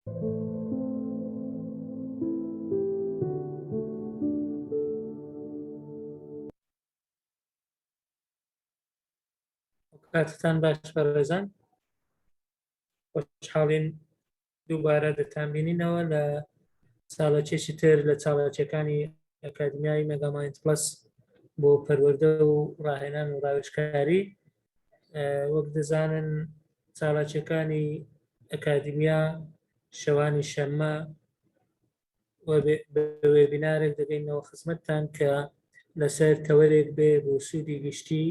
کاتتان باش بەڕێزان، خۆشحاڵین دووبارە دەتانبینینەوە لە چاڵەکێکی تر لە چاڵەکیەکانی ئەکادمیای مێگامایند پلەس بۆ پەروەردە و ڕاهێنان و ڕاوێژکاری. وەک دەزانن چاڵەکیەکانی ئەکادمیا شەوانی شەممە بە وێبینارێک دەگەینەوە خزمەتتان کە لەسەر تەوەرێک بێ بۆ سوودی گشتی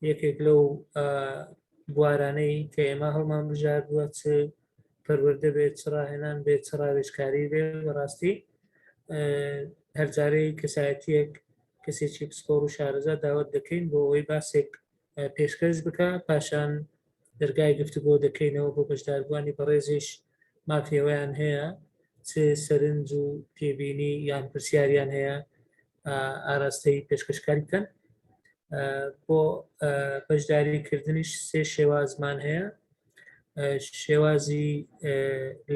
یەکێک لەو بوارانەی کە ئێمە هەڵمان بژار بووە، چ پەروەردە بێت، چ ڕاهێنان بێت، چ ڕاوێژکاری بێت. بەڕاستی هەرجارەی کەسایەتیەک کەسێکی پسپۆڕ و شارەزا داوت دەکەین بۆ ئەوەی باسێک پێشکەش بکە، پاشان دەرگای گفتوگۆ دەکەینەوە بۆ بەشداربووانی بەڕێزیش مافیەوەیان هەیە، چ سەرنج و پێبینی یان پرسیاریان هەیە ئاراستەی پێشکەشکاری بکەن. بۆ بەشداریکردنیش سێ شێوازمان هەیە. شێوازی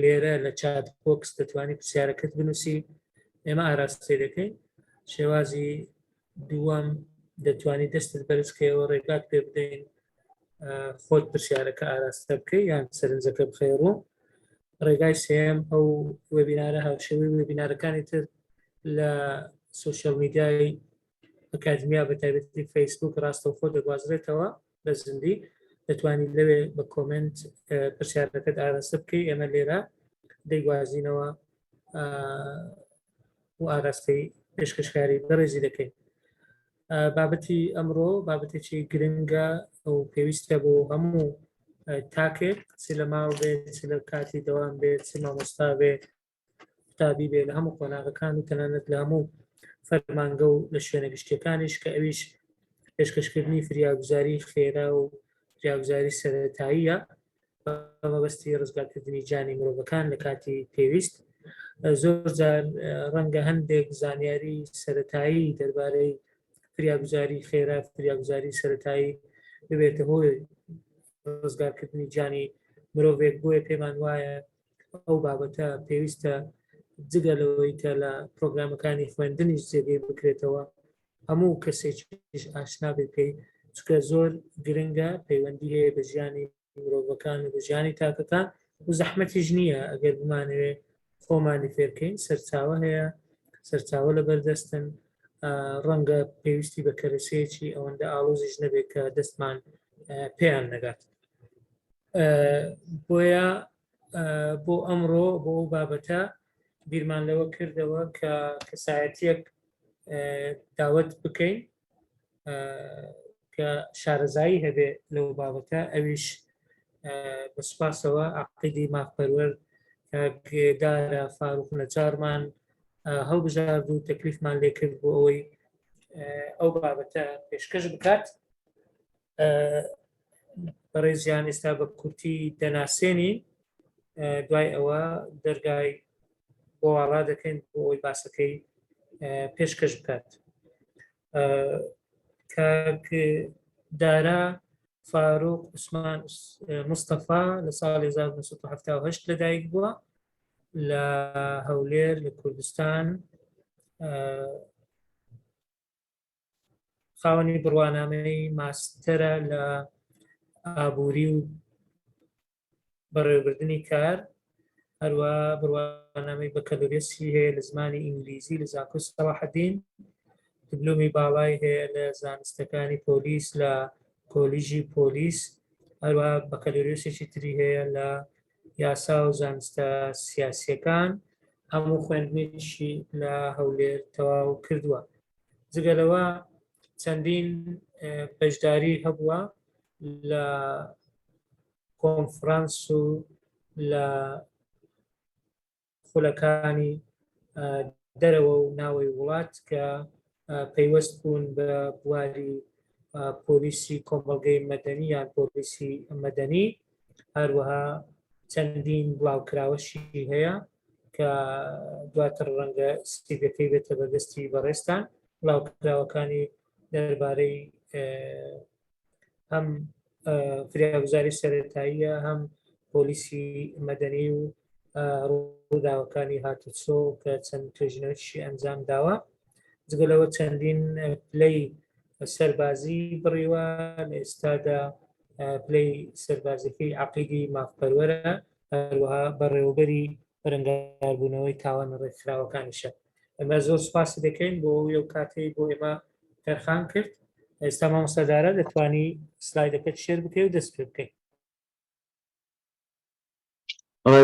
لێرە لە چات بۆکس دەتوانانی پرسیارەکەت بنووسی، ئێمە ئاراستەی دەکەین. شێوازی دووەم دەتوانانی دەستت بەرزکەوە ڕێگات پێ بدەین خۆت پرسیارەکە ئاراستە بکەی یان سەرنجەکە بخێڕوو. ڕێگای سێم ئەو وێبینارە هاوشێوەی وێبینارەکانی تر لە سوشەل میدیای ئەکادمیا بە تایبەتی فەیسبوک ڕاستەوخۆ دەگوازرێتەوە بە زندی، دەتوانیت لەوێ بە کۆمنت پرسیارەکەت ئاراستە بکەی، ئێمە لێرە دەیگوازینەوە و ئاراستەی پێشکەشکاری بەڕێزی دەکەین. بابەتی ئەمڕۆ بابەتێکی گرنگە و پێویستە بۆ هەموو تاکێک، چ لە ماڵ بێت، چ لە کاتی دەوام بێت، چ مامۆستا بێت، قوتابی بێت، لە هەموو قۆناغەکان و تەنانەت لە هەموو فەرمانگە و لە شوێنە گشتیەکانیش، کە ئەویش پێشکەشکردنی فریاگوزاری خێرا و فریاگوزاری سەرەتاییە بە مەبەستی ڕزگارکردنی جانی مرۆڤەکان لە کاتی پێویست. زۆر جار ڕەنگە هەندێک زانیاری سەرەتایی دەربارەی فریاگوزاری خێرا، فریاگوزاری سەرەتایی ببێتە هۆی ڕزگارکردنی جانی مرۆڤێک، بۆیە پێمان وایە ئەو بابەتە پێویستە جگە لەوەی کە لە پرۆگرامەکانی خوێندنیش جێگەی بکرێتەوە، هەموو کەسێکیش ئاشنا بێت پێی، چونکە زۆر گرنگە، پەیوەندی هەیە بە ژیانی مرۆڤەکان و بە ژیانی تاکەکان و زەحمەتیش نییە ئەگەر بمانەوێ خۆمانی فێرکەین. سەرچاوە هەیە، سەرچاوە لە بەردەستن، ڕەنگە پێویستی بە کەرەسەیەکی ئەوەندە ئاڵۆزیش نەبێت کە دەستمان پێیان نەگات. بۆیە بۆ ئەمڕۆ بۆ ئەو بابەتە بیرمان لەوە کردەوە کە کەسایەتیەک داوت بکەین کە شارەزایی هەبێ لەو بابەتە، ئەویش بەسپاسەوە عەقیدی مافپەروەر گێدارە فاروق نەجارمان هەڵبژارد و تەکلیفمان لێ کرد بۆ ئەوەی ئەو بابەتە پێشکەش بکات. بەڕێزیان ئێستا بە کورتی دەناسێنی، دوای ئەوە دەرگای بۆ واڵا دەکەین بۆ ئەوەی باسەکەی پێشکەش بکات. کاک دارا فاروق عوسمان مستەفا لە ساڵی 1970 لەدایک بووە لە هەولێر لە کوردستان. خاوەنی بڕوانامەی ماستەرە لە ئابووری و بەڕێوەبردننی کار، هەروە بڕوانامەی بەکەلۆریەسی هەیە لە زمانی ئینگلیزی لە زانکۆی سەلاحەدین، دیپلۆمی باڵای هەیە لە زانستەکانی پۆلیس لە کۆلیژی پۆلیس، هەروە بەکەلۆریەسێکی تری هەیە لە یاسا و زانستە سیاسیەکان، هەموو خوێندنێکی لە هەولێر تەواو کردووە. جگەلەوە چەندین بەشداری هەبووە لە کۆنفرانس و لە خولەکانی دەرەوە و ناوەی وڵات کە پەیوەست بوون بە بواری پۆلیسی کۆمەڵگەی مەدەنی یان پۆلیسی مەدەنی. هەروەها چەندین بڵاوکراوەشی هەیە کە دواتر ڕەنگە سیبەکەی بێتە بەدەستی بەڕێستان، بڵاوکراوەکانی دەربارەی هەم فریاگوزاری سەرەتاییە، هەم پۆلیسی مەدەنی و ڕووداوەکانی هاتوچۆ کە چەند توێژینەوەیشی ئەنجام داوە جگەلەوە چەندین پلەی سەربازی بڕیوە لە ئێستادا پلەی سەربازیەکەی عەقیدی مافپەروەرە هەروەها بەڕێوەبەری بەرەنگاربوونەوەی تاوان ڕێکخراوەکانیشە. ئەمە زۆر سوپاسی دەکەین بۆ ئەو کاتەی بۆ ئێمە تەرخان کرد. ئێستا مامۆستادارە دەتوانی سلایدەکەت شێر بکەی و دەست پێ بکەین.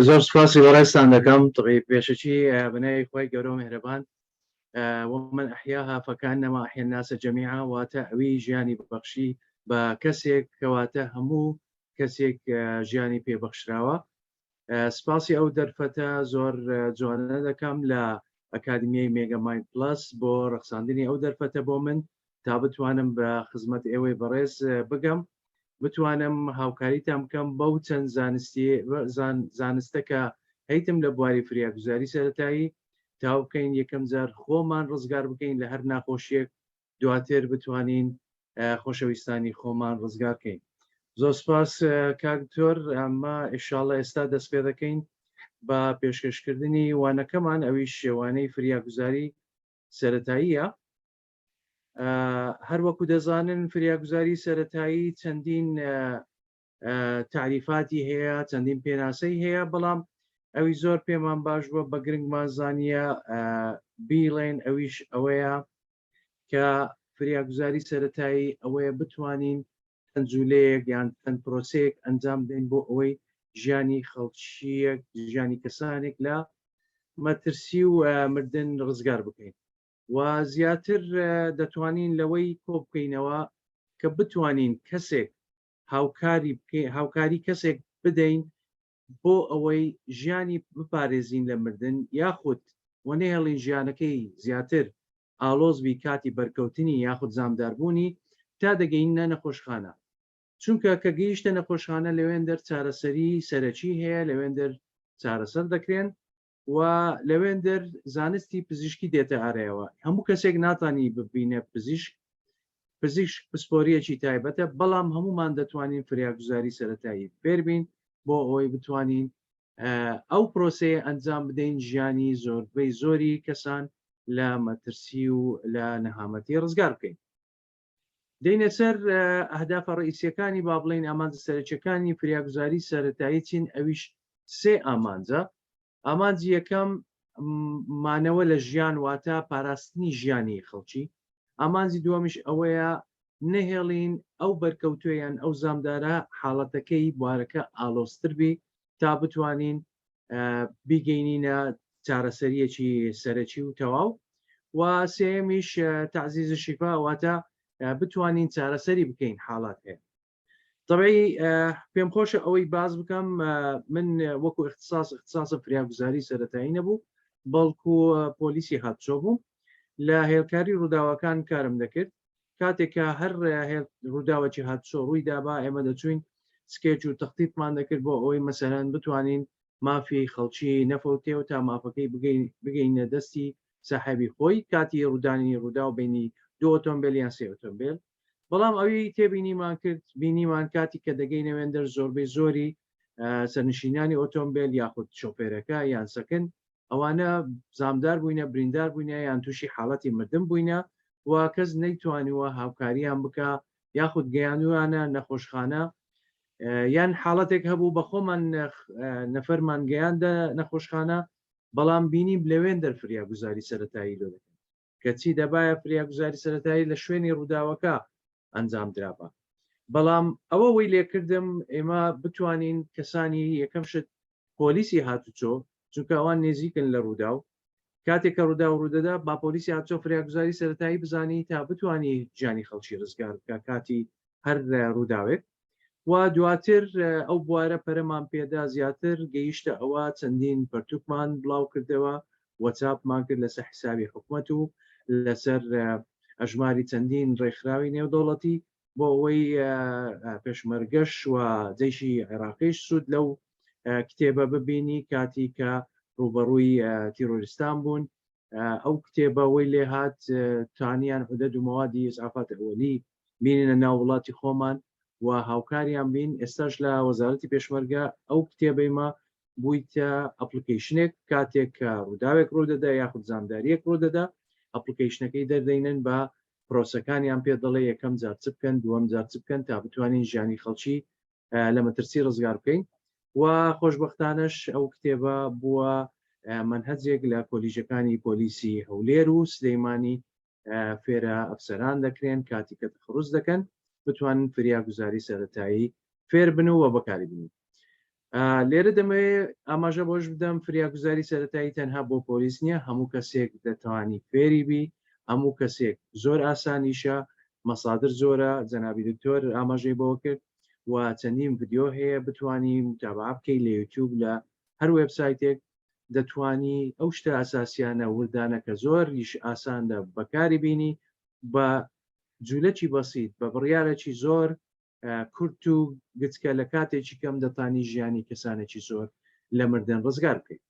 زۆر سپاسی بەڕێستان دەکەم تقی پێشەکی بنای خۆی گەورە و میهرەبان ومن ئەحیاها فەکەئەنەما ئەحیا الناس جەمیعا واتە ئەوی ژیانی ببەخشی بە کەسێک کەواتە هەموو کەسێک ژیانی پێبەخشراوە. سپاسی ئەو دەرفەتە زۆر جوانە دەکەم لە ئەکادمیای مێگامایند پلەس بۆ ڕەخساندنی ئەو دەرفەتە بۆ من تا بتوانم بە خزمەت ئێوەی بەڕێز بگەم بتوانم هاوکاریتان بکەم بەو چەند زانستە کە هەیتم لە بواری فریاگوزاری سەرەتایی تا بکەین یەکەم جار خۆمان ڕزگار بکەین لە هەر ناخۆشیەک دواتر بتوانین خۆشەویستانی خۆمان ڕزگار بکەین. زۆر سپاس کاکتۆر ئەمە ئینشاڵڵا ئێستا دەست پێ دەکەین بە پێشکەشکردنی وانەکەمان ئەوی شێوانەی فریاگوزاری سەرەتاییە. هەر وەکو دەزانن فریاگوزاری سەرەتایی چەندین تعریفاتی هەیە چەندین پێناسەی هەیە بەڵام ئەوی زۆر پێمان باش بووە بە گرنگمان زانیە بیڵێن ئەویش ئەوەیە کە فریاگوزاری سەرەتایی ئەوەیە بتوانین تەنجولەیەک یان چەند پرۆسەیەک ئەنجام بدەین بۆ ئەوەی ژیانی خەڵکیەک ژیانی کەسانێک لە مەترسی و مردن ڕزگار بکەین و زیاتر دەتوانین لەوەی کۆ بکەینەوە کە بتوانین کەسێک هاوکاری کەسێک بدەین بۆ ئەوەی ژیانی بپارێزین لە مردن یاخود وەنێڵین ژیانەکەی زیاتر ئالۆزبی کاتی بەرکەوتنی یاخود زامداربوونی تا دەگەینە نەخۆشخانە. چونکە کە گەیشتە نەخۆشخانە لەوێن دەر چارەسەری سەرەکی هەیە لەوێن دەر چارەسەر دەکرێن و لەوێن دەر زانستی پزیشکی دێتە ئارەیەوە. هەموو کەسێک ناتانی ببینە پزیشک پسپۆریەکی تایبەتە بەڵام هەمومان دەتوانین فریاگوزاری سەرەتایی فێربین بۆ ئەوەی بتوانین ئەو پرۆسەیە ئەنجام بدەین ژیانی زۆربەی زۆری کەسان لە مەترسی و لە نەهامەتی ڕزگار بکەین. دەینە سەر ئەهدافە ڕئیسیەکانی با بڵێن ئامانجە سەرەکیەکانی فریاگوزاری سەرەتایی چین ئەویش سێ ئامانجە. ئامانجی یەکەم مانەوە لە ژیان واتە پاراستنی ژیانی خەڵکی. ئامانجی دووەمیش ئەوەیە نەهێڵین ئەو بەرکەوتویان ئەو زامدارە حاڵەتەکەی بوارەکە ئالۆستر بی تا بتوانین بیگەینینە چارەسەریەکی سەرەکی و تەواو و سێمیش تعزیز شیفا واتە بتوانین چارەسەری بکەین حاڵات هەیە. طبعی پێم خۆشە ئەوەی باز بکەم من وەکو اختصاص فریاگوزاری سەرەتایی نەبوو بەڵکو پۆلیسی هاتچۆ بووم لە هێڵکاری ڕووداوەکان کارم دەکرد کاتێکە هەر ڕووداوەکی هاتچۆ ڕووی دابا ئێمە دەچوین سکێچ و تەختیتمان دەکرد بۆ ئەوەی مەسەرەن بتوانین مافی خەڵکی نەفەوتێ تا مافەکەی بگەینە دەستی ساحەبی خۆی کاتی ڕوودانی ڕوودا و بینی دو ئۆتۆمبیل یان سێ ئۆتۆمبیل. بەڵام ئەوی تێبینیمان کرد بینیمان کاتی کە دەگەینەوێن دەر زۆربەی زۆری سەرنشینانی ئۆتۆمبیل یاخود شۆفێرەکە یان سەکن ئەوانە زامدار بووینە بریندار بووینە یان تووشی حاڵەتی مردن بووینە و کەس نەیتوانیوە هاوکاریان بکە یاخود گەیانوانە نەخۆشخانە یان حاڵەتێک هەبوو بە خۆمان نەفەرمان گەیاندە نەخۆشخانە بەڵام بینیم لەوێن دەر فریاگوزاری سەرەتایی لۆ دەکەن کەچی دەبایە فریاگوزاری سەرەتایی لە شوێنی ڕووداوەکە ئەنجام درابە. بەڵام ئەوە وی لێکردم ئێمە بتوانین کەسانی یەکەم شت پۆلیسی هاتوچۆ چونکە ئەوان نێزیکن لە ڕوودا و کاتێک کە ڕوودا و ڕوودەدا با پۆلیسی هاتچۆ فریاگوزاری سەرەتایی بزانی تا بتوانی گیانی خەڵکی ڕزگار بکە کاتی هەر ڕووداوێک و دواتر ئەو بوارە پەرەمان پێدا زیاتر گەیشتە ئەوە چەندین پەرتوکمان بڵاو کردەوە وەچاپمان کرد لەسەر حسابی حکوومەت و لەسەر ئەژماری چەندین ڕێکخراوی نێودەوڵەتی بۆ ئەوەی پێشمەرگەش و جەیشی عێراقیش سوود لەو کتێبە ببینی کاتی کە ڕوبەڕووی تیرۆریستان بوون. ئەو کتێبە وی لێ هات تانیان حدەد و مەوادی ئیسعافات ئەوەلی بینینە ناو وڵاتی خۆمان و هاوکاریان بین. ئێستاش لە وەزارەتی پێشمەرگە ئەو کتێبەیمە بوویتە ئەپلیکیشنێک کاتێک کە ڕووداوێک ڕوودەدا یاخود زامداریەک ڕوودەدا ئەپلیکیشنەکەی دەردەینن بە پرۆسەکانیان پێ دەڵێ یەکەم جار چ بکەن دووەم جار چ بکەن تا بتوانین ژیانی خەڵکی لە مەترسی ڕزگار بکەین و خۆشبەختانەش ئەو کتێبە بووە منهەجێک لە کۆلیژەکانی پۆلیسی هەولێر و سلەیمانی فێرە ئەفسەران دەکرێن کاتی کە تەخڕوس دەکەن بتوانن فریاگوزاری سەرەتایی فێر بن و بەکاری بنین. لێرە دەمەوێت ئاماژە بۆش بدەم فریاگوزاری سەرەتایی تەنها بۆ پۆلیس نییە، هەموو کەسێک دەتوانی فێری بی، هەموو کەسێک زۆر ئاسانیشە، مەسادر زۆرە، جەنابی دکتۆر ئاماژەی بەوە کرد و چەندین ڤیدیۆ هەیە بتوانی متابعە بکەیت لە یوتیوب لە هەر وێبسایتێک دەتوانی ئەو شتە ئاساسیانە وردانە کە زۆر ئاسانە بەکاری بینی بە جوولەکی بەسیط بە بڕیارێکی زۆر کورت و گچکە لە کاتێکی کەم دەتانی ژیانی کەسانێکی زۆر لە مردن ڕزگار بکەیت.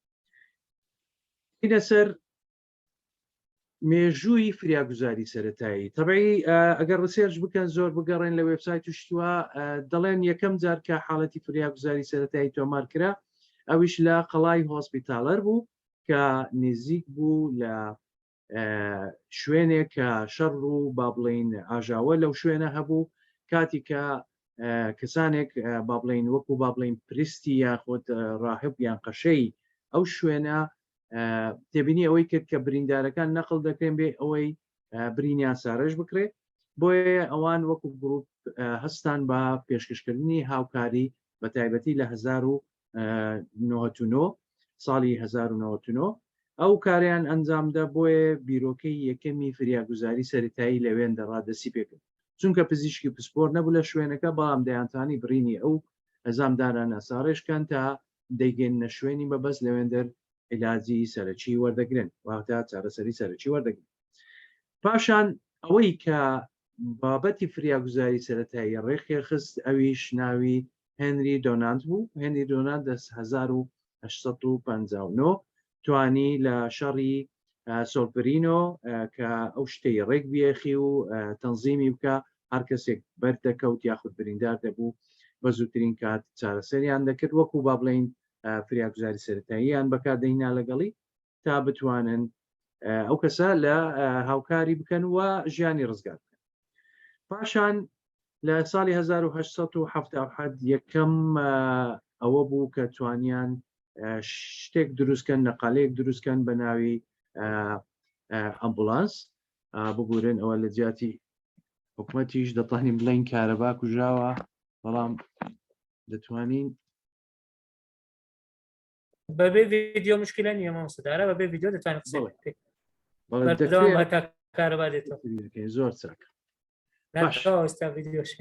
لەسەر مێژووی فریاگوزاری سەرەتایی تەبعی ئەگەر ڕسێرچ بکەن زۆر بگەڕێن لە وێبسایت و شتووە دەڵێن یەکەم جار کە حاڵەتی فریاگوزاری سەرەتایی تۆمار کرا ئەویش لە قەڵای هۆسپیتالەر بوو کە نزیک بوو لە شوێنێک کە شەڕ و با بڵین ئاژاوە لەو شوێنە هەبوو کاتی کە کەسانێک با بڵین وەکو با بڵین پرستی یاخۆت ڕاهب یان قەشەی ئەو شوێنە تێبینی ئەوەی کرد کە بریندارەکان نەقل دەکرێن بێ ئەوەی برینیان سارەش بکرێت بۆیە ئەوان وەکو گروپ هەستان بە پێشکەشکردنی هاوکاری بە تایبەتی لە 1999 ساڵی 1999 ئەو کاریان ئەنجامدا بۆیە بیرۆکەی یەکەمی فریاگوزاری سەرەتایی لەوێن دەڕادەسی پێکرد چونکە پزیشکی پسپۆر نەبوو لە شوێنەکە بەڵام دەیانتانی برینی ئەو ئەزامدارانە ساڕێشکەن تا دەیگەنە شوێنی بەبەست لەوێندەر علاجی سەرەکی وەردەگرن واتە چارەسەری سەرەکی وەردەگرن. پاشان ئەوەی کە بابەتی فریاگوزاری سەرەتایی ڕێخێ خست ئەویش ناوی هێنری دۆناند بوو. هێنری دۆناند 1859 توانی لە شەڕی سۆلپرینۆ کە ئەو شتەی ڕێک بیەخی و تەنزیمی بکە هەر کەسێک بەردەکەوت یاخود بریندار دەبوو بە زووترین کات چارەسەریان دەکرد وەکو با بڵین فریاگوزاری سەرەتاییان بەکاردەهینا لەگەڵی تا بتوانن ئەو کەسە لە هاوکاری بکەن و ژیانی ڕزگار بکەن. پاشان لە ساڵی 1970 یەکەم ئەوە بوو کە توانیان شتێک دروستکەن نەقالەیەک دروستکەن بە ناوی ئەمبولانس ببورن ئەوە لە جیاتی حکوومەتیش دەتوانین بڵین کارەبا کوژراوە بەڵام دەتوانین بەبێ ڤیدیۆ مشکلە نیە مامۆستادارە بەبێ ڤیدیۆ دەتوانێت قسە بکەیت کارەبا دێتەوە زۆر چاک ئێستا ڤیدیۆش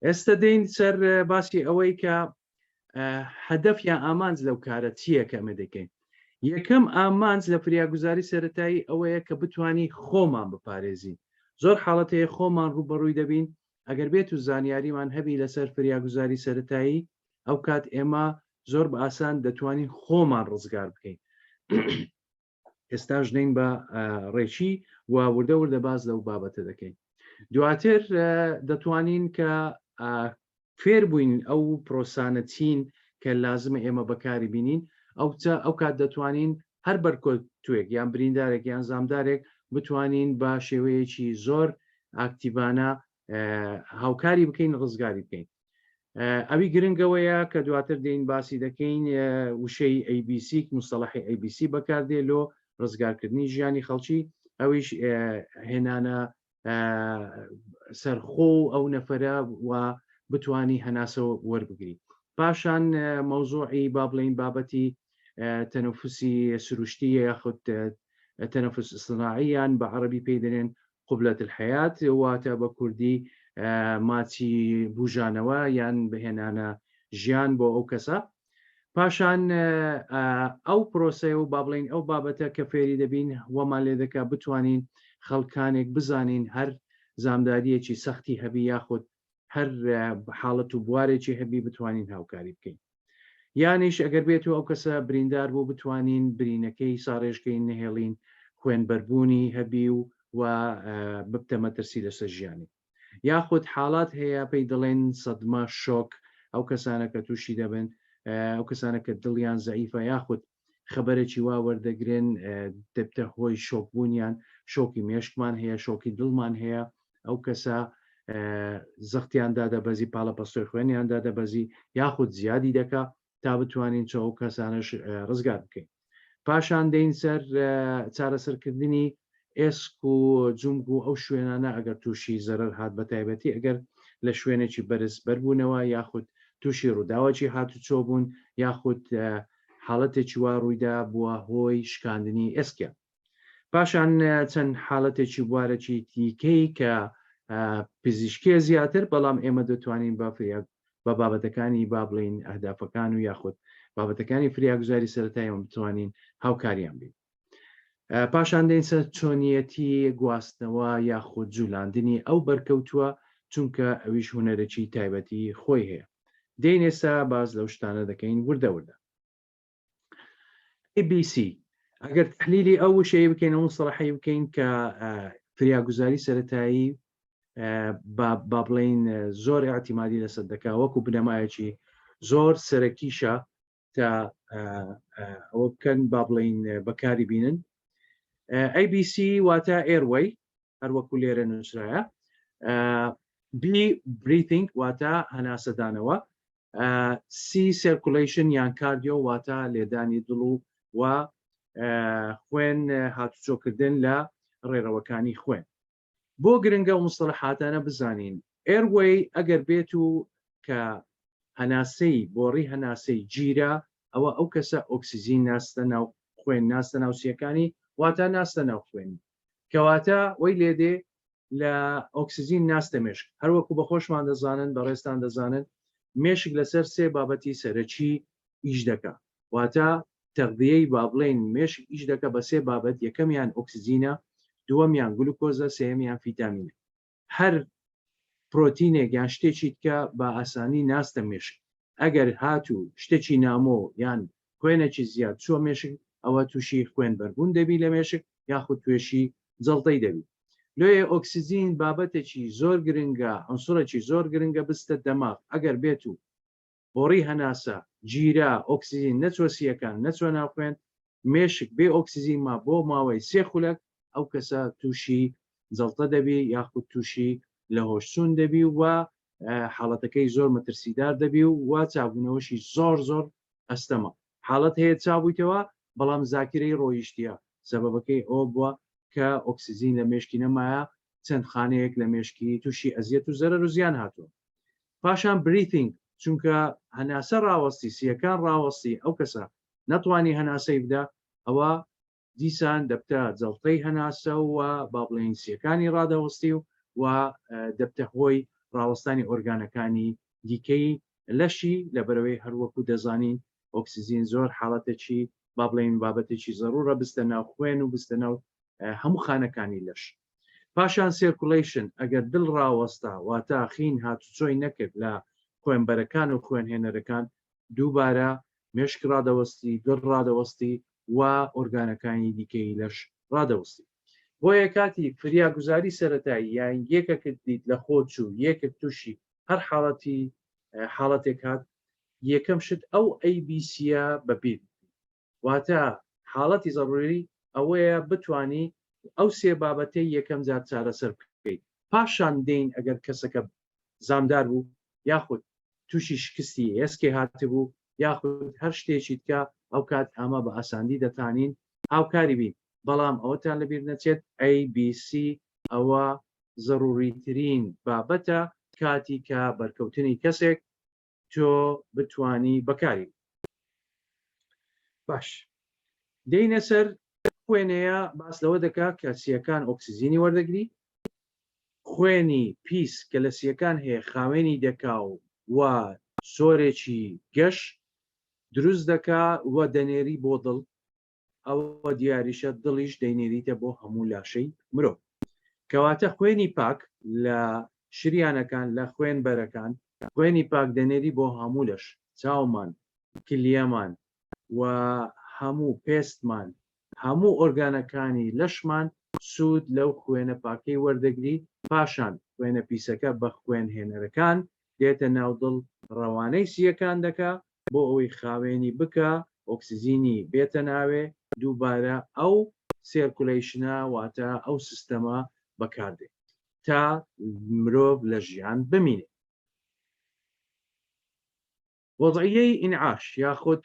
ئێستا دێین سەر باسی ئەوەی کە هەدەف یان ئامانج لەو کارە چییە کە ئەمە دەکەین. یەکەم ئامانج لە فریاگوزاری سەرەتایی ئەوەیە کە بتوانی خۆمان بپارێزین. زۆر حاڵەتەیە خۆمان ڕوبەڕووی دەبین ئەگەر بێت و زانیاریمان هەبی لەسەر فریاگوزاری سەرەتایی ئەو کات ئێمە زۆر بە ئاسان دەتوانین خۆمان ڕزگار بکەین. ئێستا ژنین بە ڕێکی و وردە وردە باز لەو بابەتە دەکەین. دواتر دەتوانین کە فێر بووین ئەو پرۆسانە چین کە لازمە ئێمە بەکاری بینین ئەو کات دەتوانین هەر بەرکۆتوێک یان بریندارێک یان زامدارێک بتوانین بە شێوەیەکی زۆر ئاکتیڤانە هاوکاری بکەین ڕزگاری بکەین. ئەوی گرنگەوەیە کە دواتر دێین باسی دەکەین وشەی ABC مستەڵەحی ABC بەکاردێ لۆ ڕزگارکردنی ژیانی خەڵکی ئەویش هێنانە سەرخۆ ئەو نەفەرە و بتانی هەناسەوە وەربگری. پاشان مەوزوعی با بڵین بابەتی تەنەفوسی سروشتی یاخود تەنەفوس ئیصطناعیان بە عەرەبی پێی دەنێن قوبلەت الحەیات واتە بە کوردی ماچی بوژانەوە یان بهێنانە ژیان بۆ ئەو کەسە. پاشان ئەو پرۆسەیە و با بڵین ئەو بابەتە کە فێری دەبین وەمان لێ دەکا بتوانین خەڵکانێک بزانین هەر زامداریەکی سەختی هەبی یاخود هەر حاڵەت و بوارێکی هەبی بتوانین هاوکاری بکەین. یانیش ئەگەر بێت و ئەو کەسە بریندار بوو بتوانین برینەکەی ساڕێژکەین نهێڵین خوێنبەربوونی هەبی و ببتە مەترسی لەسەر ژیانی. یاخود حاڵات هەیە پێی دەڵێن سەدمە شۆک ئەو کەسانە کە تووشی دەبن ئەو کەسانە کە دڵیان زەعیفە یاخود خەبەرێکی وا وەردەگرن دەبتە هۆی شۆکبوونیان شۆکی مێشکمان هەیە شۆکی دڵمان هەیە ئەو کەسە زەختیاندا دەبەزی پاڵەپەستۆی خوێنیاندا دەبەزی یاخود زیادی دەکا تا بتوانین چۆ کەسانش ڕزگار بکەین پاشان دەین سەر چارەسەرکردنی ئێسک و جونگ و ئەو شوێنانە ئەگەر تووشی زەرەر هات بە تایبەتی ئەگەر لە شوێنێکی بەرز بەربوونەوە یاخود تووشی ڕووداوەکی هاتوچۆ بوون یاخود حاڵەتێکی وا ڕوویدا بووە هۆی شکاندنی ئێسکە پاشان چەند حاڵەتێکی بوارەکی دیکەی کە پزیشکیە زیاتر بەڵام ئێمە دەتوانین بە بابەتەکانی با بڵین ئەهدافەکان و یاخود بابەتەکانی فریاگوزاری سەرەتاییەوە بتوانین هاوکاریان بین پاشان دەین سەر چۆنیەتی گواستنەوە یاخود جولاندنی ئەو بەرکەوتووە چونکە ئەویش هونەرێکی تایبەتی خۆی هەیە دەین ئێستا باز لەو شتانە دەکەین وردە ABC ئەگەر تحلیلی ئەو شەیە بکەین ئەو مستەڵەحی بکەین کە فریاگوزاری سەرەتایی با بڵین زۆر اعتیمادی لەسەر دەکا وەکو بنەمایەکی زۆر سەرەکیشە تا ئەوە بکەن با بڵین بەکاری بینن ABC واتە ئێروەی هەروەکو لێرە نووسرایە B breathing واتە هەناسەدانەوە C circulation یان کاردیۆ واتە لێدانی دڵ و خوێن هاتوچۆکردن لە ڕێڕەوەکانی خوێن بۆ گرنگە و مستەڵەحاتانە بزانین ئێروەی ئەگەر بێت و کە هەناسەی بۆڕی هەناسەی گیرە ئەوە ئەو کەسە ئۆکسیزین ناستە ناو خوێن ناستە ناوسیەکانی واتە ناستە ناو خوێنی کەواتە وەی لێدێ لە ئۆکسیزین ناستە مێشک هەروەکو بە خۆشمان دەزانن بە ڕێستان دەزانن مێشک لەسەر سێ بابەتی سەرەکی ئیش دەکا واتە تەغذیەی با بڵێن مێشک ئیش دەکە بە سێ بابەت یەکەمیان ئۆکسیزینە دووەمیان گلوکۆزە سێمیان ڤیتامینە هەر پرۆتینێک یان شتێکی کە بە ئاسانی ناستە مێشک ئەگەر هاتوو شتێکی نامۆ یان خوێنێکی زیاد چوە مێشک ئەوە تووشی خوێن بەربوون دەبی لە مێشک یاخود توێشی جەڵتەی دەبی لێ ئۆکسیزین بابەتێکی زۆر گرنگە ئەنسوڕێکی زۆر گرنگە بستە دەماغ ئەگەر بێت و بۆڕی هەناسە گیرا ئۆکسیزین نەچوە سیەکان نەچوە ناوخوێن مێشک بێ ئۆکسیزین ما بۆ ماوەی سێ خولەک ئەو کەسە تووشی جەڵتە دەبی یاخود تووشی لە هۆشچوون دەبی و حاڵەتەکەی زۆر مەترسیدار دەبی و چابوونەوەشی زۆر زۆر ئەستەمە حاڵەت هەیە چابوویتەوە بەڵام زاکرەی ڕۆیشتیە سەبەبەکەی ئەوە بووە کە ئۆکسیزین لە مێشکی نەمایە چەند خانەیەک لە مێشکی تووشی ئەزیەت و زەرەر و زیان هاتووە پاشان بریتینگ چونکە هەناسە ڕاوەستی سیەکان ڕاوەستی ئەو کەسە نەتوانی هەناسەی بدا ئەوە دیسان دەبتە جەڵتەی هەناسە و با بڵێن سیەکانی ڕادەوەستی و دەبتە هۆی ڕاوەستانی ئۆرگانەکانی دیکەی لەشی لەبەرەوەی هەروەکو دەزانین ئۆکسیزین زۆر حاڵەتێکی با بڵێن بابەتێکی زەڕورە بستە ناو خوێن و بستە ناو هەموو خانەکانی لەش پاشان سێرکولیشن ئەگەر دڵ ڕاوەستا واتە خین هاتوچۆی نەکرد لە خوێنبەرەکان و خوێنهێنەرەکان دووبارە مێشک ڕادەوەستی دڵ ڕادەوەستی و ئۆرگانەکانی دیکەی لەش ڕادەوەستی بۆیە کاتی فریاگوزاری سەرەتایی یان یەکەکت دیت لە خۆچ و یەکت تووشی هەر حاڵەتێک هات یەکەم شت ئەو ئەیبیسیە بەبیر واتە حاڵەتی زەڕوری ئەوەیە بتانی ئەو سێ بابەتەی یەکەم جار چارەسەر بکەیت پاشان دێین ئەگەر کەسەکە زامدار بوو یاخود تووشی شکستی ئێسکێ هاتبوو یاخود هەر شتێکی تکە ئەو کات ئەمە بە ئاساندی دەتوانین هاوکاری بین بەڵام ئەوەتان لەبیر نەچێت ABC ئەوە زەڕوریترین بابەتە کاتی کە بەرکەوتنی کەسێک تۆ بتانی بەکاری باش دێینە سەر خوێنەیە باس لەوە دەکات کە سیەکان ئۆکسیزینی وەردەگری خوێنی پیس کە لە سیەکان هەیە خاوێنی دەکا و سۆرێکی گەش دروست دەکا و دەنێری بۆ دڵ ئەوە دیاریشە دڵیش دەینێریتە بۆ هەموو لاشەی مرۆڤ کەواتە خوێنی پاک لە شریانەکان لە خوێنبەرەکان خوێنی پاک دەنێری بۆ هەموو لەش چاومان کلیەمان و هەموو پێستمان هەموو ئۆرگانەکانی لەشمان سوود لەو خوێنە پاکەی وەردەگری پاشان خوێنە پیسەکە بە خوێنهێنەرەکان دێتە ناودڵ ڕەوانەی سیەکان دەکا بۆ ئەوەی خاوێنی بکە ئۆکسسیژینی بێتە ناوێ دووبارە ئەو سێرکولیشنە واتە ئەو سیستەمە بەکاردێت تا مرۆڤ لە ژیان بمینێ. وەضعیەی ئینعاش یاخود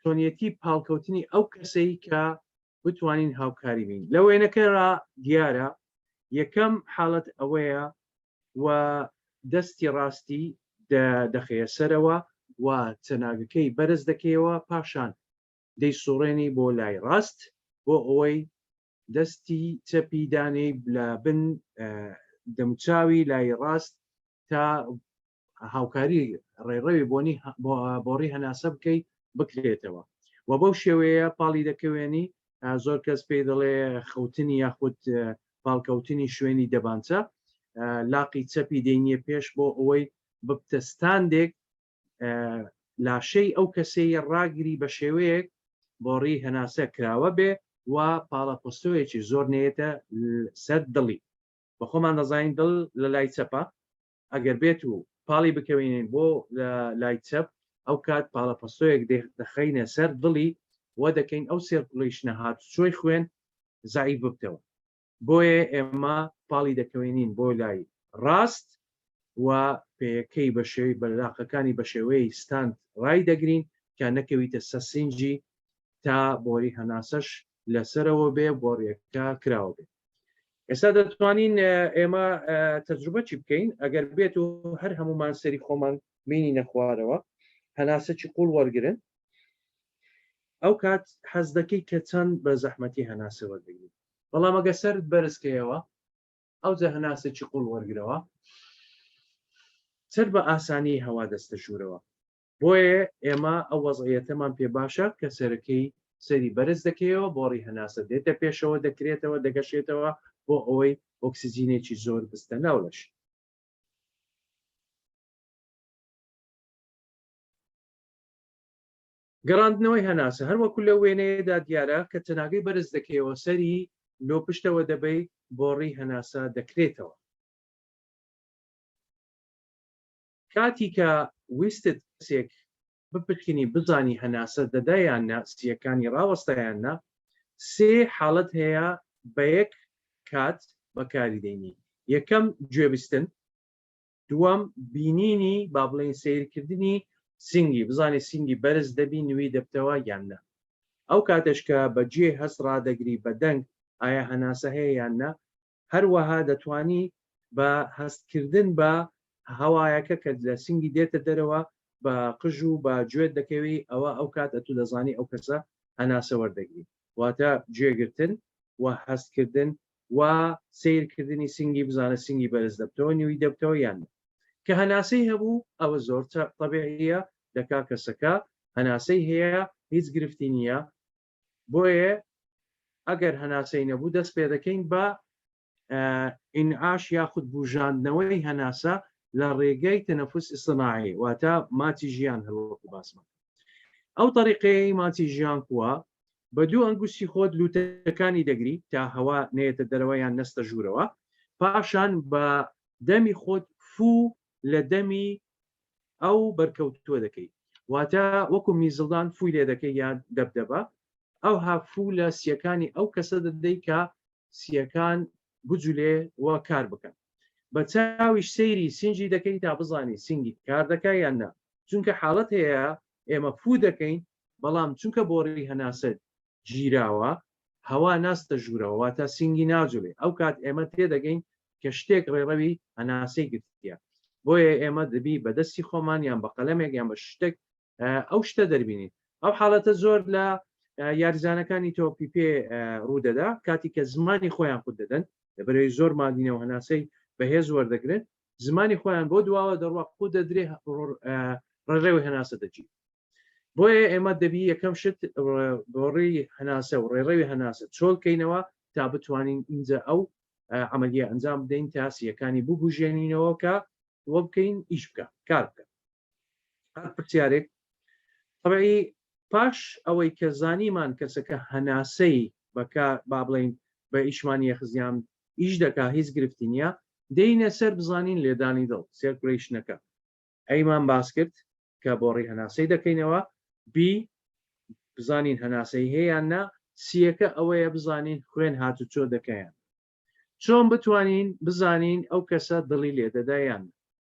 چۆنیەتی پاڵکەوتنی ئەو کەسەی کە بتوانین هاوکاری بین لە وێنەکەرا دیارە یەکەم حاڵەت ئەوەیە و دەستی ڕاستی دەخەیە سەرەوە و چەناگەکەی بەرز دەکەیەوە پاشان دەی سوڕێنی بۆ لای ڕاست بۆ ئەوەی دەستی چەپی دانەی لە بن دەموچاوی لای ڕاست تا هاوکاری ڕێڕەوی بۆڕی هەناسە بکەیت بکرێتەوە و بەو شێوەیە پاڵی دەکەوێنی زۆر کەس پێی دەڵێ خەوتنی یاخود پاڵکەوتنی شوێنی دەبانچە لاقی چەپی دێنیە پێش بۆ ئەوەی بپتەستاندێک لاشەی ئەو کەسەی ڕاگری بە شێوەیەک بۆڕی هەناسە کراوە بێ و پاڵەپۆستۆیەکی زۆر نێتە سەر دڵی بە خۆمان دەزانین دڵ لە لای چەپە ئەگەر بێت و پاڵی بکەوێنین بۆ لای چەپ ئەو کات پاڵەپۆستۆیەک دەخەینە سەر دڵی وە دەکەین ئەو سێرکولیشنە هاتوچۆی خوێن زعیف ببتەوە بۆیە ئێمە پاڵی دەکەوێنین بۆ لای ڕاست و پێیەکەی بە شێوەی بەلاقەکانی بە شێوەیە ستاند ڕای دەگرین کە نەکەویتە سەسینجی تا بۆری هەناسەش لەسەرەوە بێ بۆڕیەکە کراوە بێت. ئێستا دەتوانین ئێمە تەجروبە چی بکەین ئەگەر بێت و هەر هەمومان سەری خۆمان بینی نەخوارەوە هەناسەی قوڵ وەرگن ئەو کات حەز دەکەی کە چەند بە زەحمەتی هەناسە وەردەگرین بەڵام ئەگە سەرت بەرزکەیەوە ئەو جە هەناسێکی قوڵ وەرگرەوە سەر بە ئاسانی هەوا دەستە ژوورەوە بۆیە ئێمە ئەو وەزعیەتەمان پێ باشە کە سەرەکەی سەری بەرز دەکەیەوە بۆڕی هەناسە دێتە پێشەوە دەکرێتەوە دەگەشێتەوە بۆ ئەوەی ئۆکسسیجینێکی زۆر بستە ناولەش. گەڕاندنەوەی هەناسە هەروەکو لە وێنەیەدا دیارە کە چەناگەی بەرز دەکەیەوە سەری لۆ پشتەوە دەبەی بۆڕی هەناسە دەکرێتەوە. کاتی کە ویستت کەسێک بپرکینی بزانی هەناسە دەدایان سیەکانی ڕاوەستایاننا سێ حاڵەت هەیە بە یەک کات بەکاری دێنی یەکەم گوێبیستن دووەم بینینی با بڵێن سیرکردنی سنگی بزانێ سنگی بەرز دەبی نوێی دەبتەوە یاننا ئەو کاتش کە بەجێ هەست ڕدەگری بە دەنگ ئایا هەناسە هەیە یاننا هەروەها دەتوانی بە هەستکردن بە هەوایەکە کە لە سنگی دێتە دەرەوە بە قژ و بە گوێت دەکەوی ئەوە ئەو کات ئەتو دەزانی ئەو کەسە هەناسە وەردەگری واتە گوێگرتن و هەستکردن و سیرکردنی سنگی بزانە سنگی بەرز دەبتەوە نوێی دەبتەوە یاننا کە هەناسەی هەبوو ئەوە زۆر تەبیعیە دەکا کەسەکە هەناسەی هەیە هیچ گرفتی نییە بۆیە ئەگەر هەناسەی نەبوو دەست پێ دەکەین بە ئینعاش یاخود بژاندنەوەی هەناسە لە ڕێگەی تەنەفوس ئیصطناعی واتە ماچی ژیان هەروەکو باسمە ئەو طریقەیە ماچی ژیان کووە بە دوو ئەنگوستی خۆت لوتەکانی دەگری تا هەوا نێتە دەرەوەیان نەستە ژوورەوە پاشان بە دەمی خۆت فوو لە دەمی ئەو بەرکەوتووە دەکەی واتە وەکو میزڵدان فوی لێ دەکەی یان دەبدەبە ئەو هافوو لە سیەکانی ئەو کەسە دەدەی کە سیەکان بجولێ وە کار بکەن بە چاویش سەیری سنجی دەکەی تا بزانی سنگی کار دەکای یان نا چونکە حاڵەت هەیە ئێمە فوو دەکەین بەڵام چونکە بۆڕی هەناسە گیراوە هەوا ناستە ژوورەوە واتە سنگی ناجوڵێ ئەو کات ئێمە تێدەگەین کە شتێک ڕێڕەوی هەناسەی گرتیە بۆیە ئێمە دەبی بەدەستی خۆمان یان بە قەلەمێک یان بە شتێک ئەو شتە دەربینین ئەو حاڵەتە زۆر لە یاریزانەکانی تۆپی پێ ڕوودەدا کاتی کە زمانی خۆیان خود دەدەن لەبەرەوەی زۆر مادینەوە هەناسەی بەهێز وەردەگرن زمانی خۆیان بۆ دواوە دەڕوا خۆ دەدرێ ڕێڕێوی هەناسە دەچیت بۆیە ئێمە دەبی یەکەم شت بۆڕی هەناسە و ڕێڕەوی هەناسە چۆڵکەینەوە تا بتوانین اینجا ئەو عملیە ئەنجام بدەین تا سیەکانی ببوژێنینەوە کە وە بکەین ئیش بکە کار بکە هەر پرسیارێک طبعی پاش ئەوەی کە زانیمان کەسەکە هەناسەی بەکار با بڵێن بە ئیشمانی خزیان ئیش دەکا هیچ گرفتی نییە دەینە سەر بزانین لێدانی دڵ سێرکولیشنەکە ئەیمان باس کرد کە بۆ ڕێی هەناسەی دەکەینەوە بزانین هەناسەی هەیەیان نا سیەکە ئەوەیە بزانین خوێن هاتوچۆ دەکەیان چۆن بتوانین بزانین ئەو کەسە دڵی لێدەدایان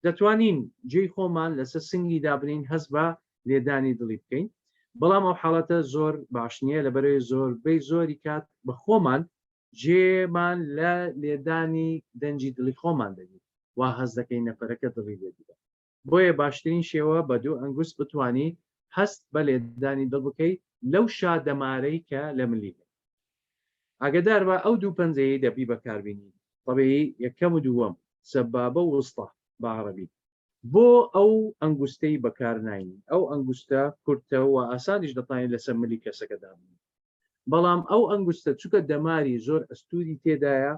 دەتوانین جێی خۆمان لەسەر سنگی دابنین هەست بە لێدانی دڵی بکەین بەڵام ئەو حاڵەتە زۆر باش نییە لەبەرەوەی زۆربەی زۆری کات بە خۆمان جێمان لە لێدانی دەنجی دڵی خۆمان دەبین وا هەست دەکەین نەفەرەکە دڵی لێدەدا بۆیە باشترین شێوە بە دوو ئەنگوست بتوانی هەست بە لێدانی دڵ بکەیت لەو شادەمارەی کە لە ملی ئاگدار بە ئەو دوو پەنجەیە دەبی بەکاربیێنی طبعی یەکەم و دووەم سەبابە وستە بە عەرەبی بۆ ئەو ئەنگوستەی بەکارناین ئەو ئەنگوستە کورتە و ئاسانیش دەتوانێت لەسەر ملی کەسەکەدا بەڵام ئەو ئەنگوستە چووکە دەماری زۆر ئەستوری تێدایە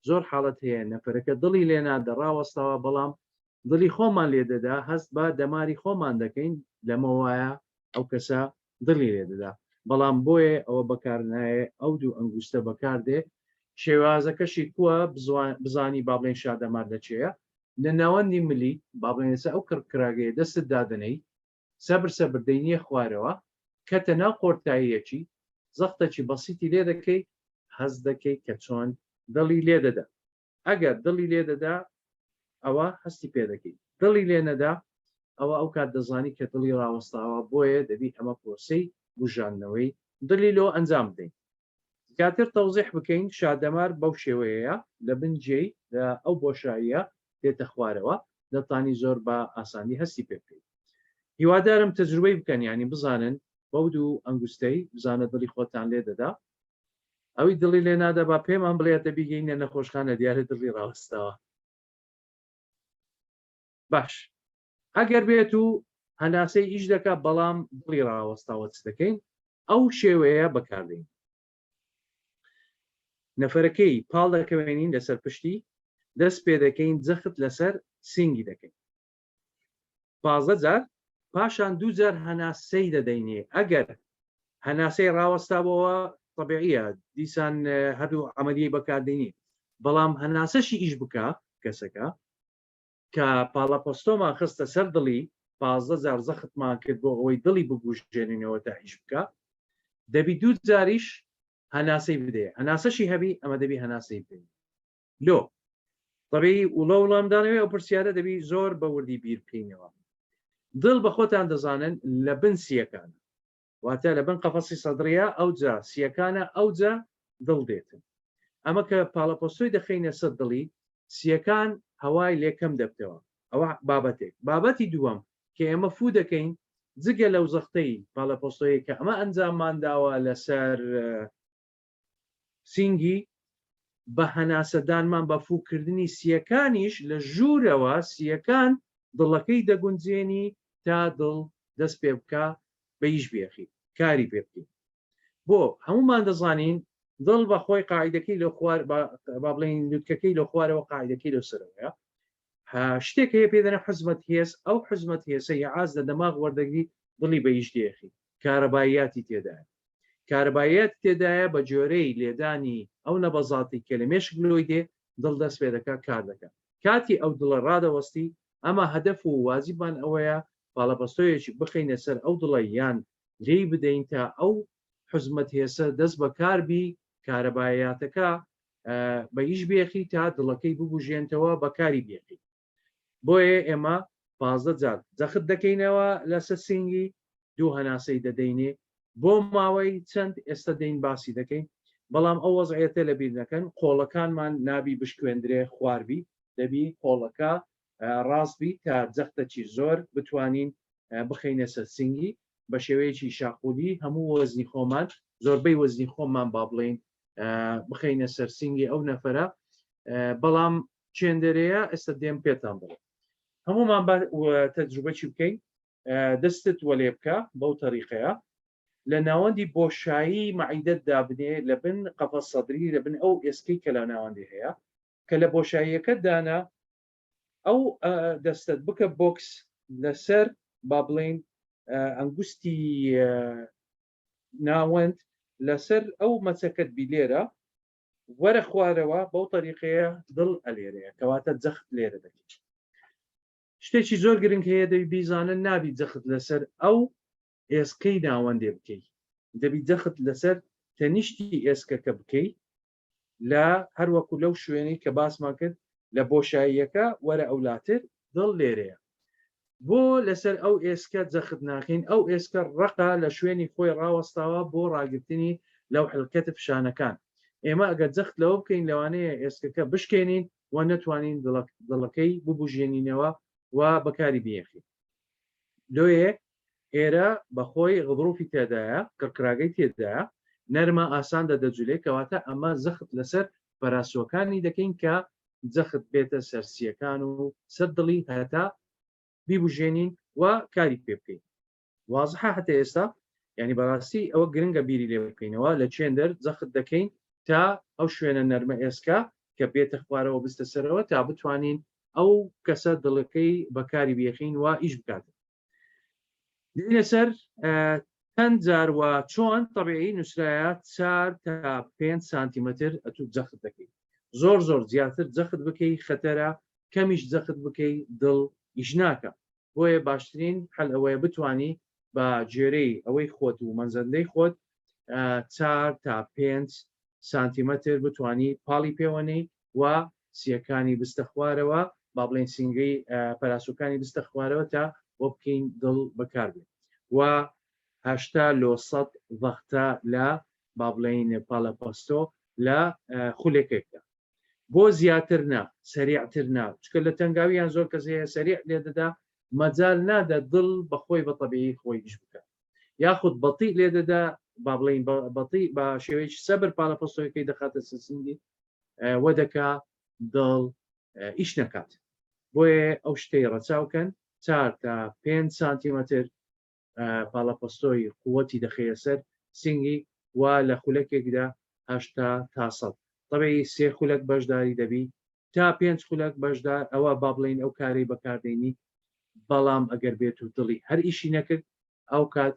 زۆر حاڵەت هەیە نەفەرەکە دڵی لێنا دەڕاوەستەوە بەڵام دڵی خۆمان لێدەدا هەست بە دەماری خۆمان دەکەین لەمەوایە ئەو کەسە دڵی لێدەدا بەڵام بۆیە ئەوە بەکارنایە ئەو دوو ئەنگوستە بەکاردێ شێوازەکەشی کووە بزانی با بڵێن شادەمار دەچێە لە ناوەندی ملی با بڵێن ئێستا ئەو کڕکراگەیە دەستت دادنەی سەبر دەینیە خوارەوە کەتە ناو قۆرتاییەکی زەختەکی بەسیتی لێ دەکەی هەز دەکەی کە چۆن دڵی لێدەدا ئەگەر دڵی لێدەدا ئەوە هەستی پێ دەکەیت دڵی لێ نەدا ئەوە ئەو کات دەزانی کە دڵی ڕاوەستاوە بۆیە دەبی ئەمە پرۆسەی بژاندنەوەی دڵی لۆ ئەنجام بدەین کاتر تەوزیح بکەین شادەمار بەو شێوەیە لە بنجێی لە ئەو بۆشاییە دێتە خوارەوە دەتانی زۆر بە ئاسانی هەستی پێ بکەیت هیوادارم تەجروبەی بکەن ینی بزانن بەو دوو ئەنگوستەی بزانە دڵی خۆتان لێ دەدا ئەوی دڵی لێ نادا با پێمان بڵێتە بیگەینە نەخۆشخانە دیارە دڵی ڕاوەستاوە باش ئەگەر بێت و هەناسەی ئیش دەکات بەڵام دڵی ڕاوەستاوە چ دەکەین ئەو شێوەیە بەکاردەین نەفەرەکەی پاڵ دەکەوێنین لەسەر پشتی دەست پێ دەکەین جەخت لەسەر سینگی دەکەین 15 جار پاشان 2 جار هەناسەی دەدەینێ ئەگەر هەناسەی ڕاوەستابەوە طبیعیە دیسان هەردوو ئەمەدیی بەکاردێنی بەڵام هەناسەشی ئیش بکە کەسەکە کە پاڵەپۆستۆمان خستە سەر دڵی 15 جار زەختمان کرد بۆ ئەوەی دڵی بگوژێنینەوە تا ئیش بکە دەبی 2 جاریش هەناسەی بدێ هەناسەشی هەبی ئەمە دەبی هەناسەی بدەین لۆ طبیعی وڵەمدانەوەی ئەو پرسیارە دەبی زۆر بە وردی بیر بکەینەوە دڵ بە خۆتان دەزانن لە بن سیەکان واتە لە بن قەفەسی سەدرەیە ئەوجا سیەکانە ئەوجا دڵ دێتن ئەمە کە پاڵەپۆستۆی دەخینە سەر دڵی سیەکان هەوای لێکەم دەبتەوە ئەوە بابەتێک بابەتی دووەم کە ئێمە فوو دەکەین جگە لەو زەختەی پاڵەپۆستۆیە کە ئەمە ئەنجاممانداوە لەسەر سینگی بە هەناسەدانمان بە فووکردنی سیەکانیش لە ژوورەوە سیەکان دڵەکەی دەگونجێنی تا دڵ دەست پێ بکە بەیش بێخی کاری پێ بکەین بۆ هەمومان دەزانین دڵ بە خۆی قاعدەکەی لە خوار با بڵێن لوتکەکەی لە خوارەوە قاعدەکەی لە سەرەوەیە شتێک هەیە پێدەنە حزمەت هێز ئەو حزمەت هێسە یاعاز لە دەماغ وەردەگری دڵی بەیش دێخی کارەباییاتی تێدایە کارەباییات تێدایە بە جۆرەی لێدانی ئەو نەبەزاتی کە لە مێشک لۆی دێ دڵ دەست پێ دەکات کار دەکات کاتی ئەو دڵە ڕادەوەستی ئەمە هەدەف و وازیبان ئەوەیە پاڵەپەستۆیەکی بخینە سەر ئەو دڵە یان لێی بدەین تا ئەو حزمەت هێسە دەست بەکاربی کارەباییاتەکە بەیش بێخی تا دڵەکەی ببوژێنتەوە بەکاری بێخی بۆیە ئێمە 15 جار جەخت دەکەینەوە لەسەر سینگی دوو هەناسەی دەدەینێ بۆ ماوەی چەند ئێستا دەین باسی دەکەین بەڵام ئەو وەزعەتە لە بیر نەکەن قۆڵەکانمان نابی بشکوێندرێ خواربی دەبی قۆڵەکە ڕاستبی تا جەختەکی زۆر بتوانین بخینە سەر سینگی بە شێوەیەکی شاقولی هەموو وەزنی خۆمان زۆربەی وەزنی خۆمان با بڵێن بخینە سەر سینگی ئەو نەفەرە بەڵام چێندەرەیە ئێستا دێم پێتان بڵێ هەمومان تەجروبەی بکەین دەستت وەلێ بکە بەو تەریقەیە لە ناوەندی بۆشایی مەعیدەت دابنێ لە بن قەفەس سەدری لە بن ئەو ئێسکەی کە لە ناوەندی هەیە کە لە بۆشاییەکە دانا ئەو دەستت بکە بۆکس لەسەر با بڵێن ئەنگوستی ناوەند لەسەر ئەو مەچەکەت بیلێرە وەرە خوارەوە بەو تەریقەیە دڵ ئەلێرەیە کەواتە جەخت لێرە دەکەیت شتێکی زۆر گرنگ هەیە دەبی بیزانن نابی جەخت لەسەر ئەو ئێسکەی ناوەندێ بکەیت دەبی جەخت لەسەر تەنیشتی ئێسکەکە بکەیت لە هەروەکو لەو شوێنەی کە باسمان کرد لە بۆشاییەکە وەرە ئەولاتر دڵ لێرەیە بۆ لەسەر ئەو ئێسکە جەخت ناخین ئەو ئێسکە ڕقا لە شوێنی خۆی ڕاوەستاوە بۆ ڕاگررتنی لەو حلکەتە فشانەکان ئێمە ئەگەر جەخت لەوە بکەین لەوانەیە ئێسکەکە بشکێنین و نەتوانین دڵەکەی ببوژێنینەوە و بەکاری بیەخی لۆیە ئێرە بەخۆی غضروفی تێدایە کڕکراگەی تێدایە نەرمە ئاسان دەدەجولێ کەواتە ئەمە زەخت لەسەر پەراسۆکانی دەکەین کە جەخت بێتە سەرسیەکان و سەر دڵی هەتا بیبژێنین و کاری پێ بکەین وازحە هەتا ئێستا ینی بەڕاستی ئەوە گرنگە بیری لێ بکەینەوە لە چێندەر جەخت دەکەین تا ئەو شوێنە نەرمە ئێسکا کە بێتە خوارەوە بستە سەرەوە تا بتوانین ئەو کەسە دڵەکەی بەکاری بیەخین و ئیش بکات دێنە سەر چەند جار و چۆن طبیعی نووسرایە 4 تا 5 سانتیمەتر ئەتوو جەخت دەکەیت زۆر زیاتر جەخت بکەی خەتەرە کەمیش جەخت بکەی دڵ ئیش ناکە بۆیە باشترین هەل ئەوەیە بتانی بە جێرەی ئەوەی خۆت و مەنزەندەی خۆت 4 تا 5 سانتیمەتر بتانی پاڵی پێوەنەی و سیەکانی بستە خوارەوە با بڵێن سینگەی پەراسۆکانی بستە خوارەوە تا بۆ بکەین دڵ بەکاربێت و 80 لۆ 100 ڤەختە لە با بڵێن پاڵەپەستۆ لە خولێکێکدا بۆ زیاتر نا سەریعتر نا چکە لە تەنگاویان زۆر کەس هەیە سەریع لێ دەدا مەجال نادە دڵ بەخۆی بە تەبیعی خۆی ئیش بکات یاخود بەڵتی لێ دەدا با بڵێن بەڵتی بە شێوەیەکی سەبر پاڵەپەستۆیەکەی دەخاتە سەرسنگی وە دەکا دڵ ئیش نەکات بۆیە ئەو شتەی ڕەچاوکەن 4 تا 5 سانتیمەتر پاڵەپەستۆی قووەتی دەخەیە سەر سنگی و لە خولەکێکدا 80 تا 100 طبعی 3 خولەک بەشداری دەبی تا 5 خولەک بەشدار ئەوە با بڵێن ئەو کارەی بەکاردێنی بەڵام ئەگەر بێت و دڵی هەر ئیشی نەکرد ئەو کات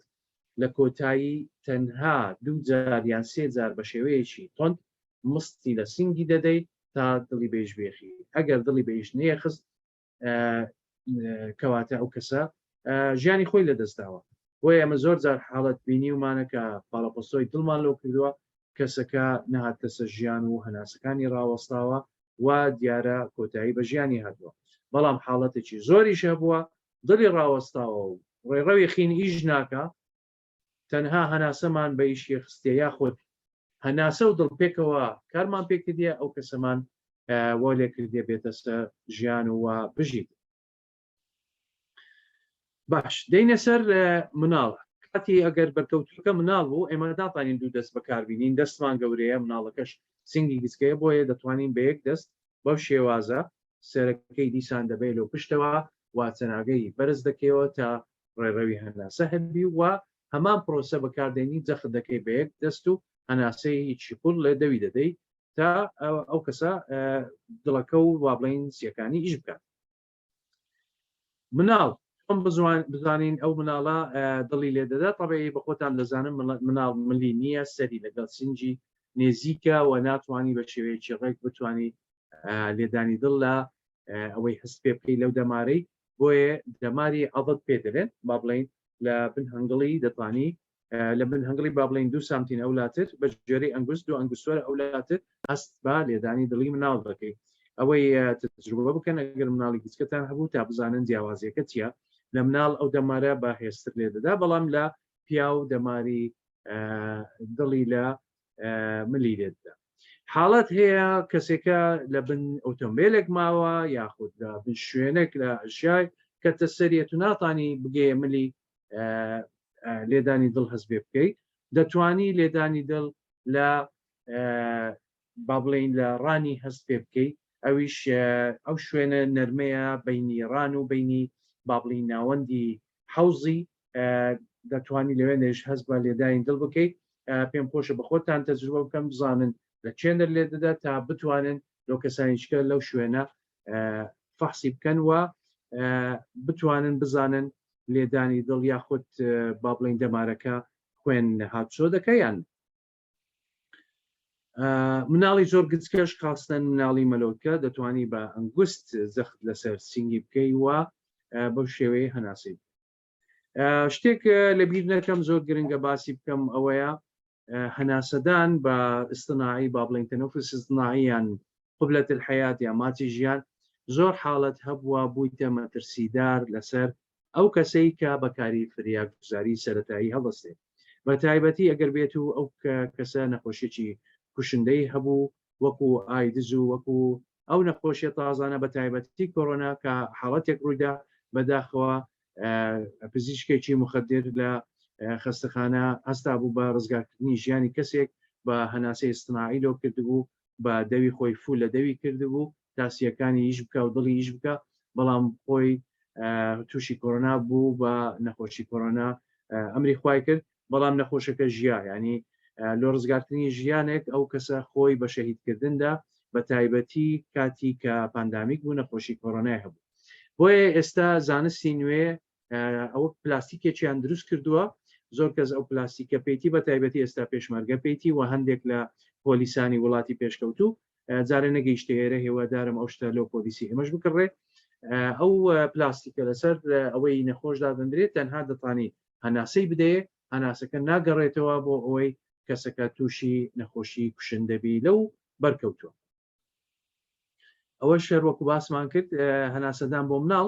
لە کۆتایی تەنها 2 جار یان 3 جار بە شێوەیەکی تۆند مستی لە سنگی دەدەیت تا دڵی بێژ بێخی ئەگەر دڵی بێژ نەیەخست کەواتە ئەو کەسە ژیانی خۆی لەدەستداوە بۆیە ئەمە زۆر جار حاڵەت بینی ومانە کە پاڵەپەستۆی دڵمان لەو کردووە کەسەکە نەهاتە سەر ژیان و هەناسەکانی ڕاوەستاوە و دیارە کۆتایی بە ژیانی هاتووە بەڵام حاڵەتێکی زۆریش هەبووە دڵی ڕاوەستاوە و ڕێڕەوی خین ئیش ناکە تەنها هەناسەمان بە ئیشی خستێ یاخۆت هەناسە و دڵپێکەوە کارمان پێکردیە ئەو کەسەمان وە لێ کردێ بێتە سەر ژیان و بژیت باش دەینە سەر مناڵ کاتی ئەگەر بەرکەوتوەکە مناڵ بوو ئێمە داتانین 2 دەست بەکاربینین دەستمان گەورەیە مناڵەکەش سنگی گچکەیە بۆیە دەتوانین بە یەک دەست بەو شێوازە سەرەکەی دیسان دەبێت لەو پشتەوە واچەناگەی بەرز دەکەوە تا ڕێڕەوی هەناسە هەبی و هەمان پرۆسە بەکاردێنی جەخت دەکەی بە یەک دەست و هەناسەی هیچی پوڵ لە دەوی دەدەیت تا ئەو کەسە دڵەکە و وابڵین سیەکانی ئیش بکات مناڵ بزانین ئەو مناڵە دڵی لێ دەدا طبیعی بە خۆتان دەزانم مناڵ ملی نییە سەری لەگەڵ سنجی نێزیکە و ناتوانانی بە شێوەیەکی ڕێک بتانی لێدانی دڵ لە ئەوەی هەست پێ بکەی لەو دەمارەی بۆیە دەماری عەضەت پێ دەرێن با بڵێن لە بن هەنگڵی دەتوانی لە بن هەنگڵی با بڵێن 2 سانتین ئەولاتر بە ژێرەی ئەنگوست و ئەنگوستوەرە ئەولاتر هەست بە لێدانی دڵی مناڵ دەکەی ئەوەی تجربە بکەن ئەگەر مناڵی گچکەتان هەبوو تا بزانن جیاوازیەکە چییە لە مناڵ ئەو دەمارە بە هێزتر لێ دەدا بەڵام لە پیا و دەماری دڵی لە ملی لێددا حاڵەت هەیە کەسێکە لە بن ئۆتۆمبیلێک ماوە یاخود لە بن شوێنێک لە ئەژیای کە تەسەریەت و ناتانی بگێ ملی لێدانی دڵ هەست بێ بکەیت دەتوانی لێدانی دڵ لە با بڵێن لە ڕانی هەست پێ بکەیت ئەویش ئەو شوێنە نەرمەیە بینی ڕان و بینی با بڵین ناوەندی حەوزی دەتوانی لەوێ نێژ هەست بە لێدانی دڵ بکەیت پێم خۆشە بە خۆتان تەجربە بکەم بزانن لە چێندەر لێ دەدا تا بتوانن لەو کەسانیشکە لەو شوێنە فەحسی بکەن و بتوانن بزانن لێدانی دڵ یاخود با بڵین دەمارەکە خوێن هاتچۆ دەکەیان مناڵی زۆر گچکەش خاستن مناڵی مەلۆکە دەتوانی بە ئەنگوست زەخت لەسەر سنگی بکەی و بەو شێوەیە هەناسەی شتێک لە بیر نەکەم زۆر گرنگە باسی بکەم ئەوەیە هەناسەدان بە ئستناعی با بڵین تەنەفس ئستناعی یان قبلة الحياة یا ماچی ژیان زۆر حاڵەت هەبووە بوویتە مەترسیدار لەسەر ئەو کەسەی کە بەکاری فریاگوزاری سەرەتایی هەڵەستێت بە تایبەتی ئەگەر بێت و ئەو کەسە نەخۆشیێکی کوشندەی هەبوو وەکو ئایدز و وەکو ئەو نەخۆشیە تازانە بە تایبەتی کۆڕۆنا کە حاڵەتێک ڕوویدا بەداخەوە پزیشکێکی مخدر لە خەستەخانە هەستا بوو بە ڕزگارکردنی ژیانی کەسێک بە هەناسەی ئستناعی لۆ کردبوو بە دەوی خۆی فول لە دەوی کردبوو تاسیەکانی ئیش بکە و دڵی ئیش بکە بەڵام خۆی تووشی کۆرۆنا بوو بە نەخۆشی کۆرۆنا ئەمری خوای کرد بەڵام نەخۆشەکە ژیا ینی لۆ ڕزگارکردنی ژیانێک ئەو کەسە خۆی بە شەهیدکردندا بە تایبەتی کاتی کە پاندامیک بوو نەخۆشی کۆرۆنای هەبوو بۆیە ئێستا زانستی نوێ ئەوە پلاستیکێکیان دروست کردووە زۆر کەس ئەو پلاستیکە پێیتی بە تایبەتی ئێستا پێشمەرگە پێیتی و هەندێک لە پۆلیسانی وڵاتی پێشکەوتوو جارە نەگەیشتێرە هێوادارم ئەو شتە لەو پۆلیسی ئەمەش بکڕێ ئەو پلاستیکە لەسەر ئەوەی نەخۆشدا دەندرێت تەنها دەتوانانی هەناسەی بدەیە هەناسەکە ناگەڕێتەوە بۆ ئەوەی کەسەکە تووشی نەخۆشی کوشندەبی لەو بەرکەوتووە ئەوە شەر وەکو باسمان کرد هەناسەدان بۆ مناڵ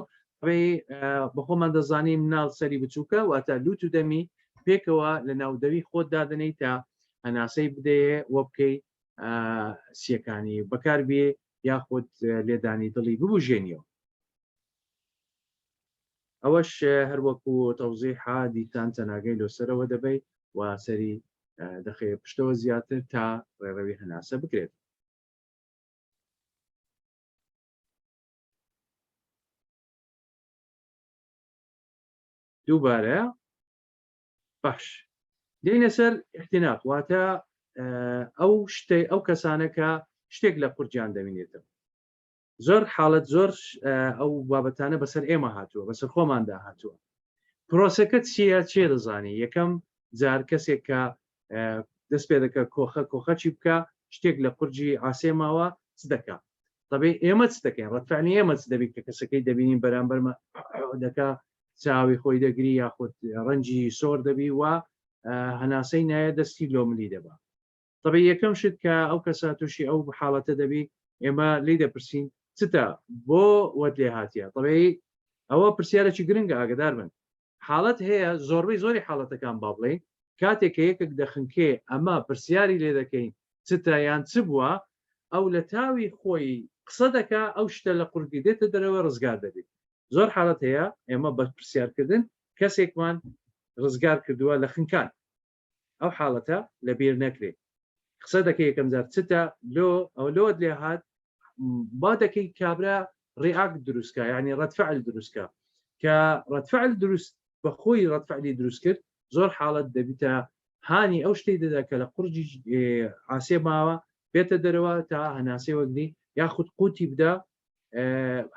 بەخۆمان دەزانین مناڵ سەری بچووکە واتە لوت و دەمی پێکەوە لە ناودەوی خۆت دادنەی تا هەناسەی بدەیە وە بکەی سیەکانی بەکار بێ یاخود لێدانی دڵی ببوژێنیەوە ئەوەش هەروەکو تەوزیحا دیتان تەناگەی لۆسەرەوە دەبێت و سەری دەخێ پشتەوە زیاتر تا ڕێڕەوی هەناسە بکرێت دووبارە باش دێنە سەر احتیناق واتە ئەو کەسانەکە شتێک لە قورجیان دەبینێتەوە زۆر حاڵەت زۆر ئەو بابەتانە بەسەر ئێمە هاتووە بەسەر خۆماندا هاتووە پرۆسەکە چییە چێ دەزانی یەکەم جار کەسێک کە دەست پێ دەکە کۆخەچی بکە شتێک لە قورجی ئاسێ ماوە چ دەکات طبێ ئێمە چ دەکەین ڕەتفعلی ئێمە چ دەبێت کە کەسەکەی دەبینین بەرامبەرمە دەکا چاوی خۆی دەگری یاخود ڕەنجی سۆر دەبی و هەناسەی نایە دەستی لۆملی دەبا طبێ یەکەم شت کە ئەو کەسە تووشی ئەو حاڵەتە دەبی ئێمە لی دەپرسین چتە بۆ وەت لێ هاتیە طبێ ئەوە پرسیارێکی گرنگە ئاگدار بن حاڵەت هەیە زۆربەی زۆری حاڵەتەکان با بڵێ کاتێک کە یەکێک دەخنکێ ئەمە پرسیاری لێ دەکەین چتە یان چ بووە ئەو لە تاوی خۆی قسە دەکا ئەو شتە لە قورگی دێتە دەرەوە ڕزگار دەبێت زۆر حاڵەت هەیە ئێمە بە پرسیارکردن کەسێکمان ڕزگار کردووە لە خنکان ئەو حاڵەتە لە بیر نەکرێت قسە دەکەی یەکەم جار چتە ئەو لۆت لێ هات با دەکەی کابرا ڕێعاکت دروستکە یعنی ڕەتفعل دروستکە کە ڕەتفعل دروست بە خۆی ڕەتفعلی دروست کرد زۆر حاڵەت دەبیتە هانی ئەو شتەی دەدا کە لە قورجی ئاسێ ماوە بێتە دەرەوە تا هەناسێ وەرگری یاخود قوتی بدا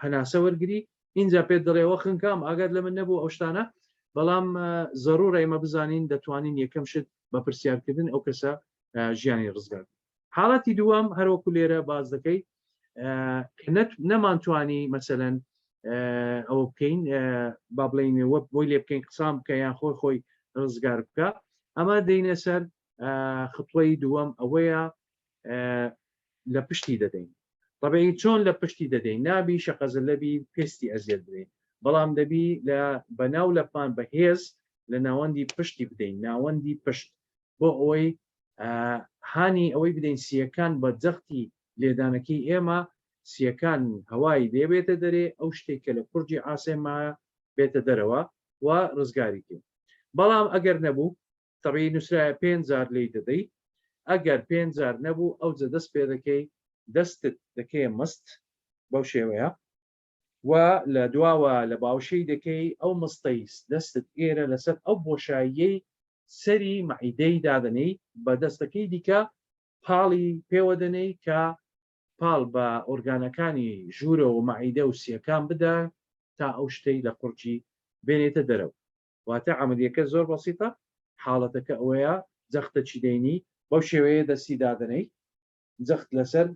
هەناسە وەرگری اینجا پێت دەڵێەوە خنکام ئاگات لە من نەبوو ئەو شتانە بەڵام زەڕوڕە ئێمە بزانین دەتوانین یەکەم شت بە پرسیارکردن ئەو کەسە ژیانی ڕزگار حاڵەتی دووەم هەروەکو لێرە باز دەکەی نەمانتوانی مەسەلەن ئەوە بکەین با بڵین وە بۆی لێ بکەین قسام بکە یان خۆی ڕزگار بکە ئەمە دەینە سەر خطوەی دووەم ئەوەیە لە پشتی دەدەین طبعی چۆن لە پشتی دەدەین نابی شەقەزل لەبی پێستی ئەزیێت بدەین بەڵام دەبی لە بەناو لەپان بەهێز لە ناوەندی پشتی بدەین ناوەندی پشت بۆ ئەوەی هانی ئەوەی بدەین سیەکان بە جەختی لێدانەکەی ئێمە سیەکان هەوای دەبێتە دەرێ ئەو شتێک کە لە قورجی ئاسێما بێتە دەرەوە و ڕزگاری کرد بەڵام ئەگەر نەبوو طبعی نووسرایە 5,000 لی دەدەی ئەگەر 5,000 نەبوو ئەو جە دەست پێ دەکەی دەستت دەکەی مست بەو شێوەیە و لە دواوە لە باوشەی دەکەی ئەو مستەی دەستت ئێرە لەسەر ئەو بۆشاییەی سەری مەعیدەی دادنەی بە دەستەکەی دیکە پاڵی پێوەدەنەی کە پاڵ بە ئۆرگانەکانی ژوورە و مەعیدە و سیەکان بدە تا ئەو شتەی لە قورجی بێنێتە دەرەوە واتە عەمەلیەکە زۆر بەسیتە حاڵەتەکە ئەوەیە جەختە چی دەینی بەو شێوەیە دەستی دادنەی جەخت لەسەر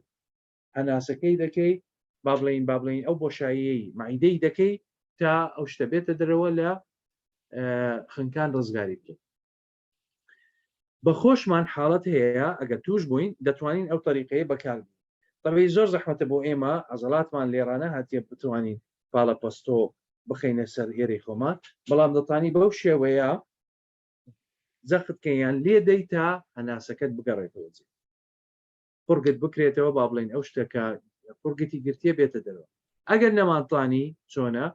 هەناسەکەی دەکەی با بڵین ئەو بۆشاییەی مەعیدەی دەکەی تا ئەو شتە بێتە دەرەوە لە خنکان ڕزگاری بکەین. بە خۆشمان حاڵەت هەیە ئەگەر توش بووین دەتوانین ئەو طریقەیە بەکاربین. طبعی زۆر زەحمەتە بۆ ئێمە عەزەڵاتمان لێرانە هاتیە بتوانین پاڵە پەستۆ بخەینە سەر ئێرەی خۆمان، بەڵام دەتوانی بەو شێوەیە جەختکەیان لێ دەی تا هەناسەکەت بگەڕێتەوە جێ. قورگت بکرێتەوە با بڵێن ئەو شتەکە قورگتی گرتیە بێتە دەرەوە. ئەگەر نەمانتوانی چۆنە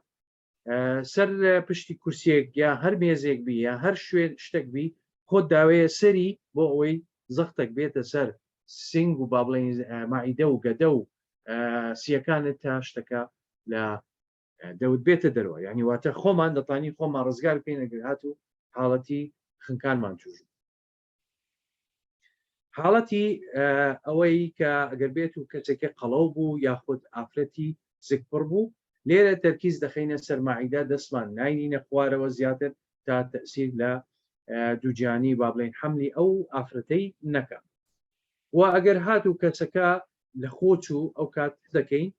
سەر پشتی کورسێک یا هەر مێزێک بی یا هەر شوێن شتێک بی خۆت داوەیە سەری بۆ ئەوەی زەختێک بێتە سەر سنگ و با بڵێن مائیدە و گەدە و سیەکانت تا شتەکە لە دەوت بێتە دەرەوە. یعنی واتە خۆمان دەتوانین خۆمان ڕزگار بکەین ئەگەر هات و حاڵەتی خنکانمان توش. حاڵەتی ئەوەی کە ئەگەر بێت و کەچێکە قەڵەو بوو یاخود ئافرەتی زگپڕ بوو لێرە تەرکیز دەخینە سەر مائیدە دەستمان ناینینە خوارەوە زیاتر تا تەسیر لە دووجانی با بڵێن حملی ئەو ئافرەتەی نەکە. و ئەگەر هات و کەسەکە لە خۆچ و ئەو کات دەکەین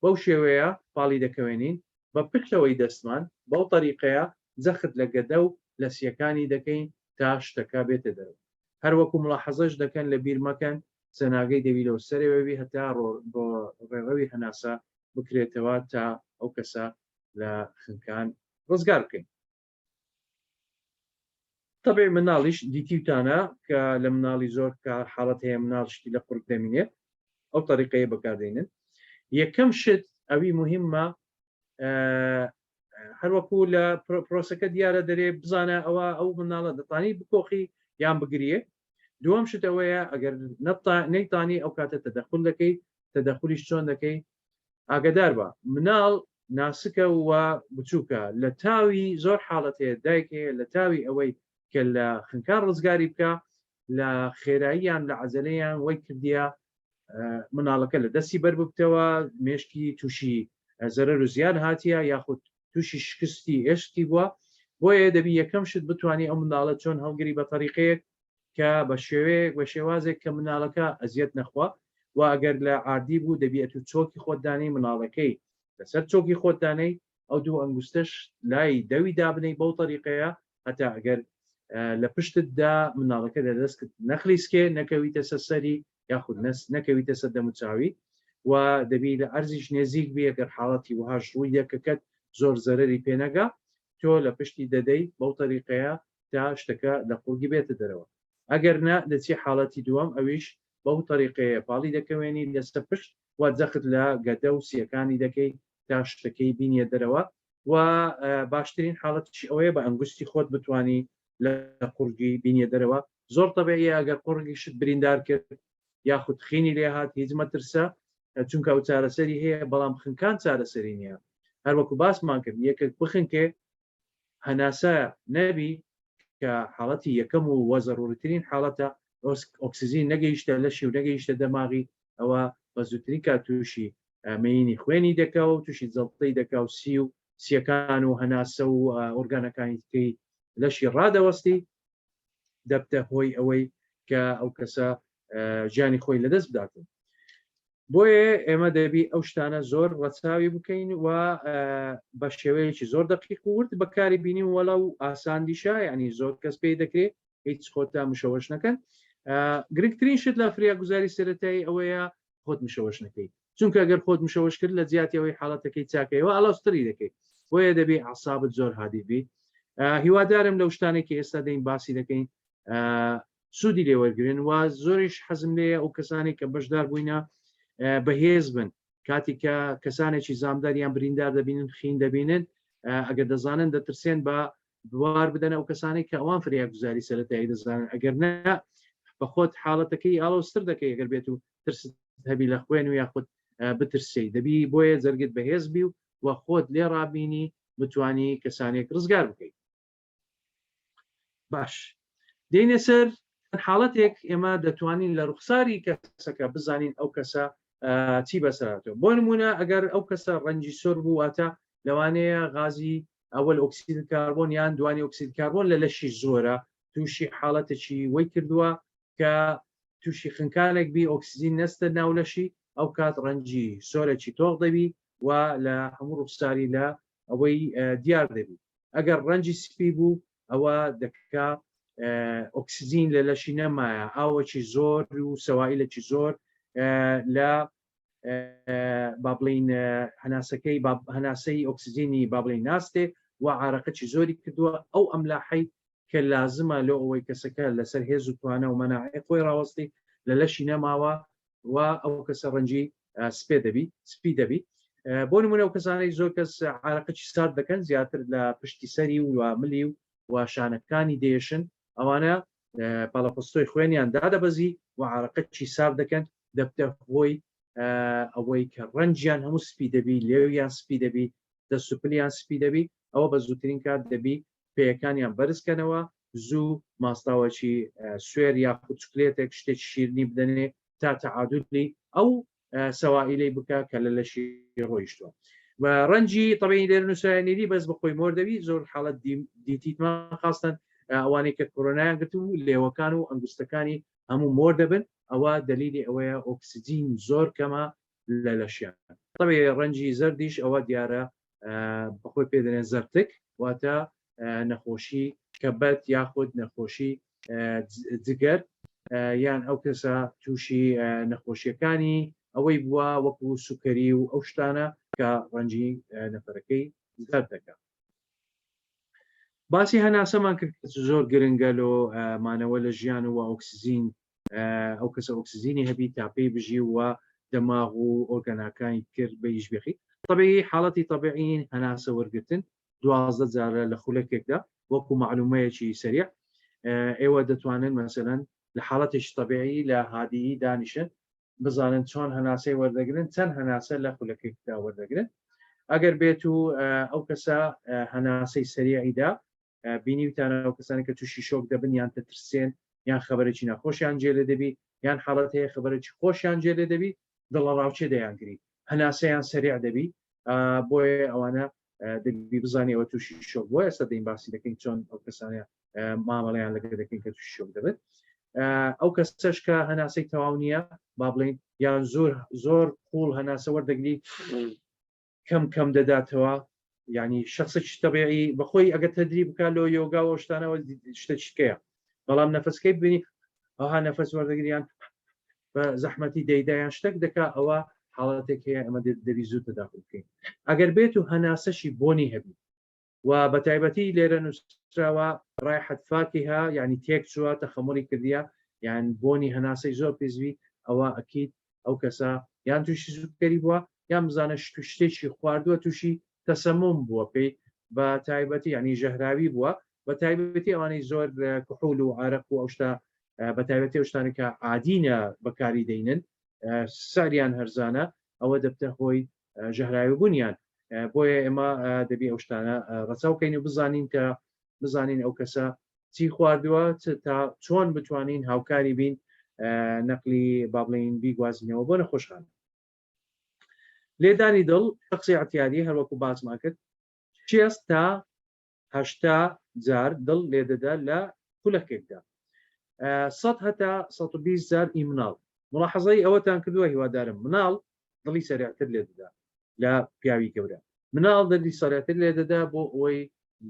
بەو شێوەیە پاڵی دەکەوێنین بە پشتەوەی دەستمان بەو طریقەیە جەخت لە گەدە و لە سیەکانی دەکەین تا شتەکە بێتە دەرەوە. هەروەکو ملاحەزەش دەکەن لە بیر مەکەن سەناگەی دەبی لەو سەرەوەوی هەتا بۆ ڕێڕەوی هەناسە بکرێتەوە تا ئەو کەسە لە خنکان ڕزگار بکەین. طبعی مناڵیش دیتیوتانە کە لە مناڵی زۆر کە حاڵەت هەیە مناڵشتی لە قورگ دەمینێت ئەو طریقەیە بەکاردێنن. یەکەم شت ئەوی مهمە هەروەکو لە پرۆسەکە دیارە دەرێ بزانە ئەوە ئەو مناڵە دەتانی بکۆخی یان بگریە. دووەم شت ئەوەیە ئەگەر نەیتانی ئەو کاتە تەدەخل دەکەی تەدەخلیش چۆن دەکەی ئاگدار بە مناڵ ناسکە و بچووکە لە تاوی زۆر حاڵەت هەیە دایکەیە لە تاوی ئەوەی کە لە خنکان ڕزگاری بکە لە خێراییان لە عەزەلەیان وەی کردیە مناڵەکە لە دەستی بەر ببتەوە مێشکی تووشی زەرەر و زیان هاتیە یاخود تووشی شکستی ئێشتی بووە. بۆیە دەبی یەکەم شت بتوانانی ئەو مناڵە چۆن هەڵگری بە طریقەیەک کە بە شێوەیەک بە شێوازێک کە مناڵەکە ئەزیەت نەخوا و ئەگەر لە ئاردی بوو دەبێت و چۆکی خۆتدانی مناڵەکەی لەسەر چۆکی خۆتدانەی ئەو دوو ئەنگوستەش لای دەوی دابنەی بەو طریقەیە هەتا ئەگەر لە پشتتدا مناڵەکە دەدەست نەخلیسکێ نەکەویتە سەری یاخود نەکەویتە سەر دەموچاوی و دەبی لە ئەرزیش نێزیک بێ ئەگەر حاڵەتی وهاش ڕووی دەکەکەت زۆر زەرەری پێنەگا تۆ لە پشتی دەدەی بەو طریقەیە تا شتەکە لە قورگی بێتە دەرەوە. ئەگەر نە دەچی حاڵەتی دووەم ئەویش بەو طریقەیە پاڵی دەکەوێنی لەستە پشت و جەخت لە گەدە و سیەکانی دەکەی تا شتەکەی بینیە دەرەوە و باشترین حاڵەتش ئەوەیە بە ئەنگوستی خۆت بتانی لە قورگی بینیە دەرەوە. زۆر تەبیعیە ئەگەر قورگی شت بریندار کرد یاخود خینی لێ هات هیچ مەترسە چونکە ئەو چارەسەری هەیە بەڵام خنکان چارەسەری نییە. هەروەکو باسمان کرد یەکێک بخنکێ هەناسە نەبی کە حاڵەتی یەکەم و وە زەڕوریترین حاڵەتە ئۆکسیژین نەگەیشتە لەشی و نەگەیشتە دەماغی ئەوە بە زووترین کات تووشی مەینی خوێنی دەکا و تووشی جەڵتەی دەکا و سی و سیەکان و هەناسە و ئۆرگانەکانی تکەی لەشی ڕادەوەستی دەبتە هۆی ئەوەی کە ئەو کەسە ژیانی خۆی لەدەست بداتن. بۆیە ئێمە دەبی ئەو شتانە زۆر ڕەچاوی بکەین و بە شێوەیەکی زۆر دەقیق و ورد بەکاری بینی وەڵاو ئاساندیشە ینی زۆر کەس پێی دەکرێت هیچ خۆتا مشەوەش نەکەن. گرنگترین شت لە فریاگوزاری سەرەتایی ئەوەیە خۆت مشەوەش نەکەی چونکە ئەگەر خۆت مشەوەش کرد لە جیاتیەوەی حاڵەتەکەی چاکەیەوە ئاڵاوستری دەکەیت. بۆیە دەبی عەسابت زۆر هادی بی. هیوادارم لەو شتانێکی ئێستا دەین باسی دەکەین سوودی لێوەرگرن و زۆریش حەزم لێیە ئەو کەسانی کە بەشدار بووینە بەهێز بن کاتی کە کەسانێکی زامداریان بریندار دەبینن خین دەبینن ئەگەر دەزانن دەترسێن بە بوار بدەن ئەو کەسانی کە ئەوان فریاگوزاری سەرەتایی دەزانن ئەگەر نە بە خۆت حاڵەتەکەی ئاڵۆستر دەکەی ئەگەر بێت و ترست هەبی لە خوێن و یاخود بترسی دەبی بۆیە جەرگت بەهێز بی و خۆت لێ ڕابینی بتانی کەسانێک ڕزگار بکەیت. باش دێنێ سەر حاڵەتێک ئێمە دەتوانین لە ڕوخساری کەسەکە بزانین ئەو کەسە چی بەسەراتەوە. بۆ نمونە ئەگەر ئەو کەسە ڕەنجی سۆر بوو واتە لەوانەیە غازی ئەوەل ئۆکسید کاربۆن یان دوانی ئۆکسید کاربۆن لە لەشی زۆرە تووشی حاڵەتێکی وەی کردووە کە تووشی خنکانێک بی ئۆکسیزین نەستە ناولەشی ئەو کات ڕەنجی سۆرەی تۆق دەبی و لە هەموو ڕوخساری لە ئەوەی دیار دەبی ئەگەر ڕەنجی سپی بوو ئەوە دەکا ئۆکسسیجین لە لەشی نەمایە ئاوەکی زۆر و سەوائلێکی زۆر لە با بڵین هەناسەکەی هەناسەی ئۆکسسیجینی با بڵین ناستێ و عارەقەی زۆری کردووە ئەو ئەملاحەی کە لازمە لە ئەوەی کەسەکە لەسەر هێز و توانە و مەناعی خۆی ڕاوەستی لە لەشی نەماوە و ئەو کەسە ڕەنجی سپی دەبی بۆ نمونە ئەو کەسانەی زۆر کەس عارەقەی سارد دەکەن زیاتر لە پشتی سەری و ملی و شانەکانی دێشن ئەوانە پاڵەپستۆی خوێنیان دادەبەزی و عارەقەی سارد دەکەن دەبتە هۆی ئەوەی کە ڕەنجیان هەموو سپی دەبی لێویان سپی دەبی دەسوپلیان سپی دەبی ئەوە بە زووترین کات دەبی پێیەکانیان بەرزکەنەوە زوو ماستاوەکی سوێر یا کوچکلێتێک شتێک شیرنی بدەنێ تا تەعادلی ئەو سەوائلەی بکە کە لە لەشی ڕۆیشتووە و ڕەنجی طبعی لێرە نووسراوێنێری بەس بەخۆی مۆر دەبی زۆر حاڵەت دیتیتمان خاستن ئەوانەی کە کۆرۆنایان گرت و لێوەکان و ئەنگوستەکانی هەموو مۆر دەبن ئەوە دلیلی ئەوەیە ئۆکسسیجین زۆر کەمە لە لەشیان طبعی ڕەنجی زەردیش ئەوە دیارە بەخۆی پێدەنێن زەرتک واتە نەخۆشی کەبەت یاخود نەخۆشی جگەر یان ئەو کەسە تووشی نەخۆشیەکانی ئەوەی بووە وەکو سوکەری و ئەو شتانە کە ڕەنجی نەفەرەکەی زەرد دەکات باسی هەناسەمان کرد زۆر گرنگە لۆ مانەوە لە ژیان و ئۆکسسیجین ئەو کەسە ئۆکسسیجینی هەبی تاپەی بژی وە دەماغ و ئۆرگەناکانی کرد بە ئیشبێخی طبعی حاڵەتی طبیعین هەناسە وەرگتن 12 جارە لە خولەکێکدا وەکو معلومەیەکی سەریع ئێوە دەتوانن مەسەلەن لە حاڵەتێکی طبیعی لە هادیی دانیشن بزانن چۆن هەناسەی وەردەگرن چەند هەناسە لە خولەکێکدا وەردەگرن ئەگەر بێت و ئەو کەسە هەناسەی سەریعیدا بینیوتانە ئەو کەسانی کە تووشی شۆک دەبن یان تەترسێن یان خەبەرێکی ناخۆشیان جێلە دەبی یان حاڵەت هەیە خەبەرێکی خۆشیان جێلە دەبی دڵە ڕاوچێ دەیانگری هەناسەیان سەریع دەبی بۆیە ئەوانە دەبی بزانانی ئەوە تووشی شۆک بۆ ئێستا دەین باسی دەکەین چۆن ئەو کەسانە مامەڵیان لەگە دەکەین کە تووشی شۆک دەبێت ئەو کەسەش کە هەناسەی تەواو نییە با بڵین یان زۆر قوڵ هەناسە وەردەگری کەم دەداتەوە ینی شخصێکی طبیعی بەخۆی ئەگە تەدری بکە لۆ یۆگا و شتانەوە شتەچکەیە بەڵام نەفەسکەی ببینی ئەوها نەفەس وەردەگریان بە زەحمەتی دەیدایان شتێک دەکا ئەوە حاڵەتێک هەیە ئەمە دەبی زوو تەداخل بکەین ئەگەر بێت و هەناسەشی بۆنی هەبی و بە تایبەتی لێرە نووسراوە ڕایحەت فاکهە ینی تێک چووە تەخەموڵی کردیە یان بۆنی هەناسەی زۆر پێزوی ئەوە ئەکید ئەو کەسە یان تووشی زووکەری بووە یان بزانە شتێکی خواردووە تووشی تەسەموم بووە پێی بە تایبەتی ینی ژەهراوی بووە بە تایبەتی ئەوانەی زۆر کحول و عارەق و ئەو شتە بە تایبەتی شتانی کە عادینە بەکاری دەینن ساریان هەرزانە ئەوە دەبتە هۆی ژەهراوی بوونیان بۆیە ئێمە دەبی ئەو شتانە ڕەچاوکەین و بزانین ئەو کەسە چی خواردووە تا چۆن بتوانین هاوکاری بین نەقلی با بڵین بیگوازینەوە بۆ نەخۆشخانە لێدانی دڵ شخصی اعتیادی هەروەکو باسمان کرد 60 تا 80 جار دڵ لێدەدا لە خولەکێکدا 100 هەتا 120 جار ئیمناڵ ملاحەزەی ئەوەتان کردووە هیوادارم مناڵ دڵی سەریعتر لێدەدا لە پیاوی گەورە مناڵ دڵی سەریعتر لێدەدا بۆ ئەوەی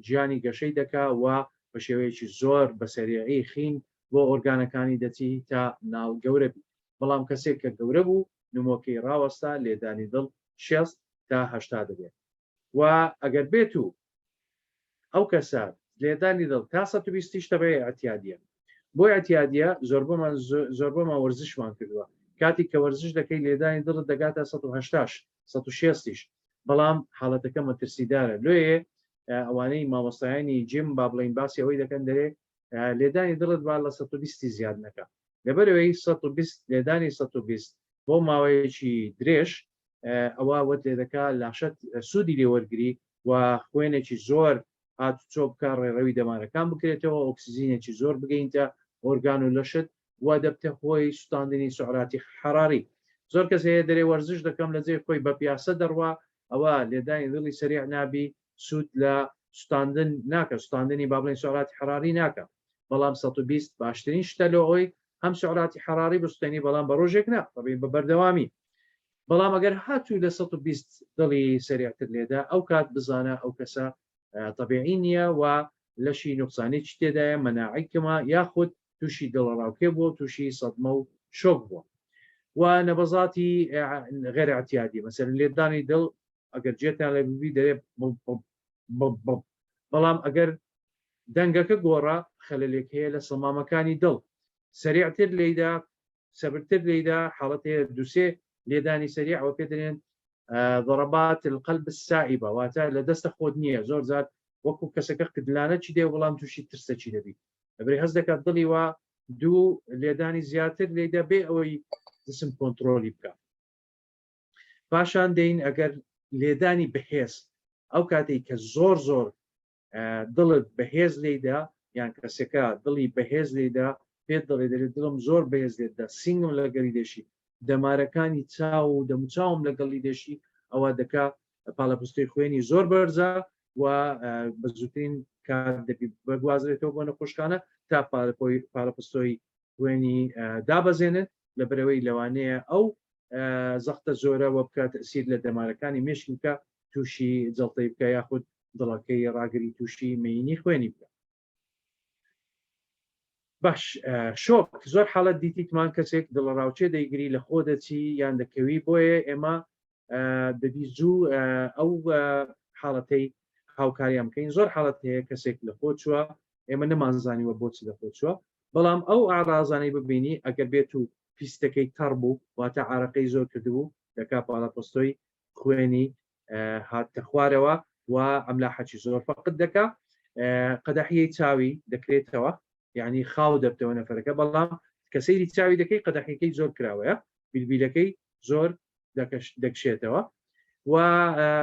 گیانی گەشەی دەکا و بە شێوەیەکی زۆر بە سەریعی خین بۆ ئۆرگانەکانی دەچی تا ناو گەورە بی بەڵام کەسێک کە گەورە بوو نمۆکەی ڕاوەستا لێدانی دڵ 60 تا 80 دەبێت و ئەگەر بێت و ئەو کەسە لێدانی دڵ تا 120 تەبێ ئەتیادیە بۆ ئەتیادیە زۆر بۆمان وەرزشمان کردووە کاتی کە وەرزش دەکەی لێدانی دڵت دەگاتە 160 بەڵام حاڵەتەکە مەترسیدارە لێ ئەوانەی مامۆستایانی جیم با بڵین باسی ئەوەی دەکەن دەرێ لێدانی دڵت با لە 120 زیاد نەکە لەبەرەوەی 120 لێدانی 120 بۆ ماوەیەکی درێژ ئەوە وەت لێ دەکا لاشەت سوودی لێوەرگری و خوێنێکی زۆر چۆ بکە ڕێڕەوی دەمانەکان بکرێتەوە ئۆکسسیجینێکی زۆر بگەینتە ئۆرگان و لەشت وا دەبتە خۆی سوستاندنی سعراتی حراری زۆر کەس هەیە دەرێ وەرزش دەکەم لە جێ خۆی بە پیاسە دەڕوا ئەوە لێدانی دڵی سەریع نابی سوود لە سوستاندن ناکە سوستاندنی با بڵین سعراتی حراری ناکە بەڵام 120 باشترین شتە لە ئەوی هەم سعراتی حراری بستێنی بەڵام بە ڕۆژێک نا بە بەردەوامی بەڵام ئەگەر هاتووی لە 120 دڵی سریعتر لێدا ئەو کات بزانە ئەو کەسە طبیعی نییە و لەشی نوقسانێکی تێدایە مەناعیکەمە یاخود تووشی دڵڕاوکێ بووە تووشی سەدمە و شۆک بووە و نەبەزاتی غێر احتیاطی مەسەلەن لێدانی دڵ ئەگەر جێتان لێ ببی دەرێ بەڵام ئەگەر دەنگەکە گۆڕە خەلەلێک هەیە لە سەمامەکانی دڵ سریعتر لێیدا سەبرتر لێیدا حاڵەت هەیە دووسێ لێدانی سریع ئەوە پێ دەڵێن ضربات القلب السائبة واتە لە دەستە خۆت نییە زۆر زار وەکو کەسەکە قدلانە چی دێ بەڵام تووشی ترسە چی دەبی ئەبێ هەست دەکات دڵی وە دوو لێدانی زیاتر لێدا بێ ئەوەی جسم کۆنتترۆلی بکە پاشان دەین ئەگەر لێدانی بەهێز ئەو کاتێک کە زۆر زۆر دڵت بەهێز لێدا یان کەسەکە دڵی بەهێز لێدا پێت دەڵێ دەرێت دڵم زۆر بەهێز لێدا سینگم لەگەڵی دێشی دەمارەکانی چاو و دەموچاوم لەگەڵی دێشی ئەوە دەکا پاڵەپستۆی خوێنی زۆر بەرزە و بە زووترین کار بەگوازرێتەوە بۆ نەخۆشخانە تا پاڵەپستۆی خوێنی دابەزێنن لە بەرەوەی لەوانەیە ئەو زەختە زۆرەوە بکات تەسیر لە دەمارەکانی مێشکی بکە تووشی جەڵتەی بکە یاخود دڵەکەی ڕاگری تووشی مەینی خوێنی بکە باش شۆک زۆر حاڵەت دیتیتمان کەسێک دڵڕاوچێ دەیگری لە خۆ دەچی یان دەکەوی بۆیە ئێمە دەبی زوو ئەو حاڵەتەی هاوکاریان بکەین زۆر حاڵەت هەیە کەسێک لە خۆ چووە ئێمە نەمانزانیوە بۆچی لە خۆ چووە بەڵام ئەو ئاڕازانەی ببینی ئەگەر بێت و پیستەکەی تەڕ بوو واتە عارەقەی زۆر کردبوو دەکا پاڵەپۆستۆی خوێنی هاتە خوارەوە و ئەملاحەکی زۆر فەقت دەکا قەدەحیەی چاوی دەکرێتەوە یعنی خاو دەبتەوە نەفەرەکە بەڵام کە سەیری چاوی دەکەی قەدەحیەکەی زۆر کراوەیە بیلبیلەکەی زۆر دەکشێتەوە و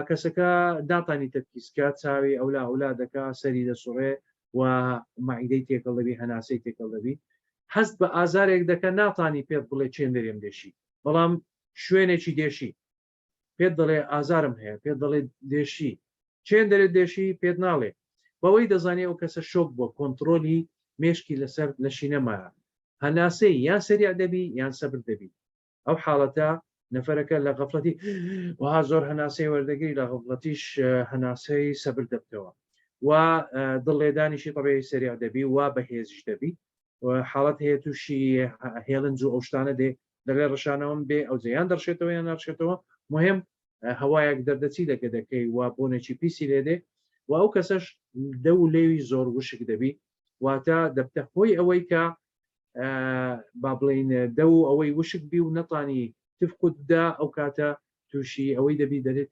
کەسەکە داتانی تەرکیزکە چاوی ئەولا دەکا سەری دەسوڕێ و ماعیدەی تێکەڵ دەبی هەناسەی تێکەڵ دەبی هەست بە ئازارێک دەکە ناتانی پێت بڵێ چێن دەرێم دێشی بەڵام شوێنێکی دێشی پێت دەڵێ ئازارم هەیە پێت دەڵێ دێشی چێن دەرێت دێشی پێت ناڵێ بەوەی دەزانێ ئەو کەسە شۆک بۆ کۆنتترۆلی مێشکی لەسەر لەشینەمایە هەناسەی یان سەریع دەبی یان سەبر دەبی ئەو حاڵەتە نەفەرەکە لە غەفڵەتی وها زۆر هەناسەی وەردەگری لە غەفڵەتیش هەناسەی سەبر دەبتەوە و دڵێدانیشی طبیعی سەریع دەبی و بەهێزش دەبی حاڵەت هەیە تووشی هێڵنج و ئەوشتانە دێ دەڵێ ڕشانەوەم بێ ئەو جەیان دەڕشێتەوە یان ناڕشێتەوە مهم هەوایەک دەردەچی دەکە دەکەی و بۆنێکی پیسی لێدێ و ئەو کەسەش دە و لێوی زۆر وشک دەبی واتە دەبتە هۆی ئەوەی کە با بڵین دە و ئەوەی وشک بی و نەتانی تفقوددا ئەو کاتە تووشی ئەوەی دەبی دەرێت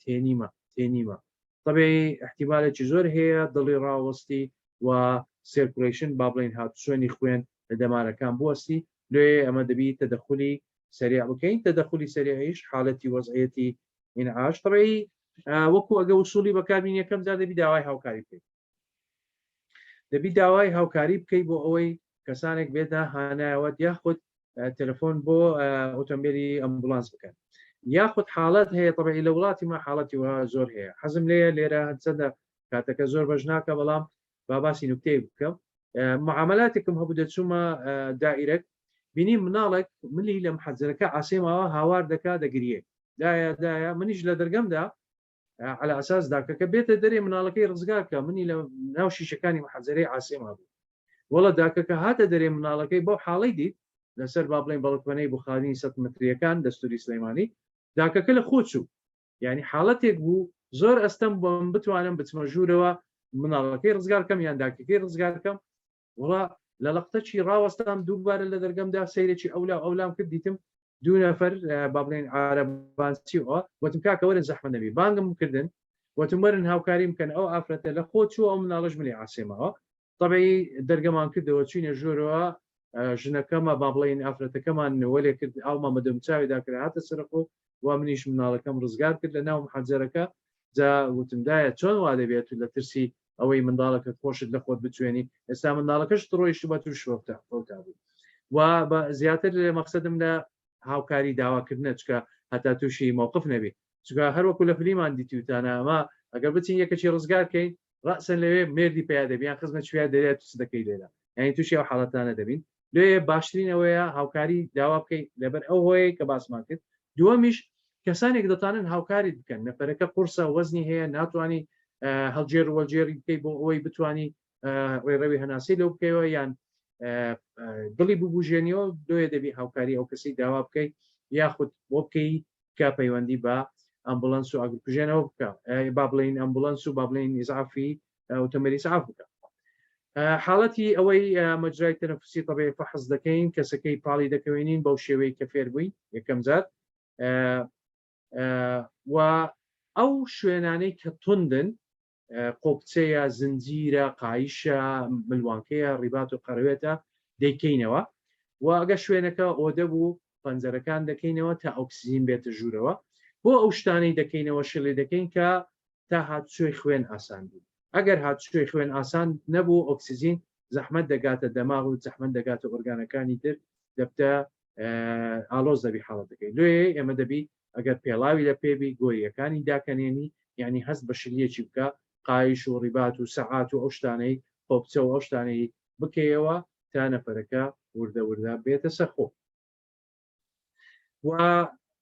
تێنیمە طبعی احتیمالێکی زۆر هەیە دڵی ڕاوەستی و سرکولیشن با بڵین هات سوێنی خوێن لە دەمارەکان بوەستی لێ ئەمە دەبی تەدەخلی سریع بکەین تەدەخلی سریعیش حالەتی وەزعەتی ئینعاش طبعی وەکو ئەگە وسولی بەکاربین یەکەم جار دەبی داوای هاوکاری بکەیت دەبی داوای هاوکاری بکەیت بۆ ئەوەی کەسانێک بێتە هانایەوەت یاخود تەلەفۆن بۆ ئۆتۆمبیلی ئەمبولانس بکەن یاخود حاڵەت هەیە طبعی لە وڵاتی ما حاڵەتی وە زۆر هەیە حەزم لێرە چەندە کاتەکە زۆر بەژناکە بەڵام باباسی نوکتەی بکەم معاملاتێکم هەبوو دەچوومە دائیرەک بینی مناڵێک ملی لە محەجەرەکە ئاسێماوە هاوار دەکا دەگریە دایە منیش لە دەرگەمدا على ئاساس داکەکە بێتە دەرێ مناڵەکەی ڕزگارکە منی لە ناو شیشەکانی محەجەرەی ئاسێما بوو وەڵە داکەکە هاتە دەرێ مناڵەکەی بەو حاڵەی دیت لەسەر با بڵێن بەڵکوەنەی بخارنی 100 متریەکان دەستوری سلەیمانی داکەکە لە خۆچوو یعنی حاڵەتێک بوو زۆر ئەستەم بۆم بتوانم بچمە ژوورەوە مناڵەکەی ڕزگارکەم یان داکەکەی ڕزگارکەم وڵا لە لەقتەچی ڕاوەستام دووبارە لە دەرگەمدا سەیرێکی ئەولام کرد دیتم دوو نەفەر با بڵێن عارەبانچیەوە وتم کاکە وەرن زەحمە نەبی بانگم کردن وتم وەرن هاوکاری بکەن ئەو ئافرەتە لە خۆ چووە ئەو مناڵەش ملی عاسێمەوە طبعی دەرگەمان کردەوە چوینە ژوورەوە ژنەکەمە با بڵێن ئافرەتەکەمان وەلێ کرد ئاومە مەدەمچاوی داکرا هاتە سەرخۆ و منیش مناڵەکەم ڕزگار کرد لە ناو محەجەرەکە جا وتمدایە چۆن وا دەبێت لە ترسی ئەوەی منداڵەکە خۆشت لە خۆت بتوێنی ئێستا منداڵەکەش ڕۆیشت بە توش فەوتا بوو و بە زیاتر لە مەقسەدم لە هاوکاری داواکردنە چکە هەتا تووشی مووقف نەبی چکە هەروەکو لە فلیمان دیتیوتانە ئەمە ئەگەر بچین یەکەی ڕزگارکەین ڕەسەن لەوێ مێردی پیا دەبیان خزمە چویا دەرێت تووس دەکەی لێرە یعنی تووشی ئەو حاڵەتانە دەبین لێ باشترینەوەیە هاوکاری داوا بکەیت لەبەر ئەو هۆیە کە باسمان کرد دووەمیش کەسانێک دەتوانن هاوکاریت بکەن نەفەرەکە قورسە وەزنی هەیە ناتوانانی هەڵگێر وەلگێری بکەی بۆ ئەوەی بتانی ڕێڕەوی هەناسی لەو بکەیەوە یان دڵی ببوژێنیەوە دوێ دەبی هاوکاری ئەو کەسی داوا بکەیت یاخود بۆ بکەی کا پەیوەندی بە ئەمبولانس و ئاگرکوژێنەوە بکە با بڵین ئەمبولانس و با بڵین ئیزعافی ئۆتۆمبیلی ئیسعاف بکە حاڵەتی ئەوەی مەجرای تەنەفوسی طبیعی فەحص دەکەین کەسەکەی پاڵی دەکەوێنین بەو شێوەی کە فێر بووی یەکەم جار و ئەو شوێنانەی کە توندن قۆپچەیە زنجیرە قایشە ملوانکەیە ڕیبات و قەروێتە دەیکەینەوە و ئەگە شوێنەکە ئۆدە بوو پەنجەرەکان دەکەینەوە تا ئۆکسسیژین بێتە ژوورەوە بۆ ئەو شتانەی دەکەینەوە شڵێ دەکەین کە تا هاتوچۆی خوێن ئاسان بوو ئەگەر هاتوچۆی خوێن ئاسان نەبوو ئۆکسسیژین زەحمەت دەگاتە دەماغ و زەحمەت دەگاتە ئۆرگانەکانی تر دەبتە ئالۆز دەبی حاڵەت دەکەی لێ ئێمە دەبی ئەگەر پێڵاوی لە پێبی گۆریەکانی داکەنێنی یعنی هەست بە شلیەکی بکە قایش و ڕیبات و سەعات و ئەو شتانەی قۆپچە و ئەو شتانەی بکەیەوە تا نەفەرەکە وردە وردە بێتە سەرخۆ و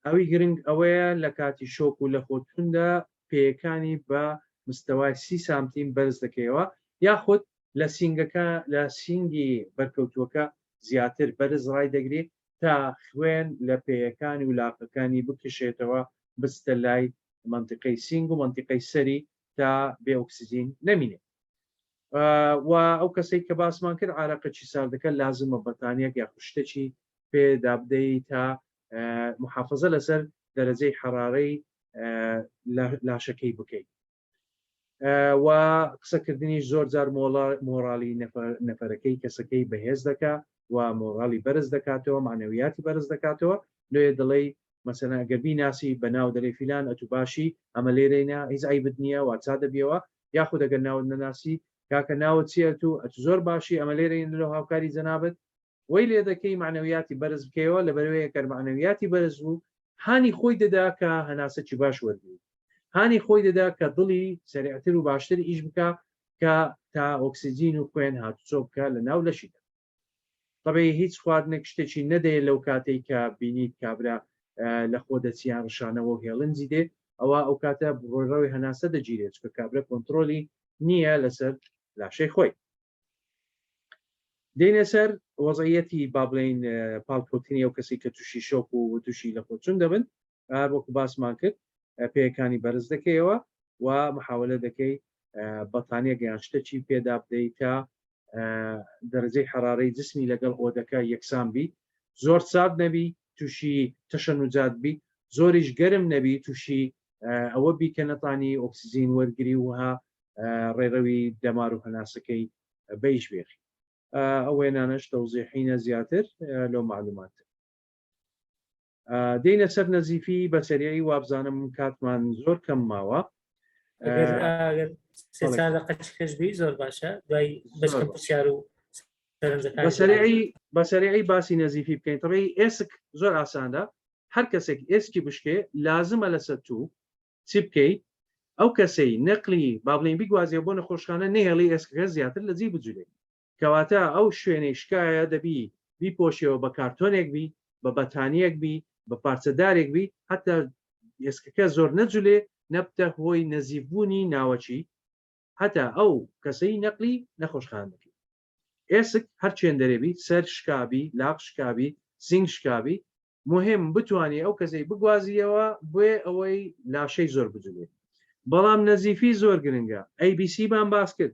ئەوی گرنگ ئەوەیە لە کاتی شۆک و لە خۆتوندا پێیەکانی بە مستەوای 30 سانتیم بەرز دەکەیەوە یاخود لە سینگەکە لە سینگی بەرکەوتووەکە زیاتر بەرز ڕای دەگرێت تا خوێن لە پێیەکانی و لاقەکانی بکشێتەوە بستە لای منطقەی سینگ و منطقەی سەری تا بێ ئۆکسسیژین نەمینێ و ئەو کەسەی کە باسمان کرد عراقەی ساردەکە لازمە بەتانیەک یا خوشتێکی پێدابدەی تا محافظە لەسەر دەرەجەی حرارەی لاشەکەی بکەیت و قسەکردنیش زۆر جار مۆرالی نەفەرەکەی کەسەکەی بەهێز دەکات و مۆرالی بەرز دەکاتەوە معنەویاتی بەرز دەکاتەوە لێ دڵی مەسەنا گەبی ناسی بەناو دەرەی فیلان ئەتو باشی ئەمە لێرەینا هیچ ئایبت نییە وا چا دەبیەوە یاخود دەگەر ناوت نەناسی کاکە ناوت چێت و ئەتو زۆر باشی ئەمە لێرەین لەو هاوکاری جەنابەت وەی لێ دەکەی معنەویاتی بەرز بکەیەوە لە بەرەوەی کە معنەویاتی بەرز بوو هانی خۆی دەدا کە هەناسەکی باش وەرگی هانی خۆی دەدا کە دڵی سەریعتر و باشتر ئیش بکە کە تا ئۆکسسیژین و خوێن هاتوچۆ بکە لە ناو لەشیدا طبعی هیچ خواردنێک شتێکی نەدەیە لەو کاتێک کە بینیت کابرا لە خۆ دەچیان ڕشانەوە و هێڵنجی دێ ئەوە ئەو کاتە ڕۆژەوەی هەناسە دەگیرێت کە کابرا کۆنتترۆلی نییە لەسەر لاشەی خۆی دێنە سەر وەزعەتی با بڵین پاڵکەوتنی ئەو کەسی کە تووشی شۆک و تووشی لە خۆچون دەبن وەکو باسمان کرد پێیەکانی بەرز دەکەیەوە و محاولە دەکەی بەتانیە گەیان شتێکی پێدا بدەیت تا دەرەجەی حرارەی جسمی لەگەڵ ئۆدەکە یەکسان بی زۆر سارد نەبی تووشی تەشەنوجات بی زۆریش گەرم نەبی تووشی ئەوە بی کە نەتانی ئۆکسسیژین وەرگری وها ڕێڕەوی دەمار و هەناسەکەی بەیش بێخی ئەوێنانش تەوزیحینە زیاتر لەو معلومات دێنە سەر نەزیفی بەسەریایی وابزانم کاتمان زۆر کەم ماوە قەچکەشبی زۆر باشە دوای بەشکەم پرسیار و بەسەریایی باسی نەزیفی بکەین طبعی ئێسک زۆر ئاساندا هەر کەسێک ئێسکی بشکێ لازمە لەسەر تو چی بکەیت ئەو کەسەی نەقلی با بڵین بیگوازیە بۆ نەخۆشخانە نێڵی ئێسکەکە زیاتر لە جی بجوولێت کەواتە ئەو شوێنەی شکایە دەبی بیپۆشیەوە بە کارتۆنێک بی بە بەتانیەک بی بە پارچەدارێک بی حتا ئێسکەکە زۆر نەجوولێ نەبتە هۆی نەزیبوونی ناوەچی هەتا ئەو کەسەی نەقلی نەخۆشخانەکەی ئێسک هەر چێن دەرێبی سەر شکابی لاق شکابی سنگ شکابی مهم بتوانێت ئەو کەسەی بگوازیەوە بۆ ئەوەی لاشەی زۆر بجوێت بەڵام نەزیفی زۆر گرنگە ABC بان باس کرد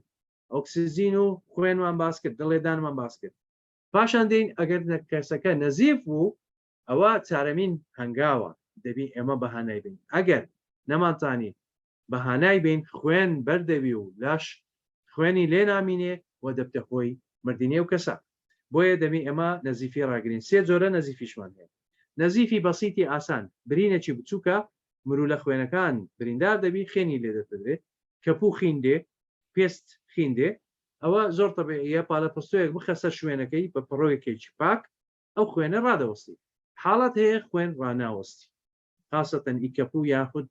ئۆکسسیژین و خوێنمان باس کرد دڵێدانمان باس کرد پاشان دێین ئەگەر کەسەکە نەزیف بوو ئەوە چارەمین هەنگاوە دەبی ئێمە بەهانای بین ئەگەر نەمانتانی بەهانای بین خوێن بەردەبی و لاش خوێنی لێ نامینێ و دەبتە خۆی مردینێ و کەسە بۆیە دەبی ئێمە نەزیفی ڕاگرین سێ جۆرە نەزیفیشمان هەیە نەزیفی بەسیتی ئاسان برینێکی بچووکە مرو لە خوێنەکان بریندار دەبی خێنی لێ دەدرێت کەپوو خیندێ پێست خیندێ ئەوە زۆر تەبیعیە پاڵە پستۆیەک بخەسە شوێنەکەی بە پڕۆیەکێکی پاک ئەو خوێنە ڕادەوەستی حاڵەت هەیە خوێن ڕناوەستی خاصەتەن ئیکەپوو یاخود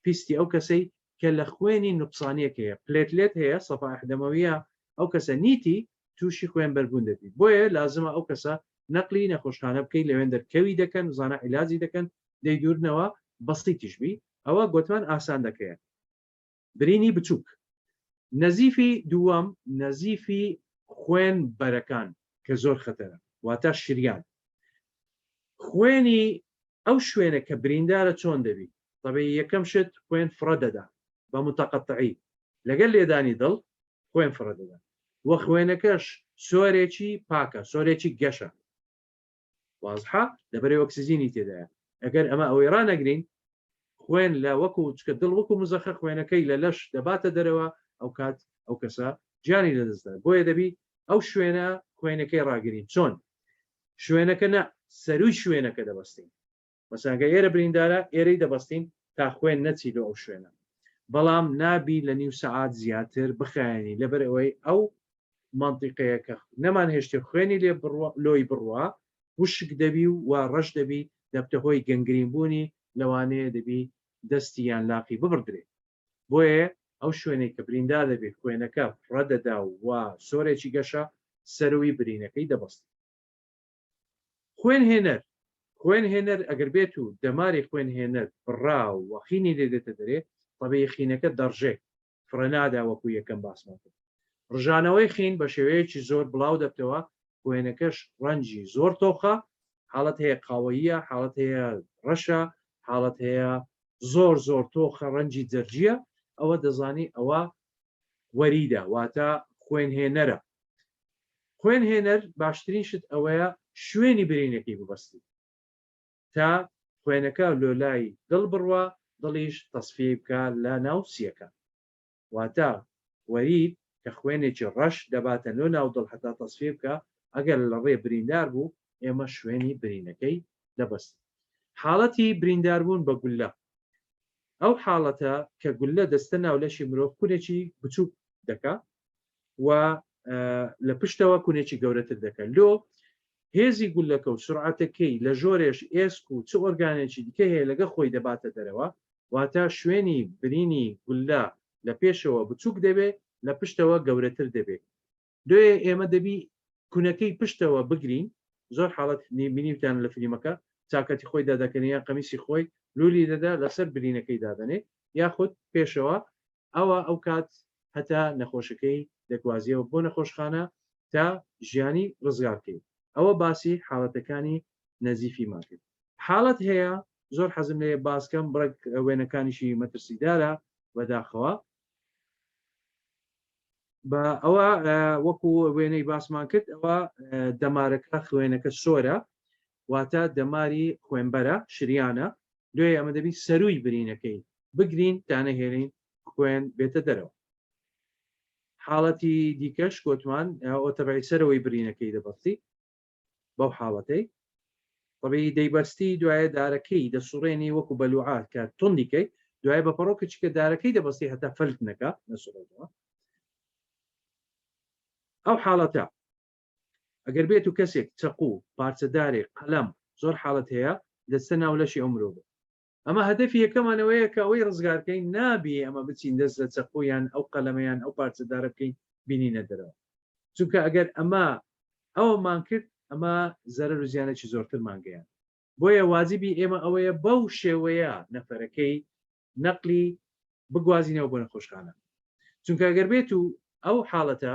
پیستی ئەو کەسەی کە لە خوێنی نوقسانیەک هەیە پلێتلێت هەیە سەفا ئەحدەمەویە ئەو کەسە نیتی تووشی خوێن بەربوون دەبێت بۆیە لازمە ئەو کەسە نەقلی نەخۆشخانە بکەیت لەوێن دەرکەوی دەکەن زانە عیلاجی دەکەن دەیدورنەوە بەسیتیشبی ئەوە گوتمان ئاسان دەکەیت. برینی بچووک. نەزیفی دووەم نەزیفی خوێن بەرەکان کە زۆر خەتەرە واتە شریان. خوێنی ئەو شوێنە کە بریندارە چۆن دەبی؟ طبعی یەکەم شت خوێن فڕە دەدا بە متەقەطعی لەگەڵ لێدانی دڵ خوێن فڕە دەدا وە خوێنەکەش سۆرێکی پاکە سۆرێکی گەشە وازحە لەبەرەوەی ئۆکسیزینی تێدایە. ئەگەر ئەمە ئەوەی ڕانەگرین خوێن لە وەکو چکە دڵ وەکو مزەخە خوێنەکەی لە لەش دەباتە دەرەوە ئەو کات ئەو کەسە جانی لەدەستدا بۆیە دەبی ئەو شوێنە خوێنەکەی ڕاگرین چۆن شوێنەکە نە سەروی شوێنەکە دەبەستین مەساگە ئێرە بریندارە ئێرەی دەبەستین تا خوێن نەچیلۆ ئەو شوێنە بەڵام نابی لە نیو سەعات زیاتر بخایانی لەبەر ئەوەی ئەو منطقەیەکە نەمان هێشتێ خوێنی لێ لۆی بڕوە وشک دەبی و ڕەش دەبی دەبتە هۆی گەنگرینبوونی لەوانەیە دەبی دەستی یان لاقی ببردرێت بۆیە ئەو شوێنەی کە بریندار دەبێت خوێنەکە ڕەدەدا و سۆرێکی گەشە سەروی برینەکەی دەبەست. خوێن هێنەر ئەگەر بێت و دەماری خوێن هێنەر بڕا و وەخینی لێ دێتە دەرێت طبعی خینەکە دەڕژێت فرەنادا وەکو یەکەم باسمان کرد. ڕژانەوەی خین بە شێوەیەکی زۆر بڵاو دەبتەوە خوێنەکەش ڕەنجی زۆر تۆخە حاڵەت هەیە قاوەیە حاڵەت هەیە ڕەشە حاڵەت هەیە زۆر تۆخە ڕەنجی جەرجیە ئەوە دەزانی ئەوە وەریدە واتە خوێن هێنەرە. خوێن هێنەر باشترین شت ئەوەیە شوێنی برینەکەی ببەستی تا خوێنەکە لۆلای دڵ بڕوە دڵیش تەسفیە بکە لە ناو سیەکە واتە وەرید کە خوێنێکی ڕەش دەباتە لۆ ناو دڵ هەتا تەسفیە بکە ئەگەر لە ڕێ بریندار بوو ئێمە شوێنی برینەکەی دەبەست. حاڵەتی برینداربوون بە گولە ئەو حاڵەتە کە گولە دەستە ناو لەشی مرۆڤ کونێکی بچووک دەکا و لە پشتەوە کونێکی گەورەتر دەکەن لۆ هێزی گولەکە و سرعەتەکەی لە ژۆرێش ئێسک و چ ئۆرگانێکی دیکە هەیە لەگە خۆی دەباتە دەرەوە واتە شوێنی برینی گولە لە پێشەوە بچووک دەبێت لە پشتەوە گەورەتر دەبێت دوێ ئێمە دەبی کونەکەی پشتەوە بگرین زۆر حاڵەت بینیتان لە فیلمەکە چاکەتی خۆی دادەکەن یان قەمیسی خۆی لولی دەدا لەسەر برینەکەی دادەنێ یاخود پێشەوە ئەوە ئەو کات هەتا نەخۆشەکەی دەگوازیەوە بۆ نەخۆشخانە تا ژیانی ڕزگارکەی. ئەوە باسی حاڵەتەکانی نەزیفی ماکرد. حاڵەت هەیە زۆر حەزم لێ باسکەم بڕێک وێنەکانیشی مەترسیدارە بەداخەوە بە ئەوە وەکو وێنەی باسمان کرد ئەوە دەمارەکە خوێنەکە سۆرە واتە دەماری خوێنبەرە شریانە دوێ ئەمە دەبی سەروی برینەکەی بگرین تا نەهێنین خوێن بێتە دەرەوە. حاڵەتی دیکەش گوتمان ئۆتەبای سەرەوەی برینەکەی دەبەستی بەو حاڵەتەی طبعی دەیبەستی دوایە دارەکەی دەسوڕێنی وەکو بەلوعات کە تۆندیکەی دوای بە پەڕۆکەچکە دارەکەی دەبەستی هەتا فەلت نەکە نەسوڕێتەوە. ئەو حاڵەتە ئەگەر بێت و کەسێک چەقوو پارچەدارێک قەلەم زۆر حاڵەت هەیە دەستە ناو لەشی ئەو مرۆڤ ئەمە هەدەفی یەکەمانەوەیە کە ئەوەی ڕزگارکەی نابێ ئەمە بچین دەست لە چەقویان ئەو قەلەمەیان ئەو پارچەدارە بکەین بینینە دەرەوە چونکە ئەگەر ئەوەمان کرد ئەمە زەرەر و زیانێکی زۆرتر مانگەیان بۆیە واجبی ئێمە ئەوەیە بەو شێوەیە نەفەرەکەی نەقلی بگوازینەوە بۆ نەخۆشخانە چونکە ئەگەر بێت و ئەو حاڵەتە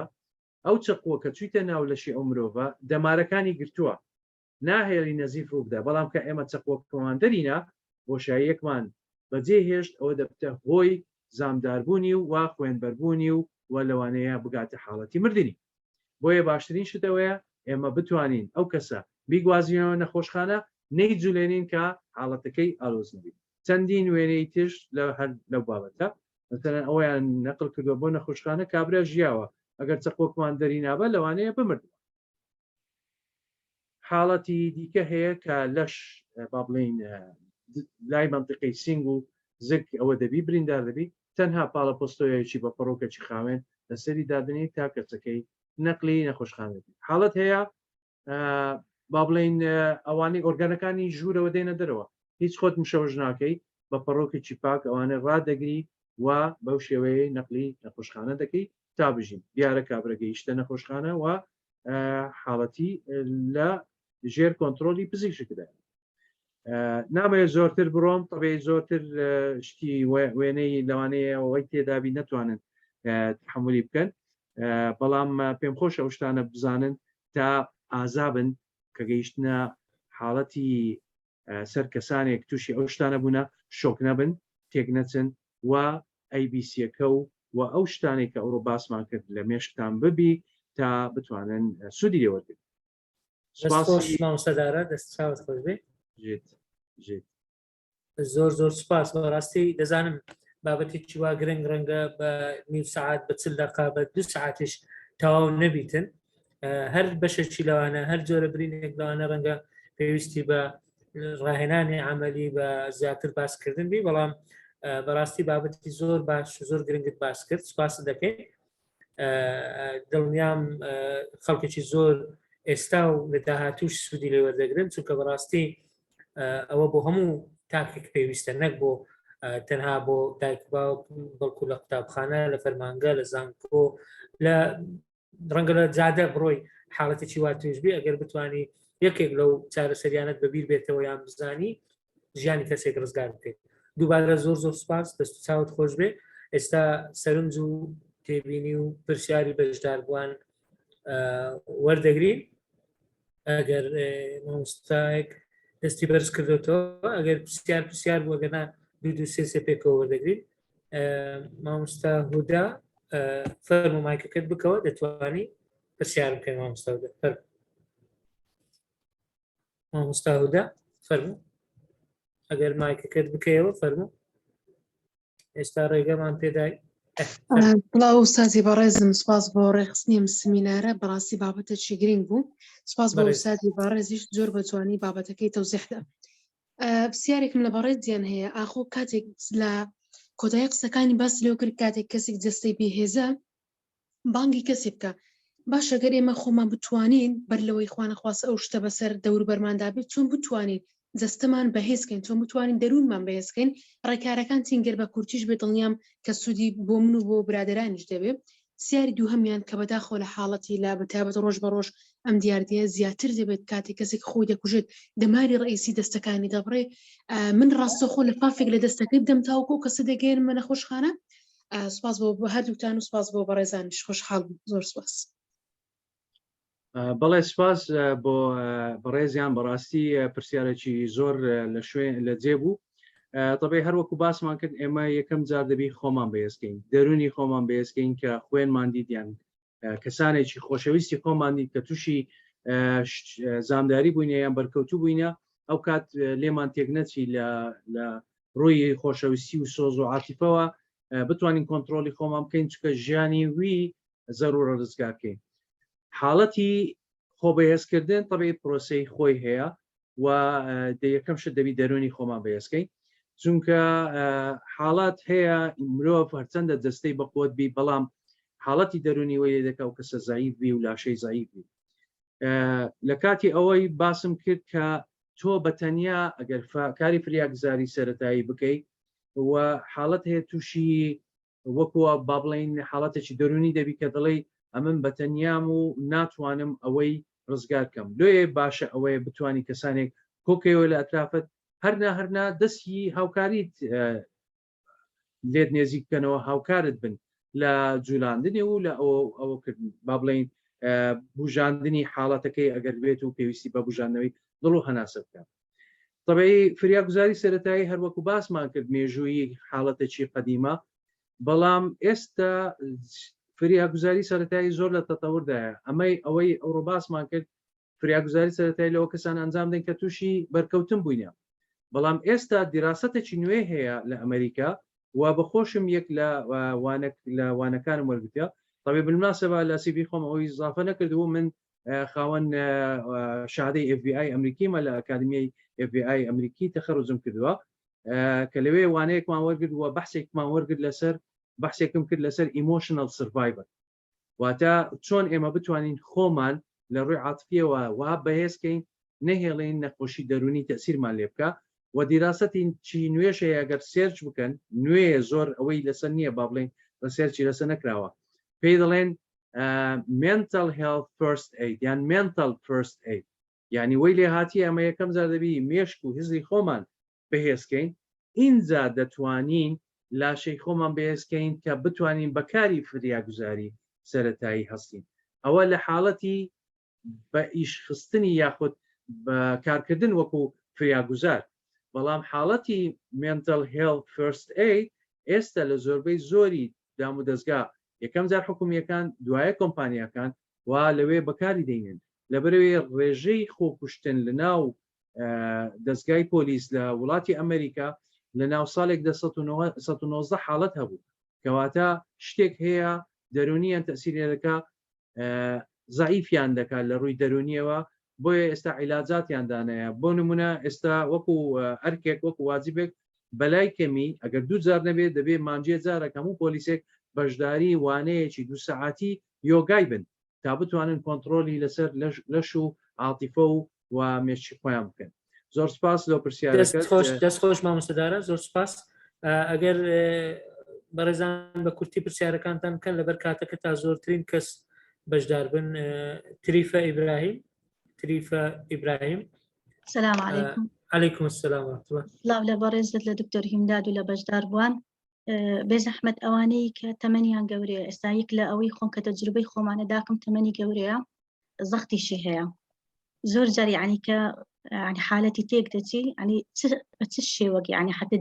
ئەو چەقووە کە چوویتە ناو لەشی ئەو مرۆڤە دەمارەکانی گرتووە ناهێڵی نەزیف ڕوو بدە بەڵام کە ئێمە چەقووەکەمان دەرینە بۆشاییەکمان بەجێ هێشت ئەوە دەبتە هۆی زامداربوونی و خوێنبەربوونی و لەوانەیە بگاتە حاڵەتی مردنی بۆیە باشترین شتەوەیە ئێمە بتوانین ئەو کەسە بیگوازینەوە نەخۆشخانە نەیجولێنین کە حاڵەتەکەی ئالۆز نبێت. چەندین وێنەی تش لەو بابەتە مثلەن ئەویان نەقل کردووە بۆ نەخۆشخانە کابرا ژیاوە ئەگەر چەقۆکمان دەری نابە لەوانەیە بمردوە. حاڵەتی دیکە هەیە کە لەش با بڵین لای منطقەی سنگ و زگ ئەوە دەبی بریندار دەبی تەنها پاڵە پۆستۆیەکی بە پەڕۆکەی خاوێن لەسەری دادنی تا کەسەکەی نەقلی نەخۆشخانەتی. حاڵەت هەیە با بڵین ئەوانەی ئۆرگانەکانی ژوورەوە دێنە دەرەوە هیچ خۆت مشەوژ ناکەی بە پەڕۆکێکی پاک ئەوانە ڕادەگری و بەو شێوەیە نەقلی نەخۆشخانە دەکەی تا بژین دیارە کابرەگەیشتە نەخۆشخانە و حاڵەتی لە ژێر کۆنتترۆلی پزیشکدا. نامەوێت زۆرتر بڕۆم طبێ زۆرتر شتی وێنەی لەوانەیە ئەوەی تێدابی نەتوانن تحملی بکەن بەڵام پێم خۆش ئەو شتانە بزانن تا ئازابن کە گەیشتنە حاڵەتی سەر کەسانێک تووشی ئەو شتانە بوونە شۆک نەبن تێک نەچن و ئەیبیسیەکە و ئەو شتانێک کە ئەوڕۆ باسمان کرد لە مێشکتان ببی تا بتوانن سوودی لێوەرگن مامۆستادارە دەست چاوت خۆش بێ زۆر سوپاس بەڕاستی دەزانم بابەتێکی وا گرنگ ڕەنگە بە نیم سعات بە 40 دقیقە بە 2 ساعتیش تەواو نەبیتن هەر بەشێکی لەوانە هەر جۆرە برینێک لەوانە ڕەنگە پێویستی بە ڕاهێنانی عملی بە زیاتر باسکردن بی بەڵام بەڕاستی بابەتی زۆر باش زۆر گرنگت باس کرد سوپاس دەکەین دڵنیام خەڵکێکی زۆر ئێستا و لە داهاتووش سوودی لێ وەردەگرن چونکە بەڕاستی ئەوە بۆ هەموو تاکێک پێویستە نەک بۆ تەنها بۆ دایک بەڵکو لە قوتابخانە لە فەرمانگە لە زانکۆ لە ڕەنگە لە جادە بڕۆی حاڵەتێکی وا توێش بێ ئەگەر بتانی یەکێک لەو چارەسەریانت بەبیر بێتەوە یان بزانی ژیانی کەسێک ڕزگار بکەیت دووبارە زۆر سوپاس دەست و چاوت خۆش بێ ئێستا سەرنج و تێبینی و پرسیاری بەشداربووان وەردەگرین ئەگەر مامۆستایەک دەستی بەرز کردوەوە ئەگەر پرسیار بوو ئەگەنا 2 پێکەوە وەردەگرین مامۆستا هودا فەرموو مایکەکەت بکەوە دەتوانی پرسیار بکەین مامۆستا هودا مامۆستا هودا فەرموو ئەگەر مایکەکەت بکەیەوە فەرموو ئێستا ڕێگەمان پێدای بڵاو ئوستازی بەڕێزم سپاس بۆ ڕێخستنی سمینارە بەڕاستی بابەتێکی گرنگ بوو سپاس بۆ ئوستازی بەڕێزیش زۆر بەجوانی بابەتەکەی تەوزیحدا پرسیارێکم لە بەڕێزیان هەیە ئاخۆ کاتێک لە کۆتایی قسەکانی باس لێو کرد کاتێک کەسێک جەستەی بێهێزە بانگی کەسێ بکە باش ئەگەر ئێمە خۆمان بتوانین بەر لەوەی خوانەخواستە ئەو شتە بەسەر دەور بەرماندا بێت چۆن بتوانین جەستەمان بەهێزکەین چۆن بتوانین دەروونمان بەهێزکەین ڕێکارەکان تینگەر بە کورتیش بێت دڵنیام کە سوودی بۆ من و بۆ برادرانیش دەبێت سیاری دووهەمیان کە بەداخۆ لە حاڵەتی لا بەتابەت ڕۆژ بە ڕۆژ ئەم دیاردەیە زیاتر دەبێت کاتێک کەسێک خۆی دەکوژێت دەماری ڕئیسی دەستەکانی دەبڕێ من ڕاستەخۆ لە پافێک لە دەستەکەی دەم تاوکۆ کەسە دەگەێن منە خۆشخانە سپاس بۆ هەردووتان و سپاس بۆ بەڕێزانیش خۆشحاڵ زۆر سپاس بەڵێ سپاس بۆ بەڕێزیان بەڕاستی پرسیارێکی زۆر لە شوێن لە جێ بوو طبعی هەروەکو باسمان کرد ئێمە یەکەم جار دەبی خۆمان بەهێزکەین دەرونی خۆمان بەهێزکەین کە خوێنمان دیدیان کەسانێکی خۆشەویستی خۆمان دید کە تووشی زامداری بووینە یان بەرکەوتوو بووینە ئەو کات لێمان تێک نەچی لە ڕووی خۆشەویستی و سۆز و عاتیفەوە بتوانین کۆنتترۆلی خۆمان بکەین چکە ژیانی وی زەرورە ڕزگارکەین حاڵەتی خۆبەهێزکردن طبعی پرۆسەی خۆی هەیە و یەکەم شت دەبی دەرونی خۆمان بەهێزکەین چونکە حاڵات هەیە مرۆڤ هەرچەندە دەستەی بەقوت بی بەڵام حاڵەتی دەرونی وەیە دەکە و کەسە زایف بی و لاشەی زایف بی لە کاتی ئەوەی باسم کرد کە تۆ بەتەنیا ئەگەر کاری فریاگزاری سەرەتایی بکەیت و حاڵەت هەیە تووشی وەکووە با بڵین حاڵەتێکی دەرونی دەبی کە دەڵێ ئەمن بەتەنیام و ناتوانم ئەوەی ڕزگارکەم لێ باشە ئەوەیە بتانی کەسانێک کۆکەوە لە ئەترافت هەرنا دەستی هاوکاریت لێت نێزی بکەنەوە هاوکارت بن لە جولاندنی و لە ئەوکردن با بڵین بژاندنی حاڵەتەکەی ئەگەر بێت و پێویستی بە بژاندنەوەی دڵ و هەناسە بکەن طبعی فریاگوزاری سەرەتایی هەروەکو باسمان کرد مێژووی حاڵەتێکی قەدیمە بەڵام ئێستا فریاگوزاری سەرەتایی زۆر لە تەتەوردایە ئەمەی ئەوەی ئەوڕۆ باسمان کرد فریاگوزاری سەرەتایی لەوە کەسان ئەنجام دەن کە تووشی بەرکەوتن بووینە بەڵام ئێستا دیراسەتێکی نوێ هەیە لە ئەمریکا و بەخۆشم یەک لە وانەکانم وەرگتە طبعی بالمناسبە لە سیبی خۆم ئەوەی اضافە نەکردبوو من خاوەن شادەی FBI ئەمریکیمە لە ئەکادمیای FBI ئەمریکی تەخەڕوجم کردووە کە لەوێ وانەیەکمان وەرگرت وە بەحسێکمان وەرگرت لەسەر بەحسێکم کرد لەسەر emotional survivor واتە چۆن ئێمە بتوانین خۆمان لە ڕووی عاتفیەوە وا بەهێزکەین نەهێڵین نەخۆشی دەرونی تەسیرمان لێ بکە و دیراسەتی چی نوێش هەیە ئەگەر سێرچ بکەن نوێ زۆر ئەوەی لەسەر نییە با بڵێن ڕسێرچی لەسەر نەکراوە پێی دەڵێن mental health first aid یان mental first aid یعنی وەی لێ هاتی ئەمە یەکەم جار دەبی مێشک و هزی خۆمان بەهێزکەین اینجا دەتوانین لاشەی خۆمان بەهێزکەین کە بتوانین بەکاری فریاگوزاری سەرەتایی هەستین ئەوە لە حاڵەتی بە ئیشخستنی یاخود بە کارکردن وەکو فریاگوزار بەڵام حاڵەتی mental health first aid ئێستا لە زۆربەی زۆری دام و دەستگا یەکەم جار حکومیەکان دوایە کۆمپانیەکان وا لەوێ بەکاری دەینن لەبەرەوەی ڕێژەی خۆکوشتن لە ناو دەستگای پۆلیس لە وڵاتی ئەمریکا لە ناو ساڵێک 1990 حاڵەت هەبوو کەواتە شتێک هەیە دەرونیان تەسیری دەکا زعیفیان دەکات لە ڕووی دەرونیەوە بۆیە ئێستا عیلاجاتیان دانەیە بۆ نمونە ئێستا وەکو ئەرکێک وەکو واجبێک بەلای کەمی ئەگەر دوو جار نەبێت دەبێت مانجێ جارێک هەموو پۆلیسێک بەشداری وانەیەکی 2 سەعاتی یۆگای بن تا بتوانن کۆنتترۆلی لەسەر لەش و عاتیفە و مێشی خۆیان بکەن زۆر سپاس لەو پرسیارەکە دەست خۆش مامۆستادارە زۆر سپاس ئەگەر بەڕێزان بە کورتی پرسیارەکانتان بکەن لەبەر کاتەکە تا زۆرترین کەس بەشدار بن تریفە ئیبراهیم السلام عليكم. عليكم السلام ورحمة الله. لا ولا برزت لدكتور همداد ولا بجدار بوان بزحمة أواني كتمانية جورية استايك لا أوي خون كتجربة خو معنا داكم 8 جورية ضغطي شي هي زور جري يعني يعني حالتي تيقدتي يعني تشي وقي يعني حتى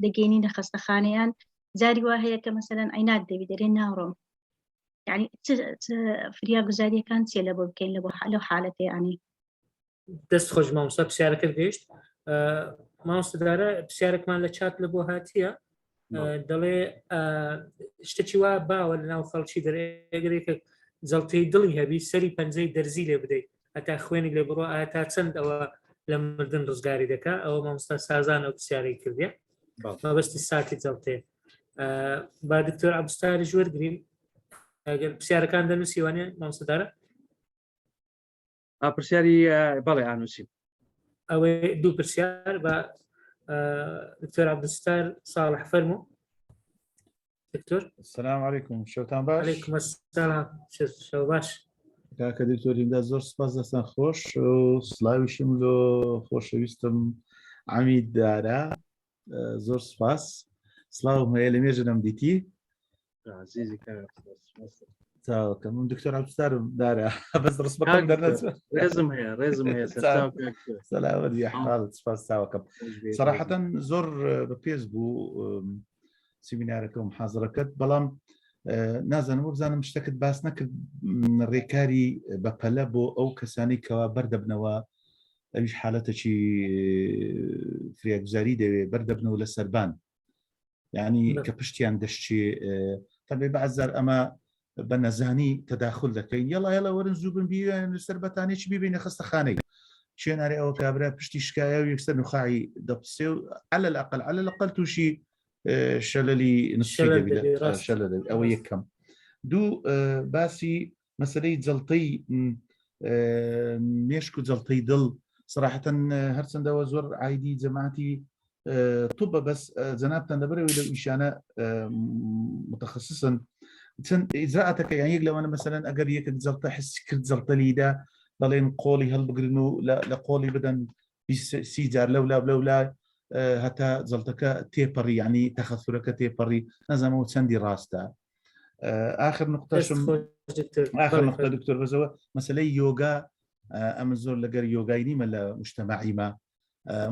دقينينا خستخانيان زاري واهي كمثلا عينات دي بدرين نارهم يعني فرياق زارية كانت يلا بوكين لو حالتي يعني دەست خۆش مامۆستا پرسیارەکەت گەیشت مامۆستادارە پرسیارێکمان لە چات لە بۆ هاتیە دەڵێ شتێکی وا باوە لە ناو خەڵکی دەرێگرێکە جەڵتەی دڵی هەبی سەری پەنجەی دەرزی لێ بدەیت هەتا خوێنی لێ بڕۆ ئایا تا چەند ئەوە لە مردن ڕزگاری دەکا ئەوە مامۆستا سازان ئەو پرسیارەی کردێ مەبەستی ساتی جەڵتێ با دکتۆر عەبدولستاری وەرگرین ئەگەر پرسیارەکان دەنووسی وانێ مامۆستادارە پرسیاری بەڵێ ئانووسیم ئەوەی دوو پرسیار بە دکتۆر عەبدولستار ساڵح فەرموو دکتۆر السلام عليكم شەوتان باش عەلەیکوم ئەسسەلام شەو باش کاکە دکتۆریمدا زۆر سپاس دەستان خۆش و سڵاویشم لۆ خۆشەویستم عەمید دارە زۆر سپاس سڵاوم هەیە لە مێژنم دیتی تاوەکە من دکتۆر عەبدولستارم دارە بەس ڕسمەکەم دەرنەچ ڕێزم هەیە سەلاوەت حاڵت سپاس تاوەکەم سەراحەتەن زۆر بەپێز بوو سیمینارەکەم حازڕەکەت بەڵام نازانم بزانم شتێکت باس نەکرد ڕێکاری بەپەلە بۆ ئەو کەسانی کەوا بەردەبنەوە ئەویش حالەتێکی فریاگوزاری دەوێت بەردەبنەوە لە سەربان یعنی کە پشتیان دەشتێ تەبێ بەعزار ئەمە بە نەزانی تەداخل دەکەین یەڵا وەرن زوو بن بیوێن لەسەر بەتانێکی ببینە خستەخانەی شوێنارێ ئەوە کابرا پشتی شکایە و یەکسەر نوخاعی دەپسێ و على الأقل تووشی شەلەلی نسخی ئەوە یەکەم دوو باسی مەسلەی جەڵتەی مێشک و جەڵتەی دڵ سەراحەتەن هەرچەندەوە زۆر عایدی جەماعەتی طبە بەس جەنابتان لەبەرەوەی لەو ئیشانە متخصصن چەند ئیجراعاتەکە یان یەک لەوانە مەسەلەن ئەگەر یەکت جەڵتە حسی کرد جەڵتەلیدا دەڵێن قۆڵی هەڵبگرن و لە قۆڵی بدەن 30 جار لەولا هەتا جەڵتەکە تێپەڕی یعنی تەخەسوورەکە تێپەڕی نەزانەوە چەندی ڕاستە آخر نقطەشم آخر نقطە دکتۆر بەزەوە مەسەلەی یۆگا ئەمە زۆر لەگەر یۆگای نیمە لە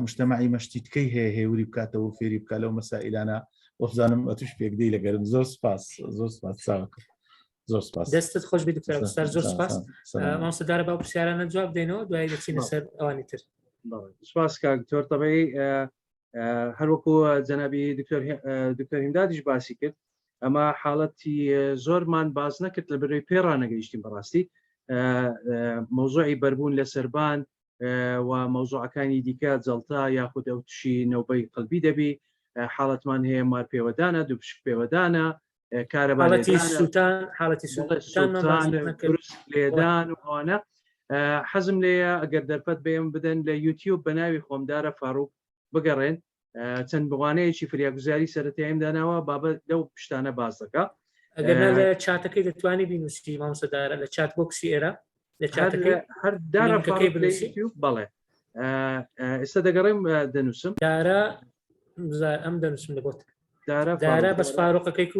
مجتمعی مەشتیتکەی هەیە هێوری بکاتەوە فێری بکات لەو مەسائلانە وەبزانم ئەتوش پێکدەی لەگەرم زۆر سپاس چاوەکە زۆر سپاس دەستت خۆش بێت دکتۆر عەبدولستار زۆر سپاس مامۆستادارە باو پرسیارانە جواب دێنەوە دوای دەچینە سەر ئەوانی تر سپاس کاکتۆر تەبەی هەروەکو جەنابی دکتۆر هیمدادیش باسی کرد ئەمە حاڵەتی زۆرمان باز نەکرد لە بەرەوەی پێڕانەگەیشتین بەڕاستی مەوزوعی بەربوون لە سەربان و مەوزوعەکانی دیکە جەڵتا یاخود ئەو توشی نەوبەی قەلبی دەبی حاڵەتمان هەیە مار پێوەدانە دوو پشک پێوەدانە حاڵەتی سووتان لێدان و ئەوانە حەزم لێیە ئەگەر دەرفەت بێم بدەن لە یوتیوب بە ناوی خۆمدارە فاڕوق بگەڕێن چەند بوانەیەکی فریاگوزاری سەرەتاییم داناوە بابەت لەو پشتانە باز دەکا ئەگەر لە چاتەکەی دەتوانی بینوسی مامۆستادارە لە چات بۆکسی ئێرە لە چاتەکەی هەر دارە لینکەکەی فاڕۆک لە بنووسی؟ یوتیوب بەڵێ ئێستا دەگەڕێم دەنووسم دارە ئەم دەنووسم لە بۆت دارە دارە بەس فاڕۆقەکەی کو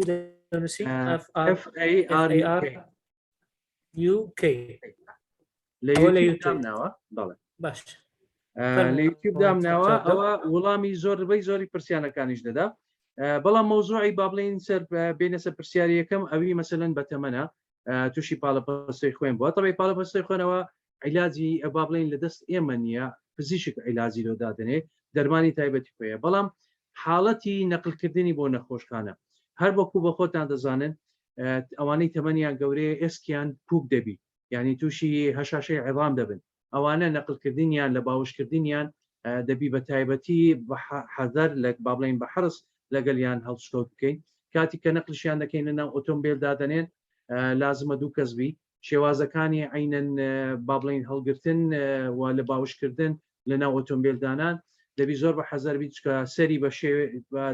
دەنووسی FARUK UK لە ئەوە لە یوتیوب یوتیوب. دامناوە بەڵێ باش لە یوتیوب دامناوە ئەوە وەڵامی زۆربەی زۆری پرسیانەکانیش دەدا بەڵام مۆزوعی با بڵێن سەر بینە سەر پرسیاری یەکەم ئەوی مەسەلەن بەتەمەنە تووشی پاڵەپەستەی خوێن بووە تەبەی پاڵەپەستەی خوێنەوە عیلاجی با بڵێن لە دەست ئێمە نییە پزیشک عیلاجی لۆ دادنێ دەرمانی تایبەتی خۆیە بەڵام حاڵەتی نەقلکردنی بۆ نەخۆشخانە هەر بۆکو بە خۆتان دەزانن ئەوانەی تەمەنیان گەورەیە ئێسکیان پوک دەبی یعنی تووشی هەشاشەی عێڵام دەبن ئەوانە نەقلکردنیان لە باوشکردنیان دەبی بە تایبەتی حەزەر لە با بڵێن بە حرس لەگەڵیان هەڵسکۆت بکەین کاتی کە نەقلشیان دەکەین لەناو ئۆتۆمبیل دادەنێن لازمە دوو کەسبی شێوازەکانی عینەن با بڵێن هەڵگرتن و لە باوشکردن لەناو ئۆتۆمبیل دانان دەبی زۆر بە حەزەر بیت کە سەری بە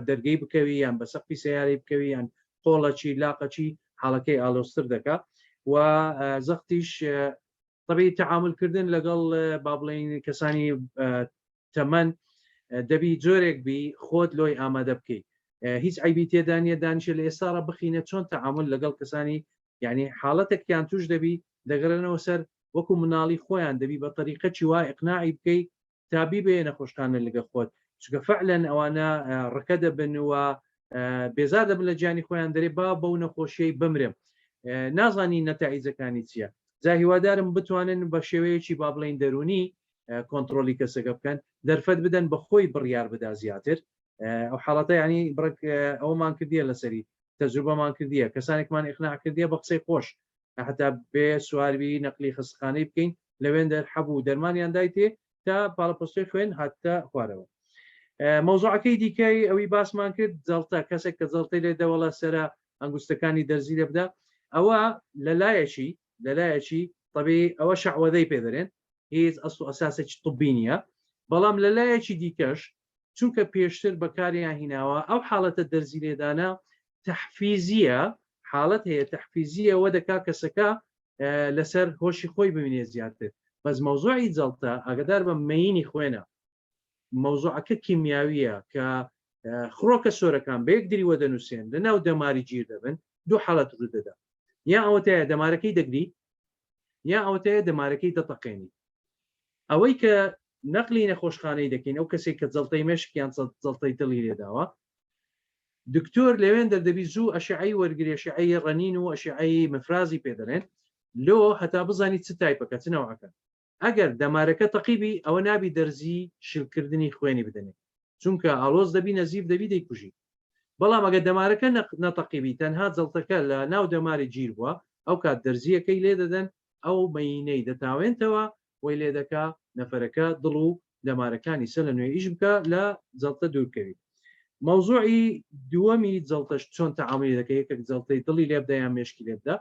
دەرگەی بکەوی یان بە سەقفی سیاری بکەوی یان قۆڵەچی لاقەچی حاڵەکەی ئالۆستر دەکات و زەختیش طبعی تعاملکردن لەگەڵ با بڵێن کەسانی تەمەن دەبی جۆرێک بی خۆت لۆی ئامادە بکەیت هیچ عیبی تێدا نیە دانیشە لە ئێستاڕە بخینە چۆن تعامل لەگەڵ کەسانی یعنی حاڵەتێکیان توش دەبی دەگەڕێنەوە سەر وەکو مناڵی خۆیان دەبی بە طریقەی وا ئقناعی بکەیت تابی بێ نەخۆشخانە لەگە خۆت چکە فعلەن ئەوانە ڕکە دەبن و بێزار دەبن لە گیانی خۆیان دەرێ با بەو نەخۆشیەی بمرم نازانی نەتائیجەکانی چییە جا هیوادارم بتوانن بە شێوەیەکی با بڵێن دەرونی کۆنتترۆلی کەسەکە بکەن دەرفەت بدەن بە خۆی بڕیار بدا زیاتر ئەو حاڵەتە ینی بڕک ئەومان کردیە لەسەری تەجروبەمان کردیە کەسانێکمان ئیقناع کردیە بە قسەی خۆش حتا بێ سواروی نەقلی خستخانەی بکەین لەوێن دەرحەبوو دەرمانیان دایتێ تا پاڵەپۆستی خوێن هاتە خوارەوە مۆزوعەکەی دیکەی ئەوی باسمان کرد جەڵتە کەسێک کە جەڵتی لێ دەوەڵە سەرە ئەنگوستەکانی دەرزی لێ بدا ئەوە لەلایەکی طبی ئەوە شعوەدەی پێدەرێن هیچ ئەسڵ ئەساسێکی طبی نیە بەڵام لەلایەکی دیکەش چونکە پێشتر بەکاریان هیناوە ئەو حاڵەتە دەرزی لێدانە تەحفیزیە حاڵەت هەیە تەحفیزیەوە دەکا کەسەکە لەسەر هۆشی خۆی ببینێ زیاتر بەس مەوزوعی جەڵتە ئاگدار بە مەینی خوێنە مەوزوعەکە کیمیاویە کە خڕۆکە سۆرەکان بە یەک دریوە دەنووسێن لە ناو دەماری گیر دەبن دوو حاڵەت ڕوودەدا یا ئەوەتەیە دەمارەکەی دەگری یا ئەوەتەیە دەمارەکەی دەتەقێنی ئەوەی کە نەقلی نەخۆشخانەی دەکەین ئەو کەسێک کە جەڵتەی مێشکیان جەڵتەی دڵی لێداوە دکتۆر لەوێن دەردەبی زوو ئەشعەی وەرگری ئەشعەی ڕەنین و ئەشعەی مفرازی پێدەرێن لۆ هەتا بزانی چ تایپەکە چ نەوەکە ئەگەر دەمارەکە تەقیبی ئەوە نابی دەرزی شلکردنی خوێنی بدەنێت چونکە ئالۆز دەبی نەزیف دەبی دەیکوژی بەڵام ئەگە دەمارەکە نەتەقیبی تەنها جەڵتەکە لە ناو دەماری گیر بووە ئەو کات دەرزیەکەی لێ دەدەن ئەو مەینەی دەتاوێنتەوە وی لێ دەکا نەفەرەکە دڵ و دەمارەکانی سە لە نوێ ئیش بکە لە جەڵتە دوورکەوی مەوزوعی دووەمی جەڵتەش چۆن تەعاملی دەکە یەکێک جەڵتەی دڵی لێبدا یان مێشکی لێبدا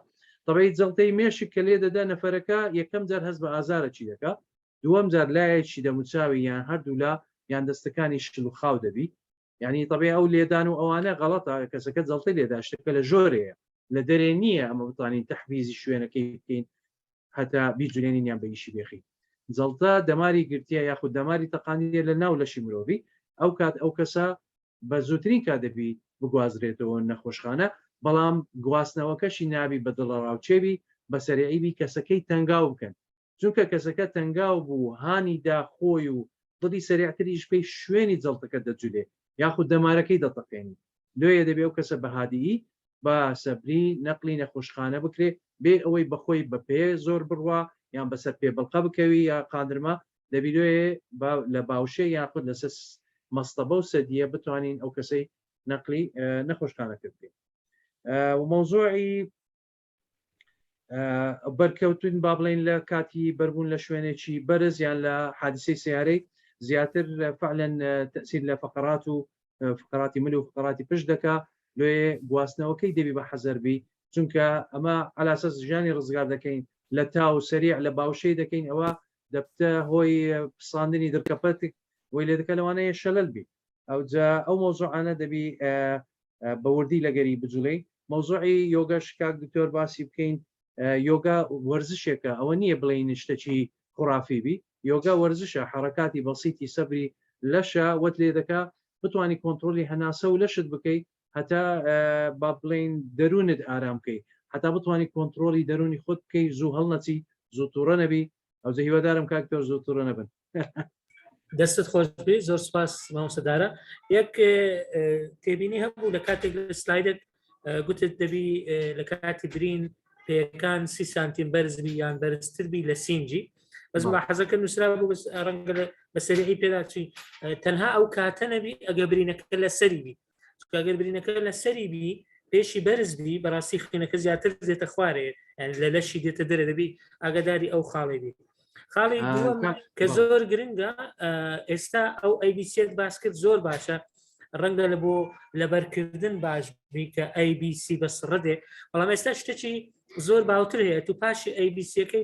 طبعی جەڵتەی مێشک کە لێ دەدا نەفەرەکە یەکەم جار هەست بە ئازارە چی دەکات دووەم جار لایەکی دەموچاوی یان هەردوو لا یان دەستەکانی شل و خاو دەبی یعنی طبعی ئەو لێدان و ئەوانە غەڵەتە کەسەکە جەڵتەی لێدا شتەکە لە ژۆرەیە لە دەرێ نییە ئەمە بتوانین تەحویزی شوێنەکەی بکەین هەتا بیجوێنین یان بەیشی بێخی جەڵتە دەماری گرتیە یاخود دەماری تەقانیە لە ناو لەشی مرۆڤی ئەو کات ئەو کەسە بە زووترین کا دەبی بگوازرێتەوە نەخۆشخانە بەڵام گواستنەوەکەشی نابی بە دڵە ڕاوچێوی بە سەریعیبی کەسەکەی تەنگاو بکەن چونکە کەسەکە تەنگاو بوو هانی داخۆی و دڵی سەریعتریش پێی شوێنی جەڵتەکە دەجولێ یاخود دەمارەکەی دەتەقێنی دوێ دەبێ ئەو کەسە بەهادیی بە سەبری نەقلی نەخۆشخانە بکرێ بێ ئەوەی بەخۆی بە پێ زۆر بڕوا یان بەسەر پێ بەڵقە بکەوی یا قادرمە دەبیێ لە باوشێ یاخود لەسەر مەستەبە و سەدیە بتوانین ئەو کەسەی نەقلی نەخۆشخانە کردین و مەوزوعی بەرکەوتن با بڵێن لە کاتی بەربوون لە شوێنێکی بەرز یان لە حادثەی سیارەی زیاتر فعلەن تەسیر لە فقرات و فقراتی مل و فقراتی پشت دەکا لێ گواستنەوەکەی دەبی بە حەزەربی چونکە ئەمە علاسەس ژیانی ڕزگار دەکەین لە تاو سەریع لە باوشەی دەکەین ئەوە دەبتە هۆی پساندنی دەرکەپەتێک وی لێ دەکە لەوانەیە شەلل بی ئەو مۆزوعانە دەبی بەوردی لەگەری بجوڵەی مەوزوعی یۆگەش کاک دکتۆر باسی بکەین یۆگا وەرزشێکە ئەوە نییە بڵین شتێکی خوڕافی بی یۆگا وەرزشە حرەکاتی بەسیتی سەبری لەشە وەت لێ دەکا بتوانانی کۆنتترۆلی هەناسە و لەشت بکەیت هەتا با بڵین دەرونت ئارام بکەیت حتا بتوانانی کۆنتترۆلی دەرونی خۆت بکەی زوو هەڵ نەچی زوو تووڕە نەبی ئەو هیوادارم کاکتۆر زوو تووڕە نەبن دەستت خۆش بێ زۆر سپاس مامۆستادارە یەک تێبینی هەبوو لە کاتێک سلایدت گوتت دەبی لە کاتی برین پێەکان 30 سانتیم بەرزبی یان بەرزتربی لە سینجی بەس حەزەکە نووسرا بوو ڕەنگە بە سەریعی پێداچی تەنها ئەو کاتە نەبی ئەگە برینەکە لە سەری بی ئەگەر برینەکە لە سەری بی پێشی بەرزبی بەڕاستی خوێنەکە زیاتر دێتە خوارێ لە لەشی دێتە دەرە دەبی ئاگاداری ئەو خاڵی بی خاڵی دووەم کە زۆر گرنگە ئێستا ئەو ABC باس کرد زۆر باشە ڕەنگە لە بۆ لەبەرکردن باش بی کە ABC بەس ڕدێ بەڵام ئێستا شتێکی زۆر باوتر هەیە تو پاشی ABCەکەی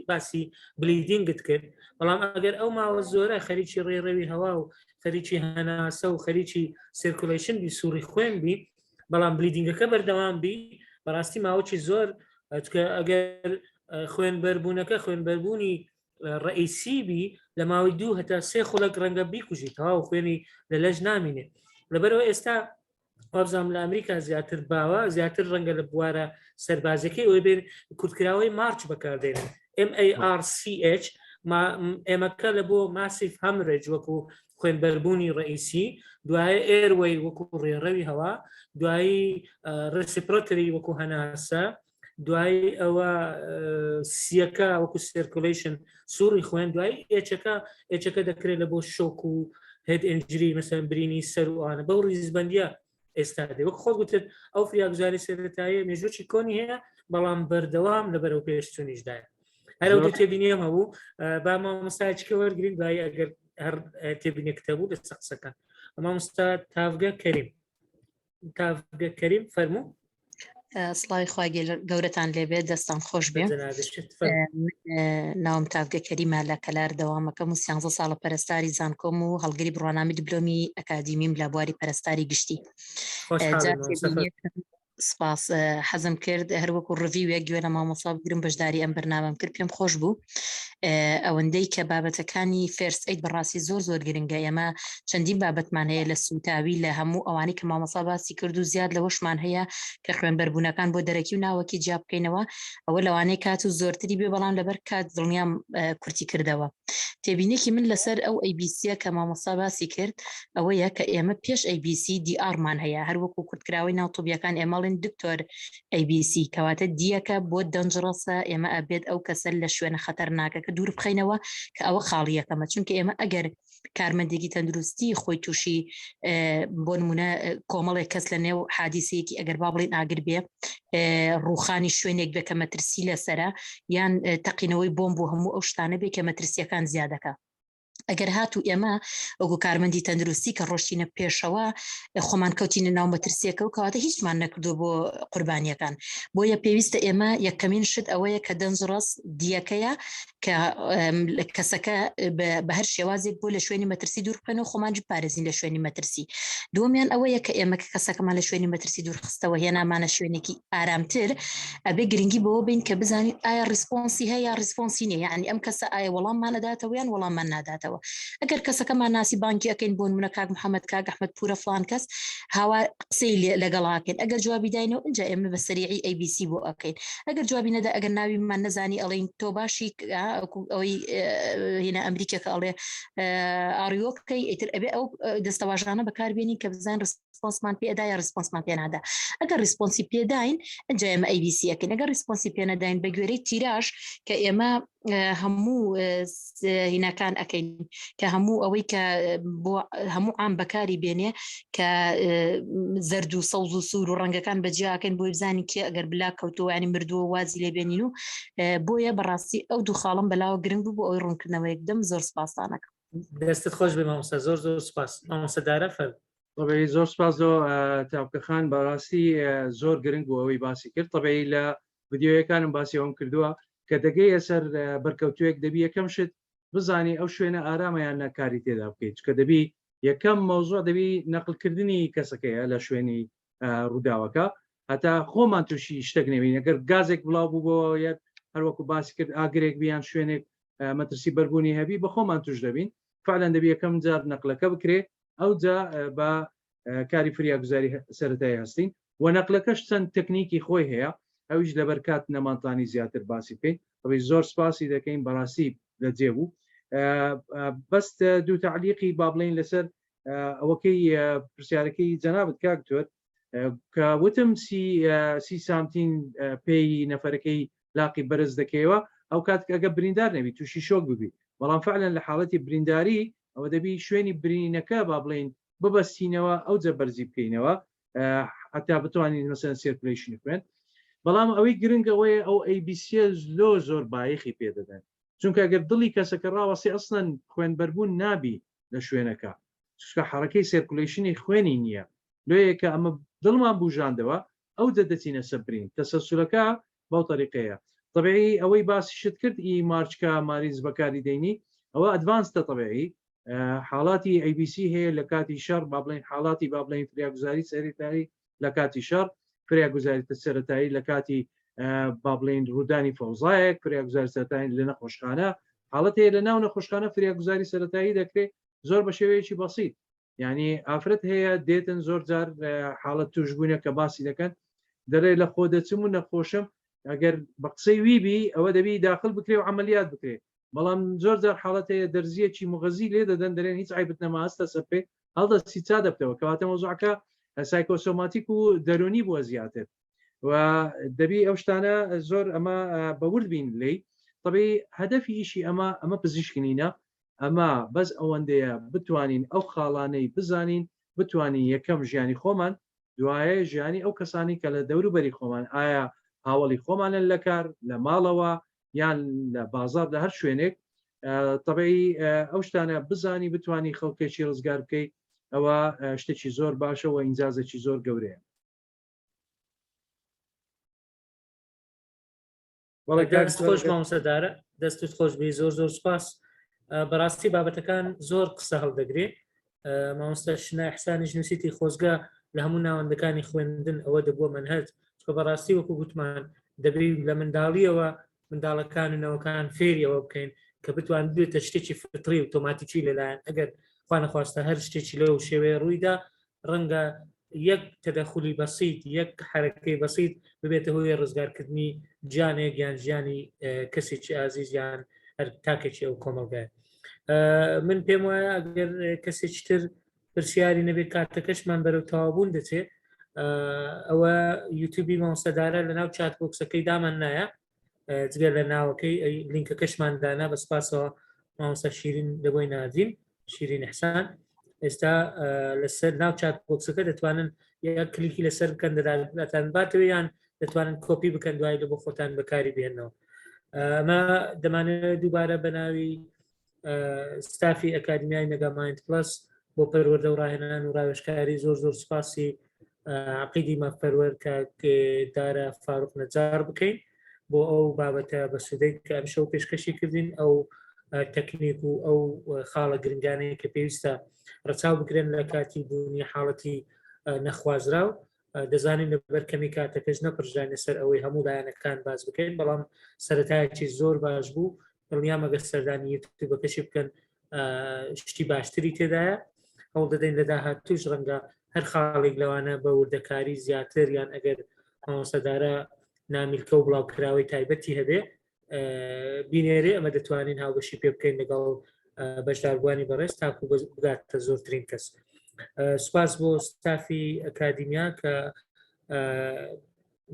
باسی بلیدینگت کرد بەڵام ئەگەر ئەو ماوە زۆرە خەریکی ڕێڕەوی هەوا و خەریکی هەناسە و خەریکی سرکولیشن بی سووری خوێن بی بەڵام بلیدینگەکە بەردەوام بی بەڕاستی ماوەی زۆر ئەگەر خوێنبەربوونەکە خوێنبەربوونی ڕئیسی بی لە ماوەی 2 هەتا 3 خولەک ڕەنگە بیکوژیتەوە و خوێنی لە لەژ نامینێ لەبەرەوە ئێستا وابزانام لە ئەمریکا زیاتر باوە زیاتر ڕەنگە لە بوارە سەربازەکەی ئەوێ بێن کورتکراوەی مارچ بەکاردێنن MARCH ئێمەکە لە بۆ ماسیف هەمرێج وەکو خوێنبەربوونی ڕئیسی دوایە ئێروەی وەکو ڕێڕەوی هەوا دوایی ڕسیپرۆتری وەکو هەناسە دوای ئەوە سیەکە وەکو سرکولیشن سووری خوێن دوای ئێچەکە دەکرێت لە بۆ شۆک و هێد ئنجری مەسەن برینی سەر وانە بەو ڕیزبندیە ئێستا دێ وەک خۆ گوتت ئەو فریاگوزاری سەرەتایی مێژوکی کۆنی هەیە بەڵام بەردەوام لەبەرەو پێشچوونیشدایە هەرو تێبینیم هەبوو با مامۆستایچکە وەرگرین دوایی ئەگەر هەر تێبینێ کتەبوو لە سەقسەکان مامۆستا تافگە کەریم فەرموو سڵاوی خوا گەورەتان لێبێت دەستان خۆش بێ ناوم تافگە کەریمە لە کەلار دەوامەکەم و 13 ساڵە پەرستاری زانکۆم و هەڵگری بڕوانامی دیپلۆمی ئەکادیمیم لە بواری پەرستاری گشتی سپاس حەزم کرد هەروەکو ڕڤیوێک گوێ لە مامۆسا بگرم بەشداری ئەم بەرنامەم کرد پێم خۆش بوو ئەوەندەی کە بابەتەکانی فێرست ئەید بەڕاستی زۆر گرنگە ئێمە چەندین بابەتمان هەیە لە سوتاوی لە هەموو ئەوانی کە مامۆسا باسی کرد و زیاد لەوەشمان هەیە کە خوێنبەربوونەکان بۆ دەرەکی و ناوەکی جیا بکەینەوە ئەوە لەوانەیە کات و زۆرتری بێ بەڵام لەبەر کات دڵنیام کورتی کردەوە تێبینێکی من لەسەر ئەو ABCە کە مامۆسا باسی کرد ئەوەیە کە ئێمە پێش ABC DRمان هەیە هەروەکو کورتکراوی ناوتوبیەکان ئێمەڵین دکتۆر ABC کەواتە دیەکە بۆ دەنجڕەسە ئێمە ئەبێت ئەو کەسەر لە شوێنە خەتەرناکەکە دوور بخەینەوە کە ئەوە خاڵیەکەمە چونکە ئێمە ئەگەر کارمەندێکی تەندروستی خۆی تووشی بۆ نمونە کۆمەڵێک کەس لە نێو حادیسەیەکی ئەگەر با بڵین ئاگر بێ ڕوخانی شوێنێک بێ کە مەترسی لەسرە یان تەقینەوەی بۆم بۆ هەموو ئەو شتانە بێ کە مەترسیەکان زیادەکە ئەگەر هاتوو ئێمە ئەوگو کارمەندی تەندروستی کە ڕۆشتینە پێشەوە خۆمان کەوتینە ناو مەترسیەکە و کەواتە هیچمان نەکردو بۆ قوربانیەکان بۆیە پێویستە ئێمە یەکەمین شت ئەوەیە کە دەنجڕەس دیەکەیە کە کەسەکە بە هەر شێوازێک بۆ لە شوێنی مەترسی دوور بکەن و خۆمانجی پارێزین لە شوێنی مەترسی دومیان ئەوەیە کە ئێمە کەسەکەمان لە شوێنی مەترسی دوورخستەوە هێنامانە شوێنێکی ئارامتر ئەبێ گرنگی بەوە بین کە بزانین ئایا ریسپۆنسی هەیە ریسپۆنسی نیە یعنی ئەم کەسە ئایا وەڵاممانەداتەوە یان وەڵاممان ناداتەوە ئەگەر کەسەکەمان ناسی بانکی ئەەکەین بۆ نمونە کاک محەممەد کاک ئەحمەد پورە فلان کەس هاوا قسەی لەگەڵاکەین ئەگەر جوابی داینەوە اینجا ئێمە بە سەریعی ABC بۆ ئەەکەین ئەگەر جوابی نەدا ئەگەر ناویمان نەزانی ئەڵین تۆ باشی ئەوەی هێنا ئەمریکەکە ئەڵێ ئاریۆکەی ئیتر ئەبێ ئەو دەستەواژانە بەکاربێنین کە بزان ریسپۆنسمان پێدا یا ریسپۆنسمان پێ نادا ئەگەر ریسپۆنسی پێداین ئەنجا ئێمە ABC ئەەکەین ئەگەر ریسپۆنسی پێ نەداین بە گوێرەی تیراژ کە ئێمە هەموو هینەکان ئەەکەین کە هەموو ئەوەی کە بۆ هەموو عام بەکاری بێنێ کە زەرد و سەوز و سوور و ڕەنگەکان بەجیاکەن بۆی بزانین کێ ئەگەر بلا کەوتەوە ینی مردووە وازی لێ بێنین و بۆیە بەڕاستی ئەو دوو خاڵم بەلاوە گرنگ بوو بۆ ئەوی ڕوونکردنەوە یەکدەم زۆر سپاسانەکە دەستت خۆش بێ مامۆستا زۆر سپاس مامۆستادارە فەرموو طبعی زۆر سپاس تاوکەخان بەڕاستی زۆر گرنگ بوو ئەوەی باسی کرد طبعی لە ڤیدیۆیەکانم باسی ئەوم کردووە کە دەگەی ئەسەر بەرکەوتوێک دەبی یەکەم شت بزانی ئەو شوێنە ئارامەیان نەکاری تێدا بکەیت کە دەبی یەکەم مەوزوع دەبی نەقلکردنی کەسەکەیە لە شوێنی ڕووداوەکە هەتا خۆمان تووشی شتێک نەبین ئەگەر گازێک بڵاو بوو بۆ یەک هەروەکو باسی کرد ئاگرێک بیان شوێنێک مەترسی بەربوونی هەبی بە خۆمان توش دەبین فعلەن دەبی یەکەم جار نەقلەکە بکرێ ئەو جا بە کاری فریاگوزاری سەرەتایی هەستین و نەقلەکەش چەند تەکنیکی خۆی هەیە ئەویش لەبەر کات نەمانتانی زیاتر باسی بکەین ئەوەی زۆر سپاسی دەکەین بەڕاستی لەجێ بوو بەست دوو تعلیقی با بڵێن لەسەر ئەوەکەی پرسیارەکەی جەنابەت کاکتۆر کە وتم سی سامتین پێی نەفەرەکەی لاقی بەرز دەکەیەوە ئەو کاتێک ئەگە بریندار نەبی تووشی شۆک ببی بەڵام فعلەن لە حاڵەتی برینداری ئەوە دەبی شوێنی برینەکە با بڵێن ببەستینەوە ئەو جە بەرزی بکەینەوە حتا بتوانین مەسەن سیرکولیشنی خوێن بەڵام ئەوەی گرنگەوەی ئەو ABC زۆر بایەخی پێدەدەن چونکە ئەگەر دڵی کەسەکە ڕاوەسی ئەسڵەن خوێنبەربوون نابی لە شوێنەکە چکە حرەکەی سیرکولیشنی خوێنی نییە لێیەکە ئەمە دڵمان بوژاندەوە ئەو دەدەچینە سەبرین تەسەسولەکە بەو تەریقەیە طبیعی ئەوەی باسی شت کرد مارچکە ماریز بەکاری دەینی ئەوە ئەدڤانستە طبیعی حاڵاتی ABC هەیە لە کاتی شەڕ با بڵێن حاڵاتی با بڵێن فریاگوزاری سەرەتایی لە کاتی شەڕ فریاگوزاری سەرەتایی لە کاتی با بڵێن ڕوودانی فەوزایەک فریاگوزاری سەرەتایی لە نەخۆشخانە حاڵەت هەیە لە ناو نەخۆشخانە فریاگوزاری سەرەتایی دەکرێت زۆر بە شێوەیەکی بەسیط یعنی ئافرەت هەیە دێتن زۆر جار حاڵەت توشبوونە کە باسی دەکەن دەڵێ لە خۆ دەچم و نەخۆشم ئەگەر بە قسەی ویبی ئەوە دەبی داخل بکرێ و عملیات بکرێت بەڵام زۆر جار حاڵەت هەیە دەرزیەکی مغەزی لێ دەدەن دەرێن هیچ عیبت نەماستە سەپێ هەڵدەستی چا دەبتەوە کەواتە مۆزوعەکە سایکۆسۆماتیک و دەرونی بووە زیاتر و دەبی ئەو شتانە زۆر ئەمە بەورد بین لی طبعی هەدەفی ئیشی ئەمە پزیشکنینە ئەمە بەس ئەوەندەیە بتوانین ئەو خاڵانەی بزانین بتوانین یەکەم ژیانی خۆمان دوایە ژیانی ئەو کەسانی کە لە دەوروبەری خۆمان ئایا هاوڵی خۆمانن لە کار لە ماڵەوە یان لە بازار لە هەر شوێنێک طبعی ئەو شتانە بزانی بتوانانی خەڵکێکی ڕزگار بکەیت ئەوە شتێکی زۆر باشە و ئینجازێکی زۆر گەورەیە خۆش مامۆستادارە دەستت خۆش بی زۆر سپاس بەڕاستی بابەتەکان زۆر قسە هەڵدەگرێت مامۆستا شنە ئەحسانیش نووسیتی خۆزگە لە هەموو ناوەندەکانی خوێندن ئەوە دەبووە منهج چکە بەڕاستی وەکو گوتمان دەبێت لە منداڵیەوە منداڵەکان و نەوەکان فێریەوە بکەین کە بتوان بێتە شتێکی فتری و ئۆتۆماتیکی لەلایەن ئەگەر خوا نەخواستە هەر شتێکی لەو شێوەیە ڕوویدا ڕەنگە یەک تەدەخولی بەسیط یەک حرەکەی بەسیط ببێتە هۆی ڕزگارکردنی گیانێک یان ژیانی کەسێکی ئازیز یان هەر تاکێکی ئەو کۆمەلگایە من پێم وایە ئەگەر کەسێکی تر پرسیاری نەبێت کاتەکەشمان بەرەو تەوابوون دەچێت ئەوە یوتیوبی مامۆستادارە لە ناو چات بۆکسەکەی دامان نایە جگە لە ناوەکەی لینکەکەشمان دانا بە سپاسەوە مامۆستا شیرین لەبۆی نادیم شیرین ئەحسان ئێستا لەسەر ناو چات بۆکسەکە دەتوانن یا کلیکی لەسەر بکەن دەتان باتەوە یان دەتوانن کۆپی بکەن دوای لە بۆ خۆتان بەکاری بێنەوە ئەمە دەمانێت دووبارە بە ناوی ستافی ئەکادمیای مێگامایند پلس بۆ پەروەردە و ڕاهێنان و ڕاوێژکاری زۆر سپاسی عقیدی مەفەروەر کە دارە فاروق نەجار بکەین بۆ ئەو بابەتە بە سودەی کە ئەمشەو پێشکەشی کردین ئەو تەکنیک و ئەو خاڵە گرنگانەیە کە پێویستە ڕەچاو بگرن لە کاتی بوونی حاڵەتی نەخوازراو دەزانین لەبەر کەمی کاتەکەش نەپڕژانە سەر ئەوەی هەموو لایەنەکان باز بکەین بەڵام سەرەتایەکی زۆر باش بوو دڵنیامەگە سەردانی یوتیوبەکەشی بکەن شتی باشتری تێدایە ئەو دەدەین لە داهاتووش ڕەنگە هەر خاڵێک لەوانە بە وردەکاری زیاتر یان ئەگەر مامۆستادارە نامیلکە و بڵاوکراوی تایبەتی هەبێ بینێرێ ئەمە دەتوانین هاوبەشی پێ بکەین لەگەڵ بەشداربوانی بەڕێز تاکو بگاتە زۆرترین کەس سپاس بۆ ستافی ئەکادیمیا کە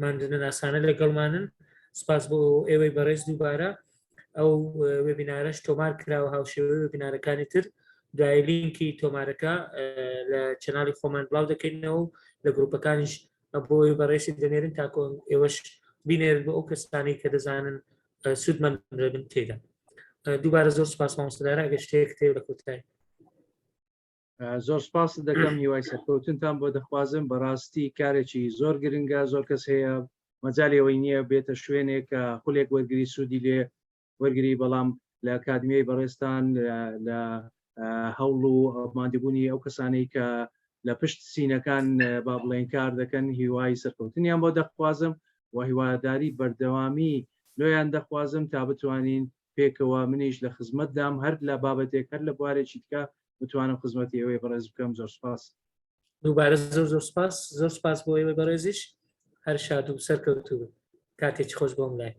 ماندنە ناسانە لەگەڵمانن سپاس بۆ ئێوەی بەڕێز دووبارە ئەو وێبینارەش تۆمار کراوە هاوشێوەی وێبینارەکانی تر دوای لینکی تۆمارەکە لە چەناڵی خۆمان بڵاو دەکەینەوە و لە گروپەکانیش بۆی بەڕێسی دەنێرن تاکۆ ئێوەش بینێرن بۆ ئەو کەسانی کە دەزانن سوودمەند بن تێدا دووبارە زۆر سپاس مامۆستادارە ئەگەر شتێک تێ لە کۆتایی زۆر سپاس دەکەم هیوای سەرکەوتنتان بۆ دەخوازم بەڕاستی کارێکی زۆر گرنگە زۆر کەس هەیە مەجاالەوەی نییە بێتە شوێنێک کە خولێک وەرگری سوودی لێ وەرگری بەڵام لە ئەکادمیای بەڕێستان لە هەوڵ و مادەبوونی ئەو کەسانەی کە لە پشت سینەکان با بڵێن کار دەکەن هیوای سەرکەوتنیان بۆ دەخوازم و هیواداری بەردەوامی لۆیان دەخوازم تا بتوانین پێکەوە منیش لە خزمەتدام هەر لە بابەتێک هەر لە بوارێکی تکە بتوانم خزمەتی ئەوەی بەڕێز بکەم. زۆر سپاس. دووبارە زۆر سپاس بۆ ئێوە بەڕێزیش هەر شاد و سەرکەوتوو کاتێکی خۆش بۆم لای.